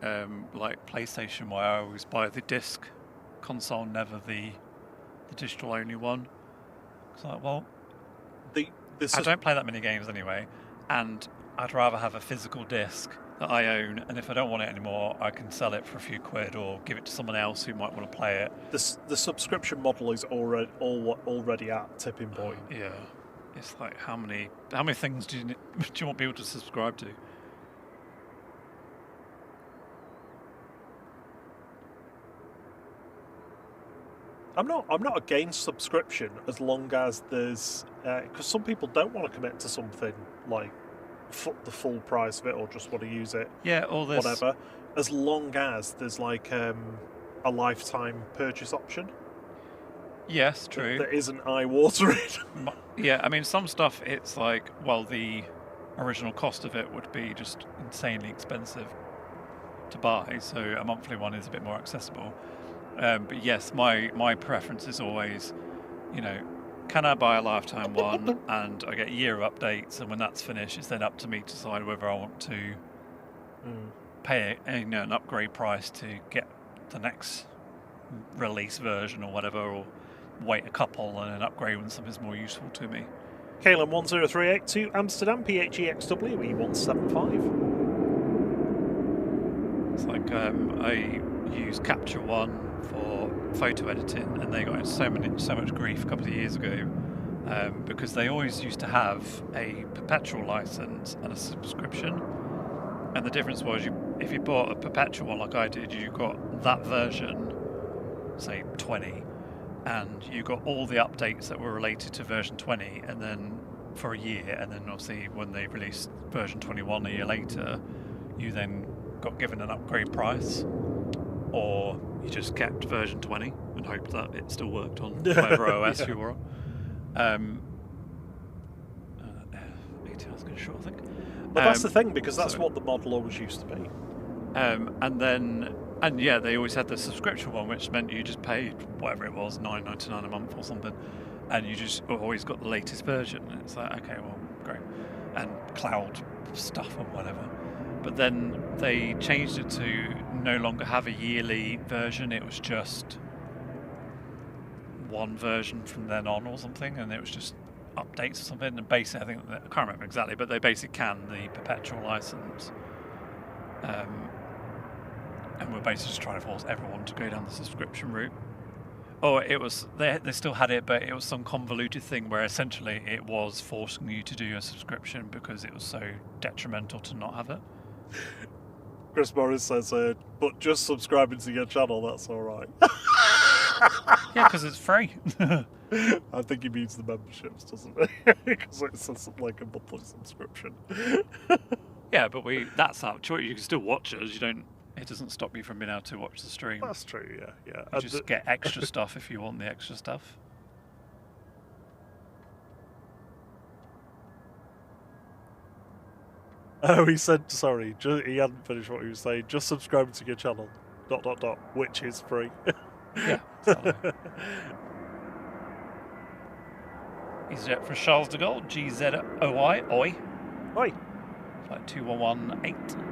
like PlayStation, why I always buy the disc console, never the digital only one. It's like, well, I don't play that many games anyway, and I'd rather have a physical disc that I own, and if I don't want it anymore, I can sell it for a few quid or give it to someone else who might want to play it. The subscription model is already at tipping point. Yeah, it's like how many things do you want people to subscribe to? I'm not against subscription as long as there's because some people don't want to commit to something like the full price of it or just want to use it. Yeah, all this whatever. As long as there's like a lifetime purchase option. Yes, true. That isn't eye-watering. Yeah, I mean some stuff it's like, well, the original cost of it would be just insanely expensive to buy, so a monthly one is a bit more accessible. But yes, my preference is always, can I buy a lifetime one and I get year updates, and when that's finished, it's then up to me to decide whether I want to pay an upgrade price to get the next release version or whatever, or wait a couple and then upgrade when something's more useful to me. KLM 1038 to Amsterdam, PHEXW E175. It's like I use Capture One for photo editing, and they got in so much grief a couple of years ago because they always used to have a perpetual license and a subscription, and the difference was if you bought a perpetual one like I did, you got that version, say 20, and you got all the updates that were related to version 20, and then for a year, and then obviously when they released version 21 a year later, you then got given an upgrade price, or you just kept version 20 and hoped that it still worked on whatever OS you were on. Etihad's going short, I think. But that's the thing, because that's what the model always used to be. And then And yeah, they always had the subscription one, which meant you just paid whatever it was, $9.99 a month or something, and you just always got the latest version. And it's like, okay, well, great, and cloud stuff and whatever. But then they changed it to no longer have a yearly version. It was just one version from then on or something, and it was just updates or something. And basically, I can't remember exactly, but they basically canned the perpetual license. And we're basically just trying to force everyone to go down the subscription route. Oh, it was they still had it, but it was some convoluted thing where essentially it was forcing you to do a subscription because it was so detrimental to not have it. Chris Morris says, but just subscribing to your channel, that's all right. Yeah, because it's free. I think he means the memberships, doesn't he? Because it's like a monthly subscription. Yeah, but that's our choice. You can still watch us. It doesn't stop you from being able to watch the stream. That's true, yeah. You just get extra stuff if you want the extra stuff. Oh, he said, sorry, he hadn't finished what he was saying. Just subscribe to your channel, ... which is free. Yeah. Exactly. EasyJet from Charles de Gaulle, GZOI, oi. Oi. Flight 2118.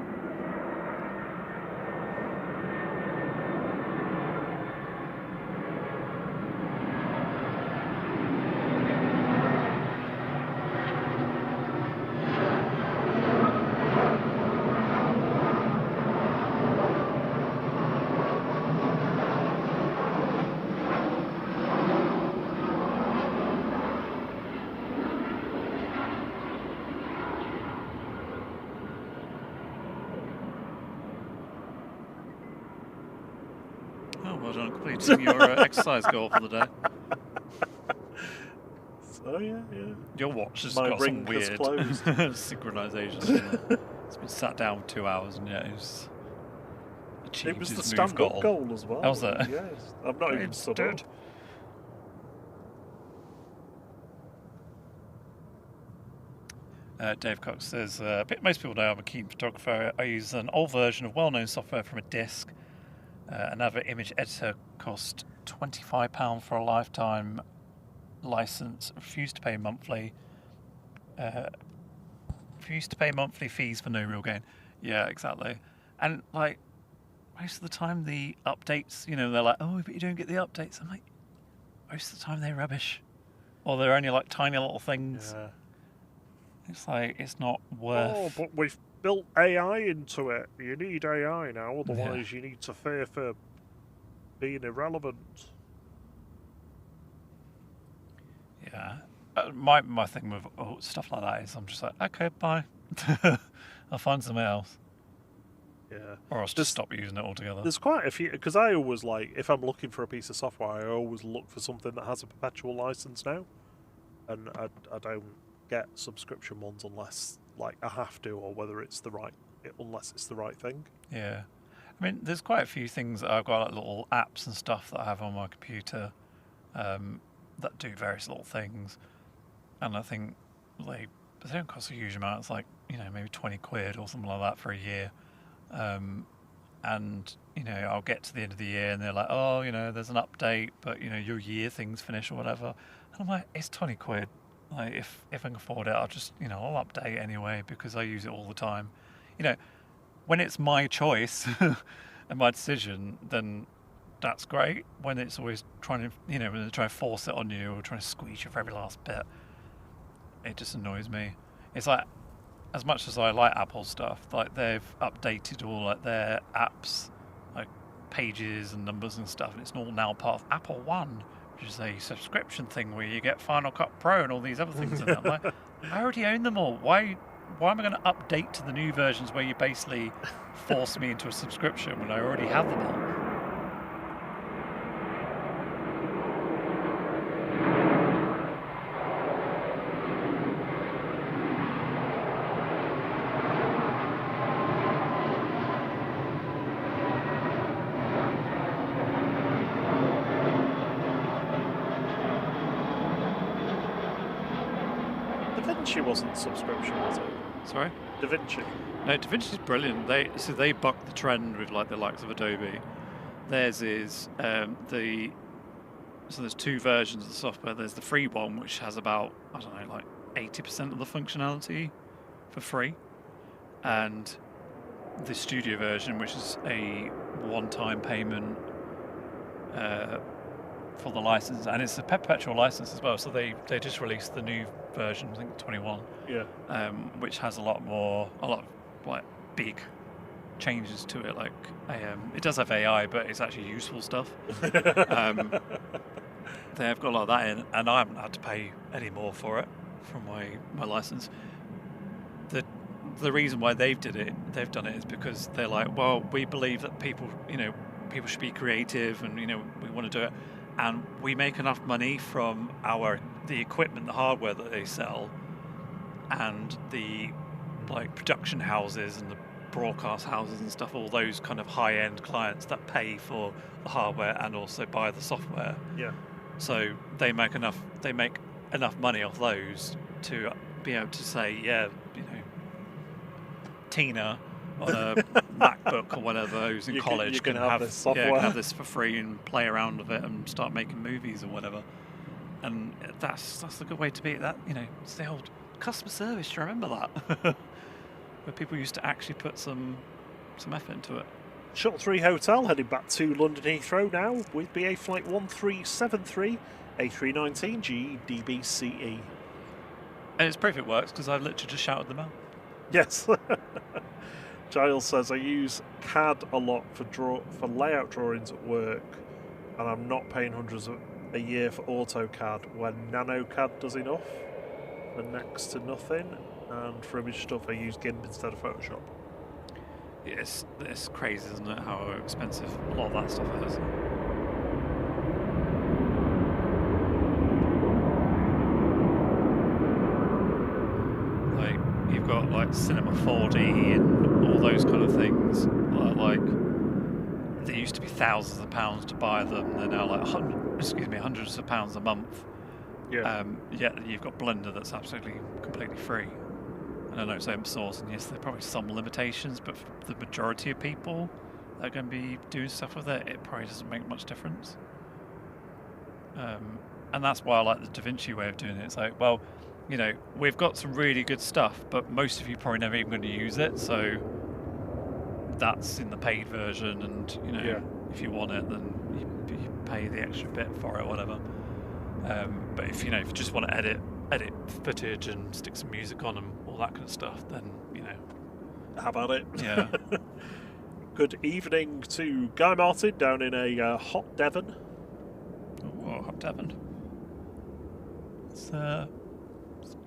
Completing your exercise goal for the day. So yeah. Your watch has got some weird synchronization. It's been sat down for 2 hours and yet it's achieved. It was the its stand-up goal as well. How's that? Yes, I'm not even stood up. Dave Cox says, most people know I'm a keen photographer. I use an old version of well-known software from a disk. Another image editor cost £25 for a lifetime license. Refuse to pay monthly. Fees for no real gain. Yeah, exactly. And like most of the time, the updates, they're like, oh, but you don't get the updates. I'm like, most of the time they're rubbish, or they're only like tiny little things. Yeah. It's like it's not worth. Oh, but we've built AI into it. You need AI now, otherwise you need to fear for being irrelevant. Yeah, my thing with stuff like that is I'm just like, okay, bye. I'll find something else. Yeah, or else just stop using it altogether. There's quite a few, because I always if I'm looking for a piece of software, I always look for something that has a perpetual license now, and I don't get subscription ones unless I have to, or whether it's unless it's the right thing. Yeah, I mean, there's quite a few things that I've got, like little apps and stuff that I have on my computer that do various little things, and I think they don't cost a huge amount. It's like maybe 20 quid or something like that for a year, and I'll get to the end of the year and they're like, oh, there's an update, but your year thing's finished or whatever, and I'm like, it's 20 quid. Like if I can afford it, I'll just I'll update anyway because I use it all the time. When it's my choice and my decision, then that's great. When it's always trying to when they're trying to force it on you or trying to squeeze you for every last bit, it just annoys me. It's like, as much as I like Apple stuff, like they've updated all like their apps, like pages and numbers and stuff, and it's all now part of Apple One, which is a subscription thing where you get Final Cut Pro and all these other things in it. I'm like, I already own them all. Why am I going to update to the new versions where you basically force me into a subscription when I already have them all? She wasn't subscription, was it? Sorry? DaVinci. No, DaVinci's brilliant. They buck the trend with like the likes of Adobe. Theirs is so there's two versions of the software. There's the free one, which has about, I don't know, like 80% of the functionality for free, and the studio version, which is a one-time payment for the license, and it's a perpetual license as well. So they just released the new version, I think 21, which has a lot of like big changes to it. Like it does have AI, but it's actually useful stuff. They've got a lot of that in, and I haven't had to pay any more for it from my license. The reason why they've done it is because they're like, well, we believe that people should be creative, and we want to do it, and we make enough money from the equipment, the hardware that they sell, and the like production houses and the broadcast houses and stuff, all those kind of high-end clients that pay for the hardware and also buy the software. Yeah. So they make enough money off those to be able to say, yeah, Tina on a MacBook or whatever who's in college can have this software. can have this for free and play around with it and start making movies or whatever. And that's a good way to be. That it's the old customer service. Do you remember that? Where people used to actually put some effort into it. Shuttle 3 Hotel heading back to London Heathrow now with BA Flight 1373 A319 GDBCE. And it's proof it works because I've literally just shouted them out. Yes. Giles says, I use CAD a lot for layout drawings at work, and I'm not paying hundreds a year for AutoCAD when NanoCAD does enough for next to nothing, and for image stuff I use GIMP instead of Photoshop. Yes, it's crazy, isn't it, how expensive a lot of that stuff is. Like, you've got like Cinema 4D and all those kind of things. Like, there used to be thousands of pounds to buy them, they're now like hundreds of pounds a month. Yeah. Yet you've got Blender that's absolutely completely free. And I know it's open source, and yes, there are probably some limitations, but for the majority of people that are going to be doing stuff with it, it probably doesn't make much difference. And that's why I like the DaVinci way of doing it. It's like, well, we've got some really good stuff, but most of you probably never even going to use it, so that's in the paid version, and if you want it, then you pay the extra bit for it, whatever. But if you just want to edit footage and stick some music on and all that kind of stuff, then how about it? Yeah. Good evening to Guy Martin down in a hot Devon. Oh, hot Devon. It's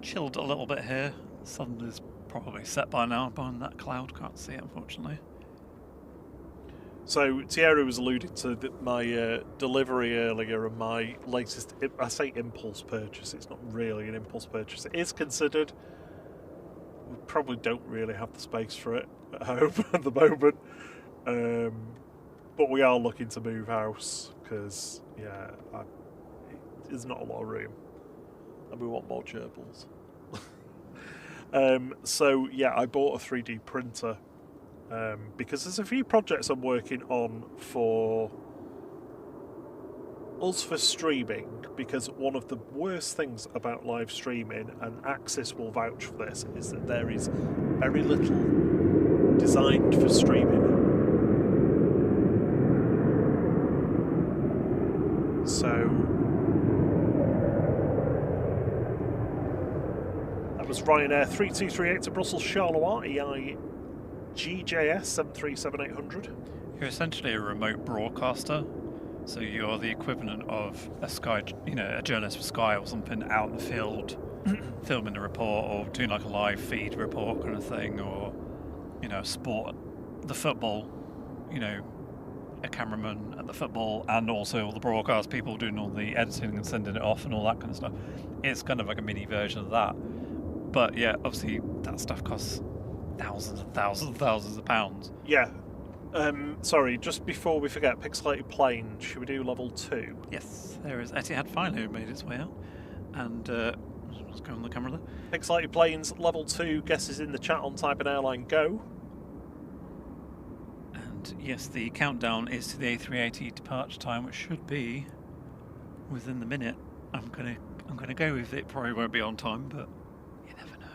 chilled a little bit here. The sun is probably set by now behind that cloud. Can't see it, unfortunately. So Thierry was alluding to my delivery earlier, and my latest, I say impulse purchase, it's not really an impulse purchase. It is considered. We probably don't really have the space for it at home at the moment. But we are looking to move house because, there's not a lot of room. And we want more gerbils. So, I bought a 3D printer. Because there's a few projects I'm working on for us for streaming, because one of the worst things about live streaming, and Axis will vouch for this, is that there is very little designed for streaming. So that was Ryanair 3238 to Brussels Charleroi EI GJS 737-800. You're essentially a remote broadcaster, so you're the equivalent of a journalist for Sky or something out in the field, filming a report or doing like a live feed report kind of thing, or sport, the football, a cameraman at the football, and also all the broadcast people doing all the editing and sending it off and all that kind of stuff. It's kind of like a mini version of that, but yeah, obviously that stuff costs thousands and thousands and thousands of pounds. Yeah. Sorry, just before we forget, Pixelated Planes, should we do level 2? Yes, there is. Etihad finally made its way out, and What's going on the camera there? Pixelated Planes level 2 guesses in the chat on type an airline go. And yes, the countdown is to the A380 departure time, which should be within the minute. I'm gonna go with it. Probably won't be on time, but you never know.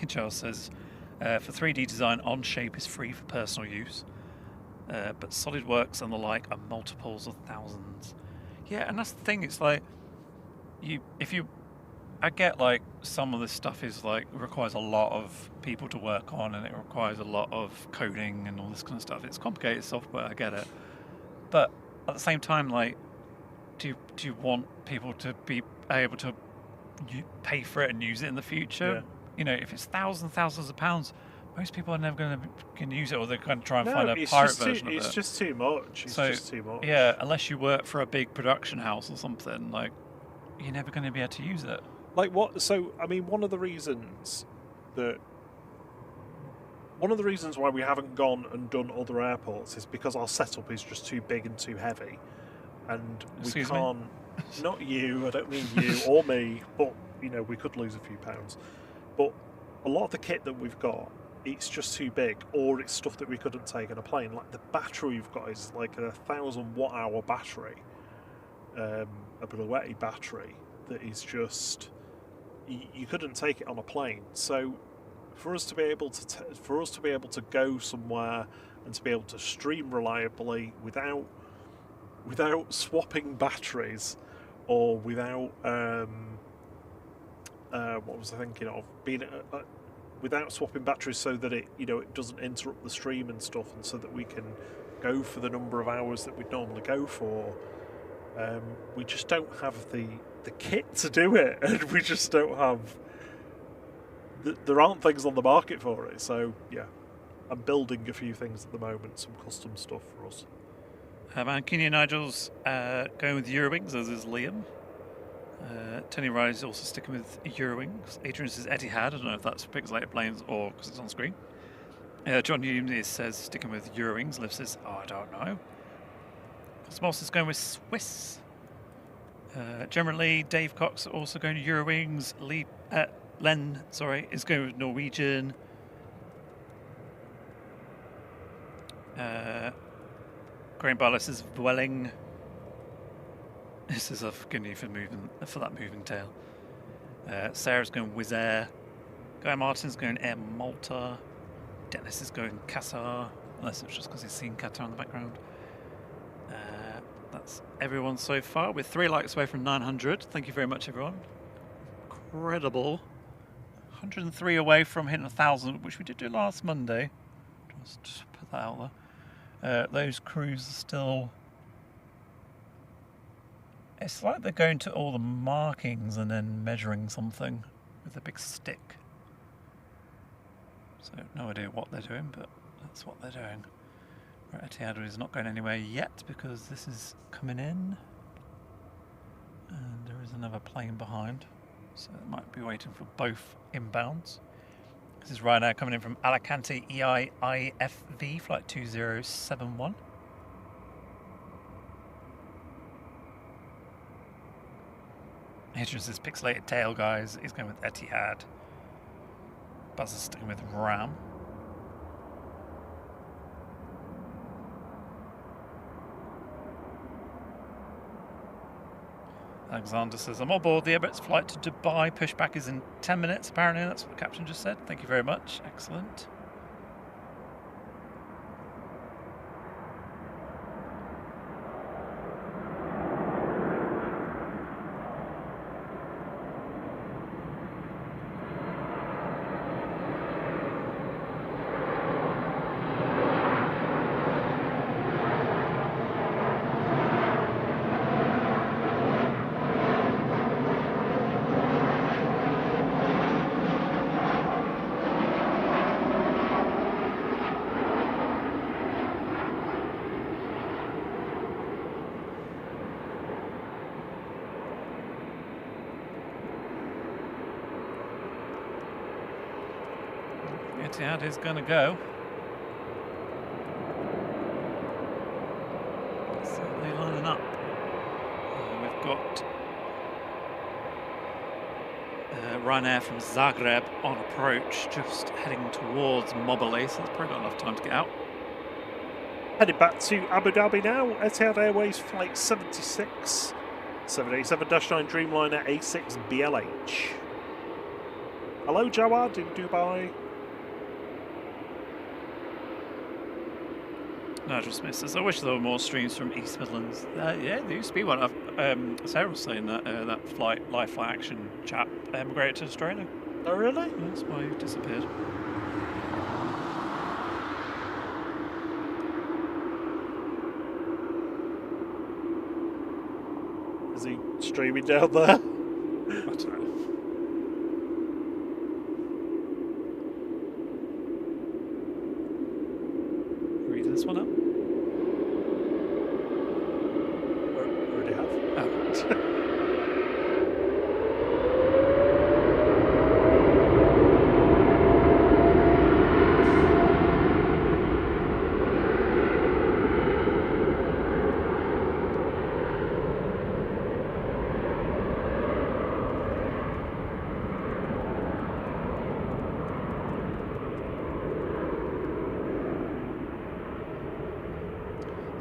Charles says, for 3D design, On-Shape is free for personal use, but SolidWorks and the like are multiples of thousands. Yeah, and that's the thing. It's like I get like some of this stuff is like requires a lot of people to work on, and it requires a lot of coding and all this kind of stuff. It's complicated software, I get it, but at the same time, like, do you want people to be able to pay for it and use it in the future? Yeah. You know, if it's thousands of pounds, most people are never going to use it, or they're going to try and No, find a it's pirate just version too, of it. It's just too much. It's just too much. Yeah, unless you work for a big production house or something, like, you're never going to be able to use it. Like what? So I mean, one of the reasons why we haven't gone and done other airports is because our setup is just too big and too heavy, and we can't. Not you. I don't mean you or me, but you know, we could lose a few pounds. But a lot of the kit that we've got, it's just too big, or it's stuff that we couldn't take on a plane. Like the battery we've got is like a 1,000 watt-hour battery, a Bluetti battery that is just you couldn't take it on a plane. So for us to be able to go somewhere and to be able to stream reliably without swapping batteries, or without what was I thinking of? Without swapping batteries, so that it doesn't interrupt the stream and stuff, and so that we can go for the number of hours that we'd normally go for. We just don't have the kit to do it, and we just don't have. There aren't things on the market for it, so yeah, I'm building a few things at the moment, some custom stuff for us. Mancunian Nigel's going with Eurowings, as is Liam. Tony Riley is also sticking with Eurowings. Adrian says Etihad. I don't know if that's Pixelated Planes or because it's on screen. John Nunes says sticking with Eurowings. Liv says, oh, I don't know. Cosmos is going with Swiss. Generally, Dave Cox also going to Eurowings. Len, is going with Norwegian. Graham Barless is Vueling. This is a forgive you for that moving tail. Sarah's going Wizz Air. Guy Martin's going Air Malta. Dennis is going Qatar, unless it's just because he's seen Qatar in the background. That's everyone so far. We're 3 likes away from 900. Thank you very much, everyone. Incredible. 103 away from hitting 1,000, which we did do last Monday. Just put that out there. Those crews are still... It's like they're going to all the markings and then measuring something with a big stick. So no idea what they're doing, but that's what they're doing. Right, Etihad is not going anywhere yet because this is coming in. And there is another plane behind. So it might be waiting for both inbounds. This is Ryanair coming in from Alicante EIIFV, flight 2071. Hitchens is Pixelated Tail, guys. He's going with Etihad. Buzz is sticking with Ram. Alexander says, I'm on board the Emirates flight to Dubai. Pushback is in 10 minutes, apparently. That's what the captain just said. Thank you very much. Excellent. Etihad is going to go. got Ryanair from Zagreb on approach, just heading towards Mobile, so it's probably got enough time to get out. Headed back to Abu Dhabi now. Etihad Airways flight 76, 787-9 Dreamliner A6 BLH. Hello, Jawad in Dubai. Nigel Smith says, I wish there were more streams from East Midlands. Yeah, there used to be one. Sarah was saying that that live flight action chap emigrated to Australia. Oh, really? That's why he disappeared. Is he streaming down there? I don't know. Read this one up. Already have. Oh.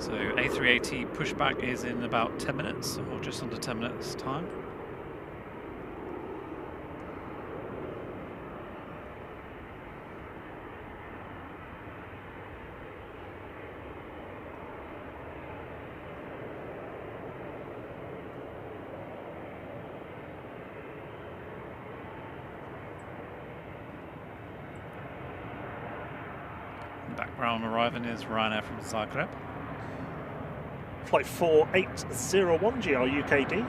So A380 pushback is in about 10 minutes, or just under 10 minutes time. In the background arriving is Ryanair from Zagreb. Flight 4801 GR UKD.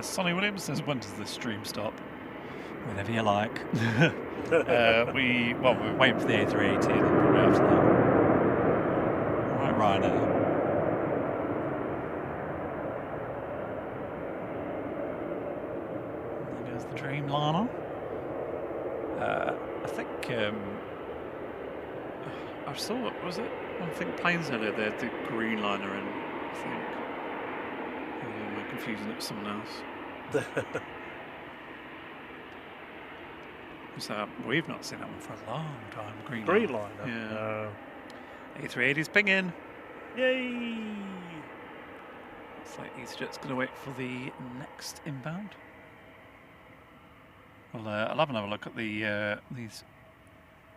Sonny Williams says, when does this stream stop? Whenever you like. We're waiting for the A380 and then probably after that. Right, Ryanair. There goes the Dreamliner. I think I saw, was it? I think planes earlier, they had the Greenliner in, I think. Am I confusing it with someone else? So we've not seen that one for a long time. Greenliner. Yeah. A380's pinging. Yay! Looks like EasyJet's going to wait for the next inbound. Well, I'll have another look at the these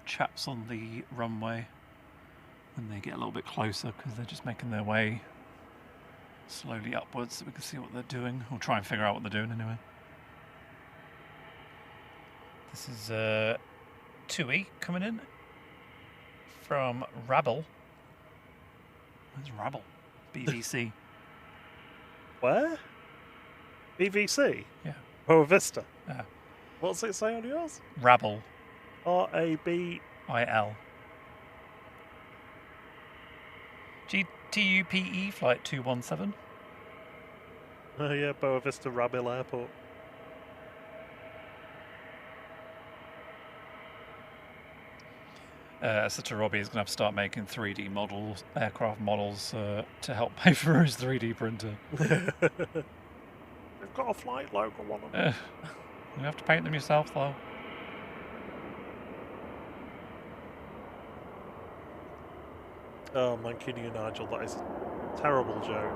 chaps on the runway when they get a little bit closer, because they're just making their way slowly upwards so we can see what they're doing, or try and figure out what they're doing anyway. This is TUI coming in from Rabble. Where's Rabble? BBC. Where? BBC? Yeah. Oh, Vista. Yeah. What's it say on yours? Rabble. R-A-B-I-L. TUPE flight 217. Oh yeah, Boa Vista Rabil Airport. Sister Robbie is going to have to start making 3D models, aircraft models, to help pay for his 3D printer. They've got a flight logo on them. You have to paint them yourself, though. Oh, Mancini and Nigel, that is a terrible joke.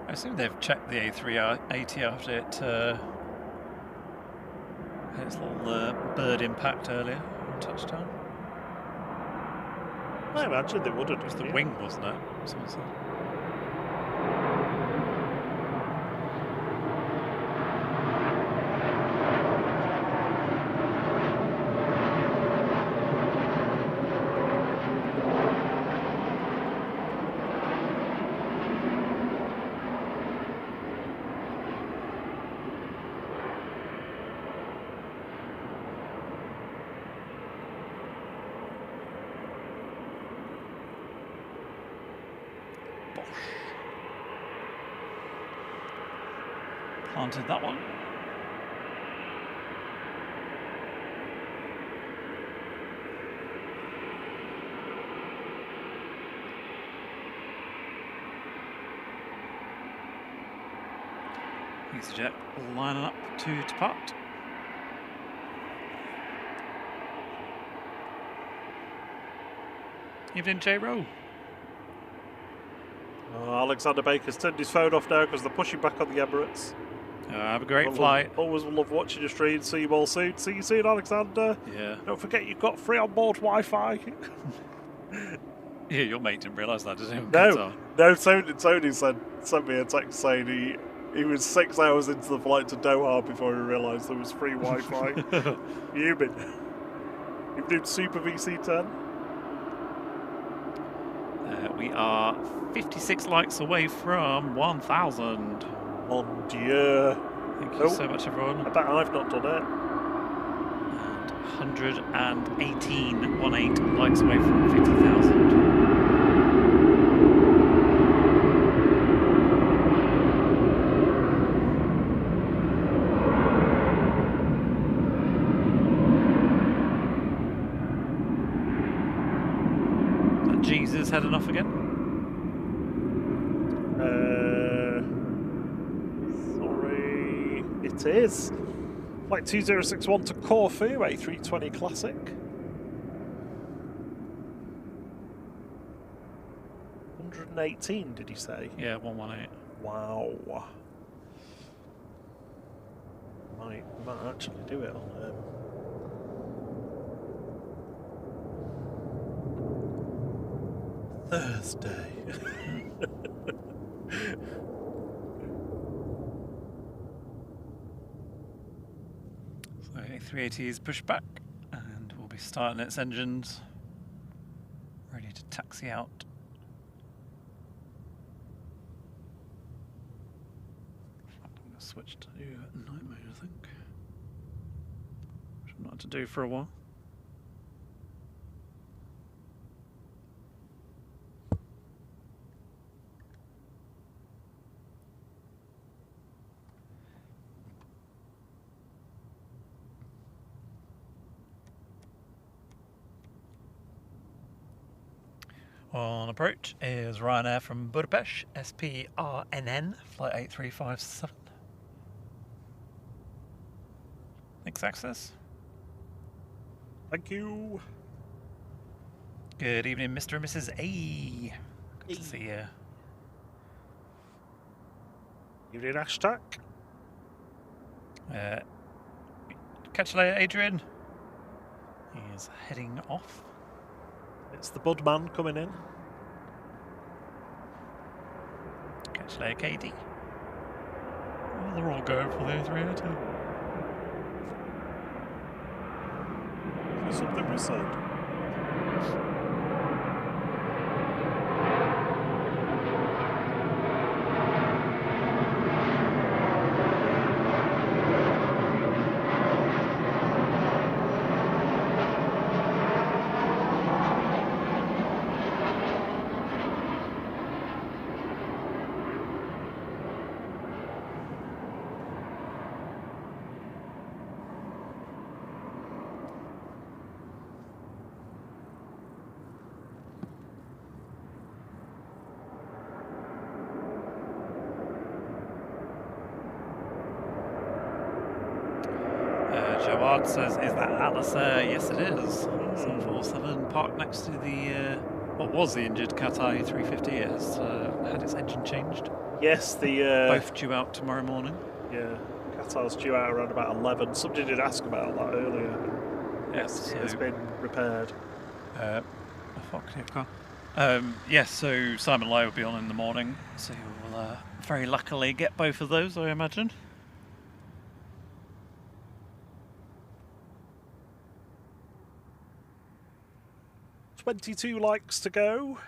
I assume they've checked the A380 after it had its little bird impact earlier on touchdown. I imagine they would have. It was the wing, wasn't it? Someone said. Planted that one. EasyJet lining up to depart. Evening, J-Row. Alexander Baker's turned his phone off now because they're pushing back on the Emirates. Have a great flight. Always love watching your stream. See you all soon. See you soon, Alexander. Yeah. Don't forget you've got free on-board Wi-Fi. Yeah, your mate didn't realise that, did he? No. Tony sent me a text saying he was 6 hours into the flight to Doha before he realised there was free Wi-Fi. Human. You've done Super VC10. We are 56 likes away from 1,000. Mon Dieu. Thank you so much, everyone. I bet I've not done it. And 118 likes away from 50,000. Jesus heading off again? Sorry, it is. Flight 2061 to Corfu, A320 Classic. $118, did you say? Yeah, 118. Wow. We might actually do it on Thursday. So A380 is pushed back and will be starting its engines, ready to taxi out. I'm going to switch to night mode, I think, which I've not had to do for a while. On approach is Ryanair from Budapest, SPRNN, flight 8357. Thanks, access. Thank you. Good evening, Mr. and Mrs. A. Good to see you. Evening, hashtag. Catch you later, Adrian. He is heading off. It's the Bud Man coming in. Catch you later, Katie. Oh, they're all going for the A380. Something was said. Joard says, is that Atlas? Yes, it is. 747 parked next to the, what was the injured Qatar A350. It has had its engine changed. Yes, the... both due out tomorrow morning. Yeah, Qatar's due out around about 11. Somebody did ask about that earlier. Yes, it's been repaired. Yes, so Simon Lowe will be on in the morning, so you'll very luckily get both of those, I imagine. $22 likes to go.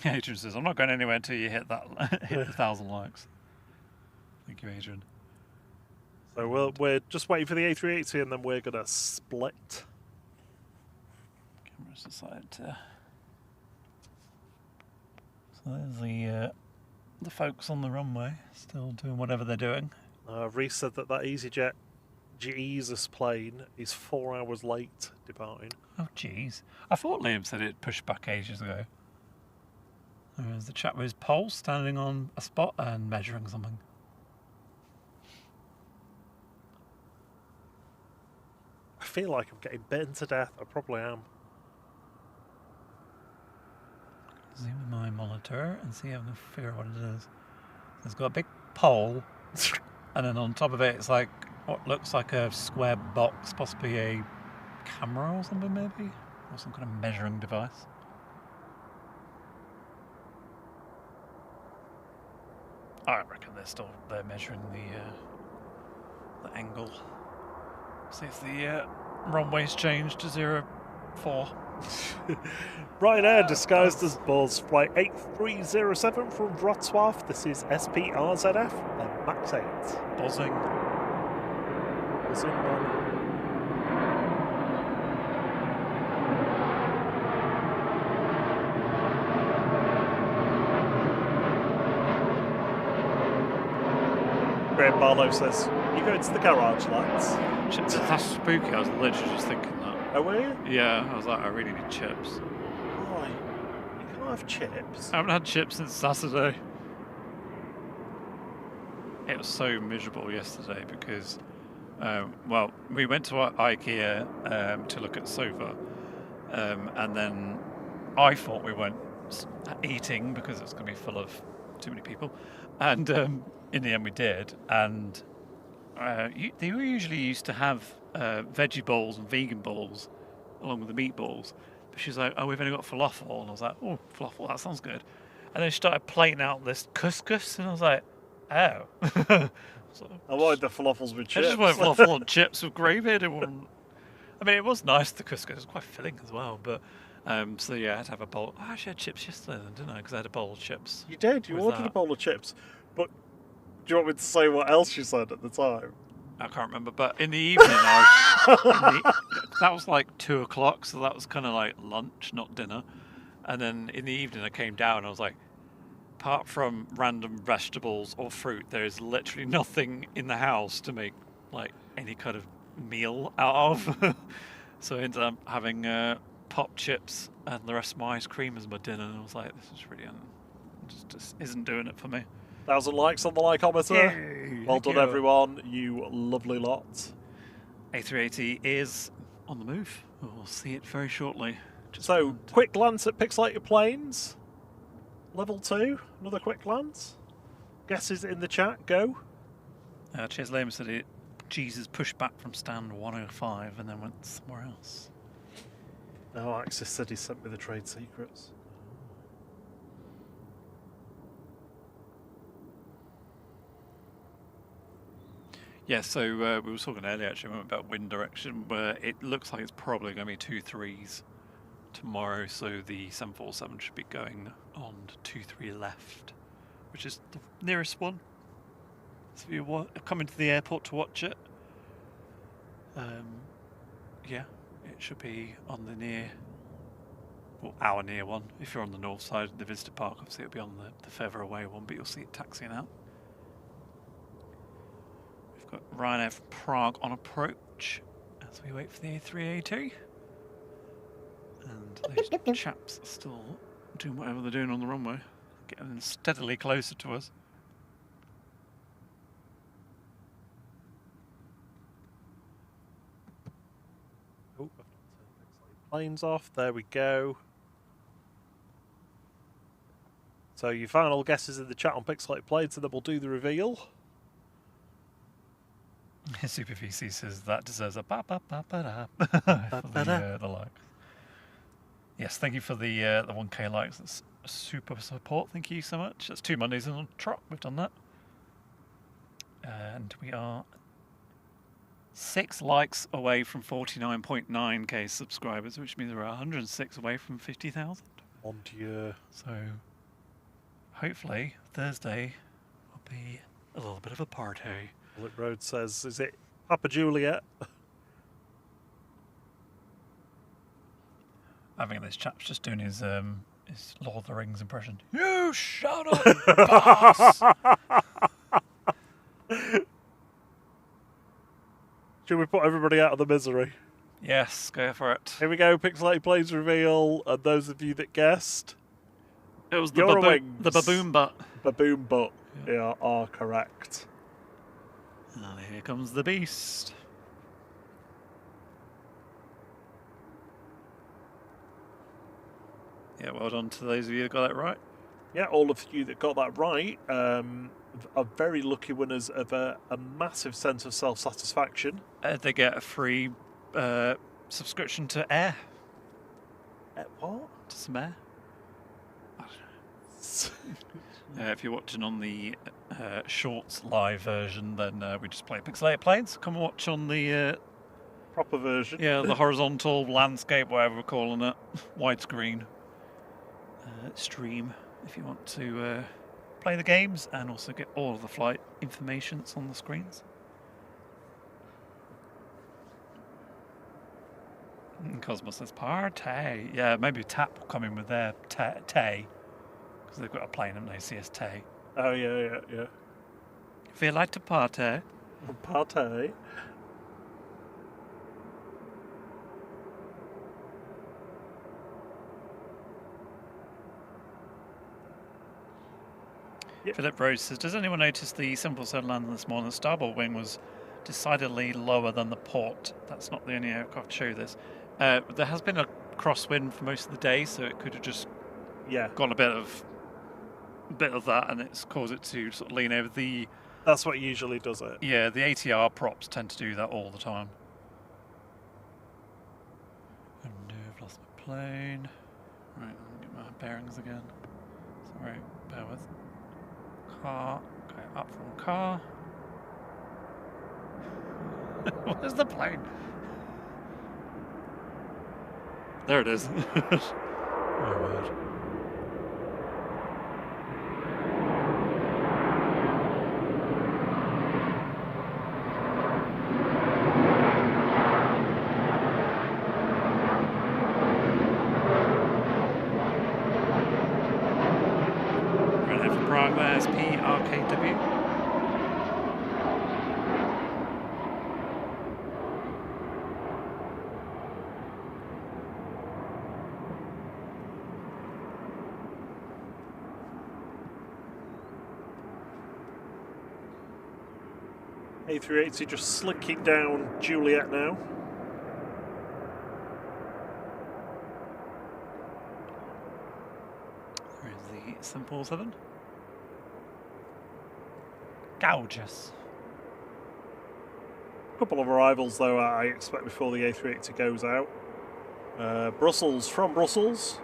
Adrian says, I'm not going anywhere until you hit that hit 1,000 likes. Thank you, Adrian. So we're just waiting for the A380 and then we're going to split. Camera's decided to... So there's the folks on the runway still doing whatever they're doing. Reese said that EasyJet Jesus plane is 4 hours late departing. Oh, jeez. I thought Liam said it pushed back ages ago. There was the chap with his pole standing on a spot and measuring something. I feel like I'm getting bitten to death. I probably am. Zoom in my monitor and see if I can figure out what it is. It's got a big pole, and then on top of it, it's like what looks like a square box, possibly a camera or something, maybe, or some kind of measuring device. I reckon they're measuring the angle. See if the runway's changed to 04. Ryanair disguised as Buzz, flight 8307 from Wrocław. This is SPRZF and Max 8. Buzzing. Buzzing, man. Graham Barlow says, "You going to the garage, lads?" That's spooky. I was literally just thinking that. Oh, were you? Yeah, I was like, I really need chips. Why? You can't have chips. I haven't had chips since Saturday. It was so miserable yesterday because, well, we went to IKEA to look at the sofa, and then I thought we weren't eating because it was going to be full of too many people, and in the end we did, and they usually used to have veggie bowls and vegan bowls along with the meatballs, but she's like, oh, we've only got falafel, and I was like, oh, falafel, that sounds good. And then she started plating out this couscous, and I was like, oh. So, I wanted the falafels with chips. I just wanted falafel and chips with gravy. I mean, it was nice, the couscous, it was quite filling as well, but so yeah, I had to have a bowl. I actually had chips yesterday then, didn't I? Because I had a bowl of chips. You did, you ordered a bowl of chips, but do you want me to say what else you said at the time? I can't remember, but in the evening, that was like 2 o'clock, so that was kind of like lunch, not dinner. And then in the evening, I came down and I was like, apart from random vegetables or fruit, there is literally nothing in the house to make like any kind of meal out of. So I ended up having pop chips and the rest of my ice cream as my dinner, and I was like, this is really just isn't doing it for me. 1,000 likes on the likeometer. Yay, well done, everyone. You lovely lot. A380 is on the move. We'll see it very shortly. So, quick glance at Pixelated Planes. Level 2. Another quick glance. Guesses in the chat. Go. Cheers, Liam said it. Jesus pushed back from stand 105 and then went somewhere else. Oh, Axis said he sent me the trade secrets. Yeah, so we were talking earlier actually about wind direction, where it looks like it's probably going to be 2 3s tomorrow, so the 747 should be going on 2-3 left, which is the nearest one. So if you come into the airport to watch it, yeah, it should be on the our near one. If you're on the north side of the visitor park, obviously it'll be on the further away one, but you'll see it taxiing out. We've got Ryanair from Prague on approach as we wait for the A380. And those chaps are still doing whatever they're doing on the runway, getting steadily closer to us. Oh, I've not turned Planes off. There we go. So your final guesses in the chat on Pixelated Planes, and then we'll do the reveal. Super VC says that deserves a ba-ba-ba-ba-da for the likes. Yes, thank you for the 1K likes. That's super support. Thank you so much. That's 2 Mondays in a trot. We've done that. And we are 6 likes away from 49.9k subscribers, which means we're 106 away from 50,000. Mon Dieu. So hopefully Thursday will be a little bit of a party. Bullet Road says, is it Papa Juliet? I think this chap's just doing his Lord of the Rings impression. You shut up, boss! Should we put everybody out of the misery? Yes, go for it. Here we go, Pixelated Planes reveal, and those of you that guessed... It was the baboon butt. Baboon butt, yeah, are correct. And here comes the beast. Yeah, well done to those of you that got it right. Yeah, all of you that got that right are very lucky winners of a massive sense of self-satisfaction. They get a free subscription to Air. What? To some Air. I don't know. If you're watching on the Shorts live version, then we just play Pixelated Planes. Come and watch on the... proper version. Yeah, the horizontal landscape, whatever we're calling it. Widescreen stream, if you want to play the games and also get all of the flight information that's on the screens. Cosmos says party. Yeah, maybe TAP will come in with their tay, because they've got a plane, haven't they? CS-Tay. Oh, yeah. Feel like to party? Party. Yep. Philip Rose says, does anyone notice the 747 landing this morning? The starboard wing was decidedly lower than the port. That's not the only aircraft to show this. There has been a crosswind for most of the day, so it could have just gone a bit of that, and it's caused it to sort of lean over the... That's what usually does it. Yeah, the ATR props tend to do that all the time. And I've lost my plane. Right, I'll get my bearings again. Sorry, bear with. Car, go up from car. Where's the plane? There it is. My word. Right from Prague, there's PRKW. A380 just slinking down Juliet now. There is the 747. Gorgeous. Couple of arrivals though I expect before the A380 goes out. Brussels, from Brussels.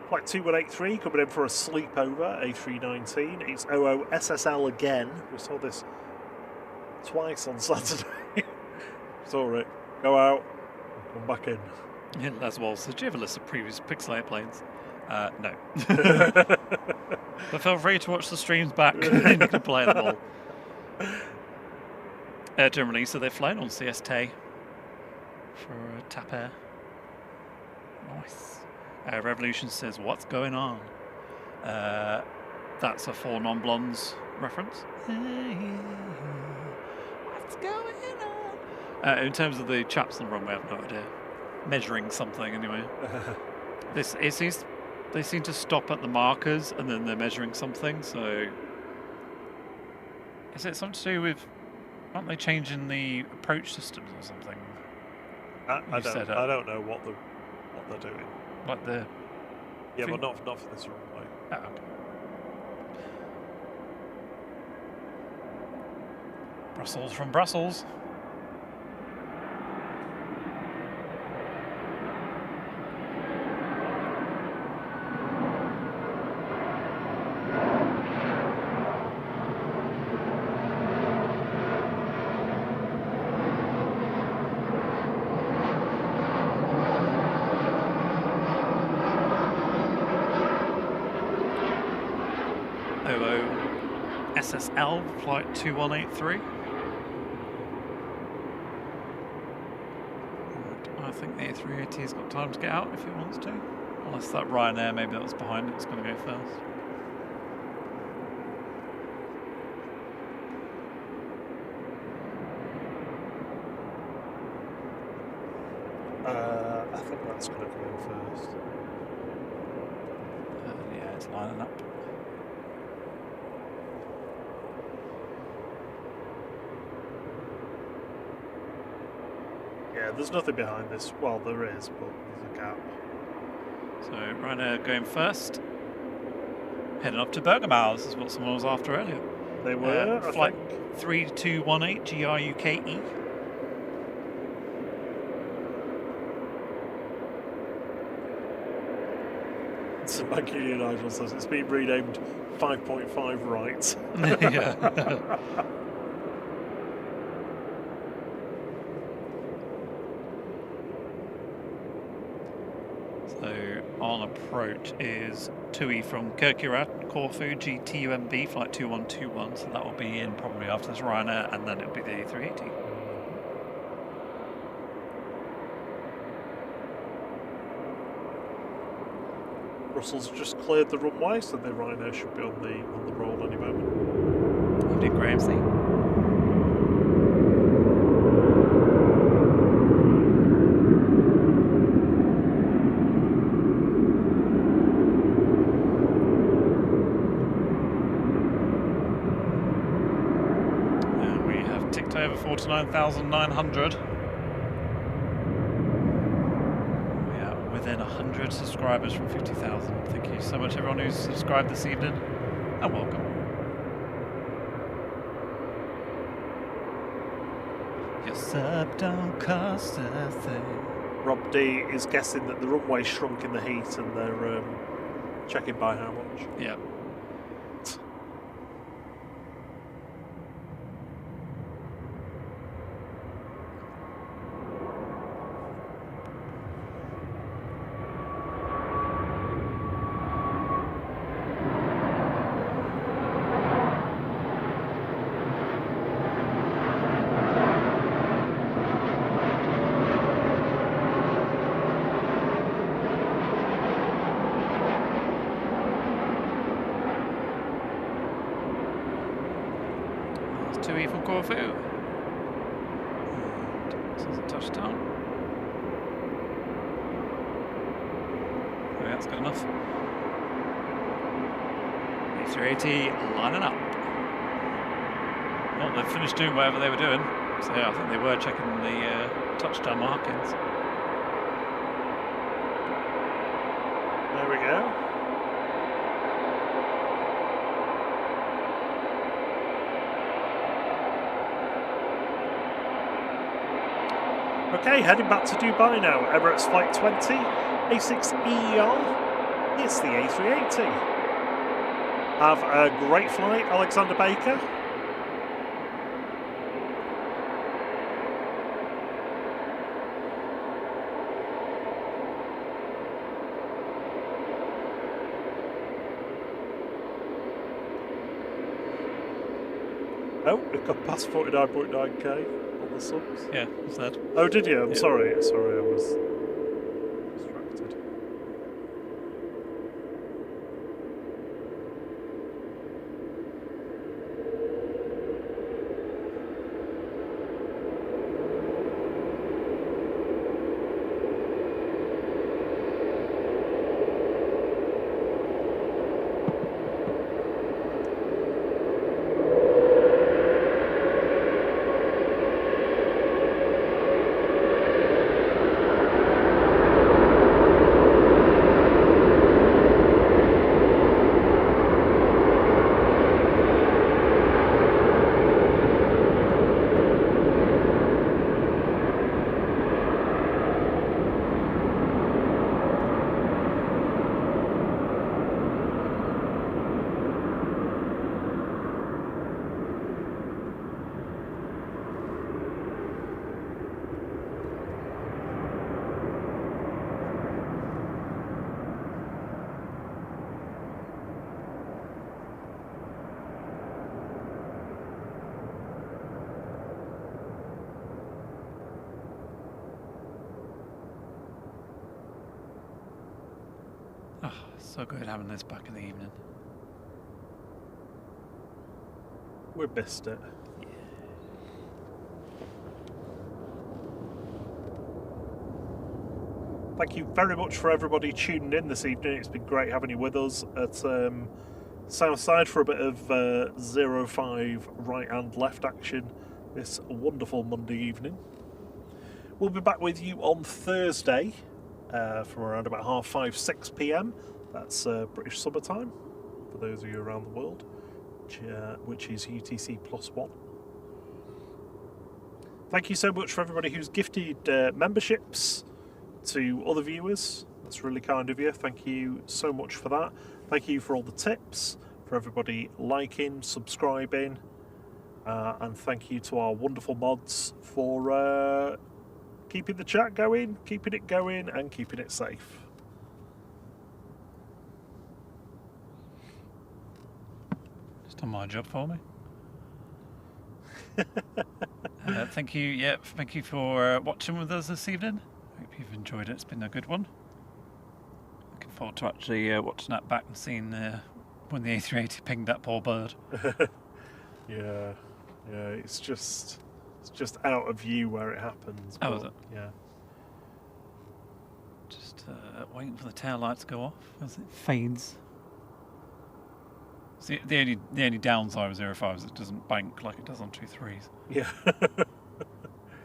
Flight 2183 coming in for a sleepover, A319. It's OO SSL again. We saw this twice on Saturday. Saw it. Go out, come back in. Yeah, as well. So do you have a list of previous Pixelated planes? No. But feel free to watch the streams back and you can play them all. Generally, so they're flying on CS-Tay for TAP Air. Nice. Revolution says, what's going on? That's a Four Non-Blondes reference. What's going on? In terms of the chaps on the runway, I have no idea. Measuring something, anyway. They seem to stop at the markers and then they're measuring something, so... Is it something to do with... Aren't they changing the approach systems or something? I don't know what they're doing. Like the... Yeah, but not for this runway. Oh, okay. Brussels from Brussels. SSL, flight 2183. I think the A380's got time to get out if it wants to. Unless that Ryanair, maybe that was behind it, it's going to go first. I think that's going to come in first. Yeah, it's lining up. Yeah, there's nothing behind this. Well, there is, but there's a gap. So Ryanair going first. Heading up to Bergamo. This is what someone was after earlier. They were, I flight think. 3218 GRUKE. So Mancunian Idol says it's been renamed 5.5 right. Yeah. So on approach is TUI from Kirkirat, Corfu, GTUMB, flight 2121. So that will be in probably after this Ryanair, and then it'll be the A380. Russell's just cleared the runway, so the Ryanair should be on the roll any moment. Evening, Grahamsley. And we have ticked over 49,900. Within 100 subscribers from 50,000. Thank you so much everyone who's subscribed this evening, and welcome. Your sub don't cost a thing. Rob D is guessing that the runway shrunk in the heat and they're checking by how much. Yeah. TUI from Corfu. This is a touchdown. Okay, that's good enough. A380 lining up. Well, they've finished doing whatever they were doing. So yeah, I think they were checking the touchdown markings. There we go. Okay, heading back to Dubai now. Emirates Flight 20, A6ER. It's the A380. Have a great flight, Alexander Baker. Oh, we've got past 49.9k. The subs. Yeah, what's that? Oh, did you? I'm Yeah. sorry, I was distracted. Oh, so good having this back in the evening. We missed it. Yeah. Thank you very much for everybody tuning in this evening. It's been great having you with us at Southside for a bit of 05 right and left action this wonderful Monday evening. We'll be back with you on Thursday from around about 5:30, 6 p.m. That's British summertime for those of you around the world, which is UTC +1. Thank you so much for everybody who's gifted memberships to other viewers. That's really kind of you. Thank you so much for that. Thank you for all the tips, for everybody liking, subscribing, and thank you to our wonderful mods for keeping the chat going, keeping it going, and keeping it safe. Just done my job for me. Thank you. Yeah, thank you for watching with us this evening. Hope you've enjoyed it. It's been a good one. Looking forward to actually watching that back and seeing when the A380 pinged that poor bird. Yeah, it's just out of view where it happens. Oh, is it? Yeah. Just waiting for the tail light to go off as it fades. See, the only downside of 05 is it doesn't bank like it does on 23s. Yeah.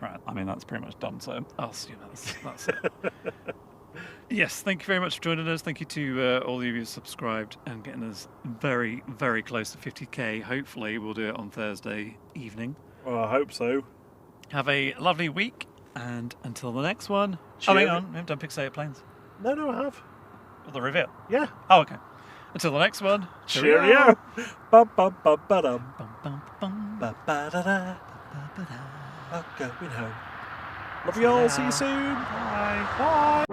Right, I mean that's pretty much done, so I'll assume that's it. Yes, thank you very much for joining us. Thank you to all of you who subscribed and getting us very, very close to 50k. Hopefully we'll do it on Thursday evening. Well, I hope so. Have a lovely week, and until the next one. Cheerio. Oh, hang on, we haven't done Pixelated Planes. No, I have. Or the reveal. Yeah. Oh, okay. Until the next one. Cheerio. Bum bum bum ba-dum. Bum, bum, bum. Ba-ba-da-da. Ba-ba-da. I'm going home. Love you all. See you soon. Bye. Bye.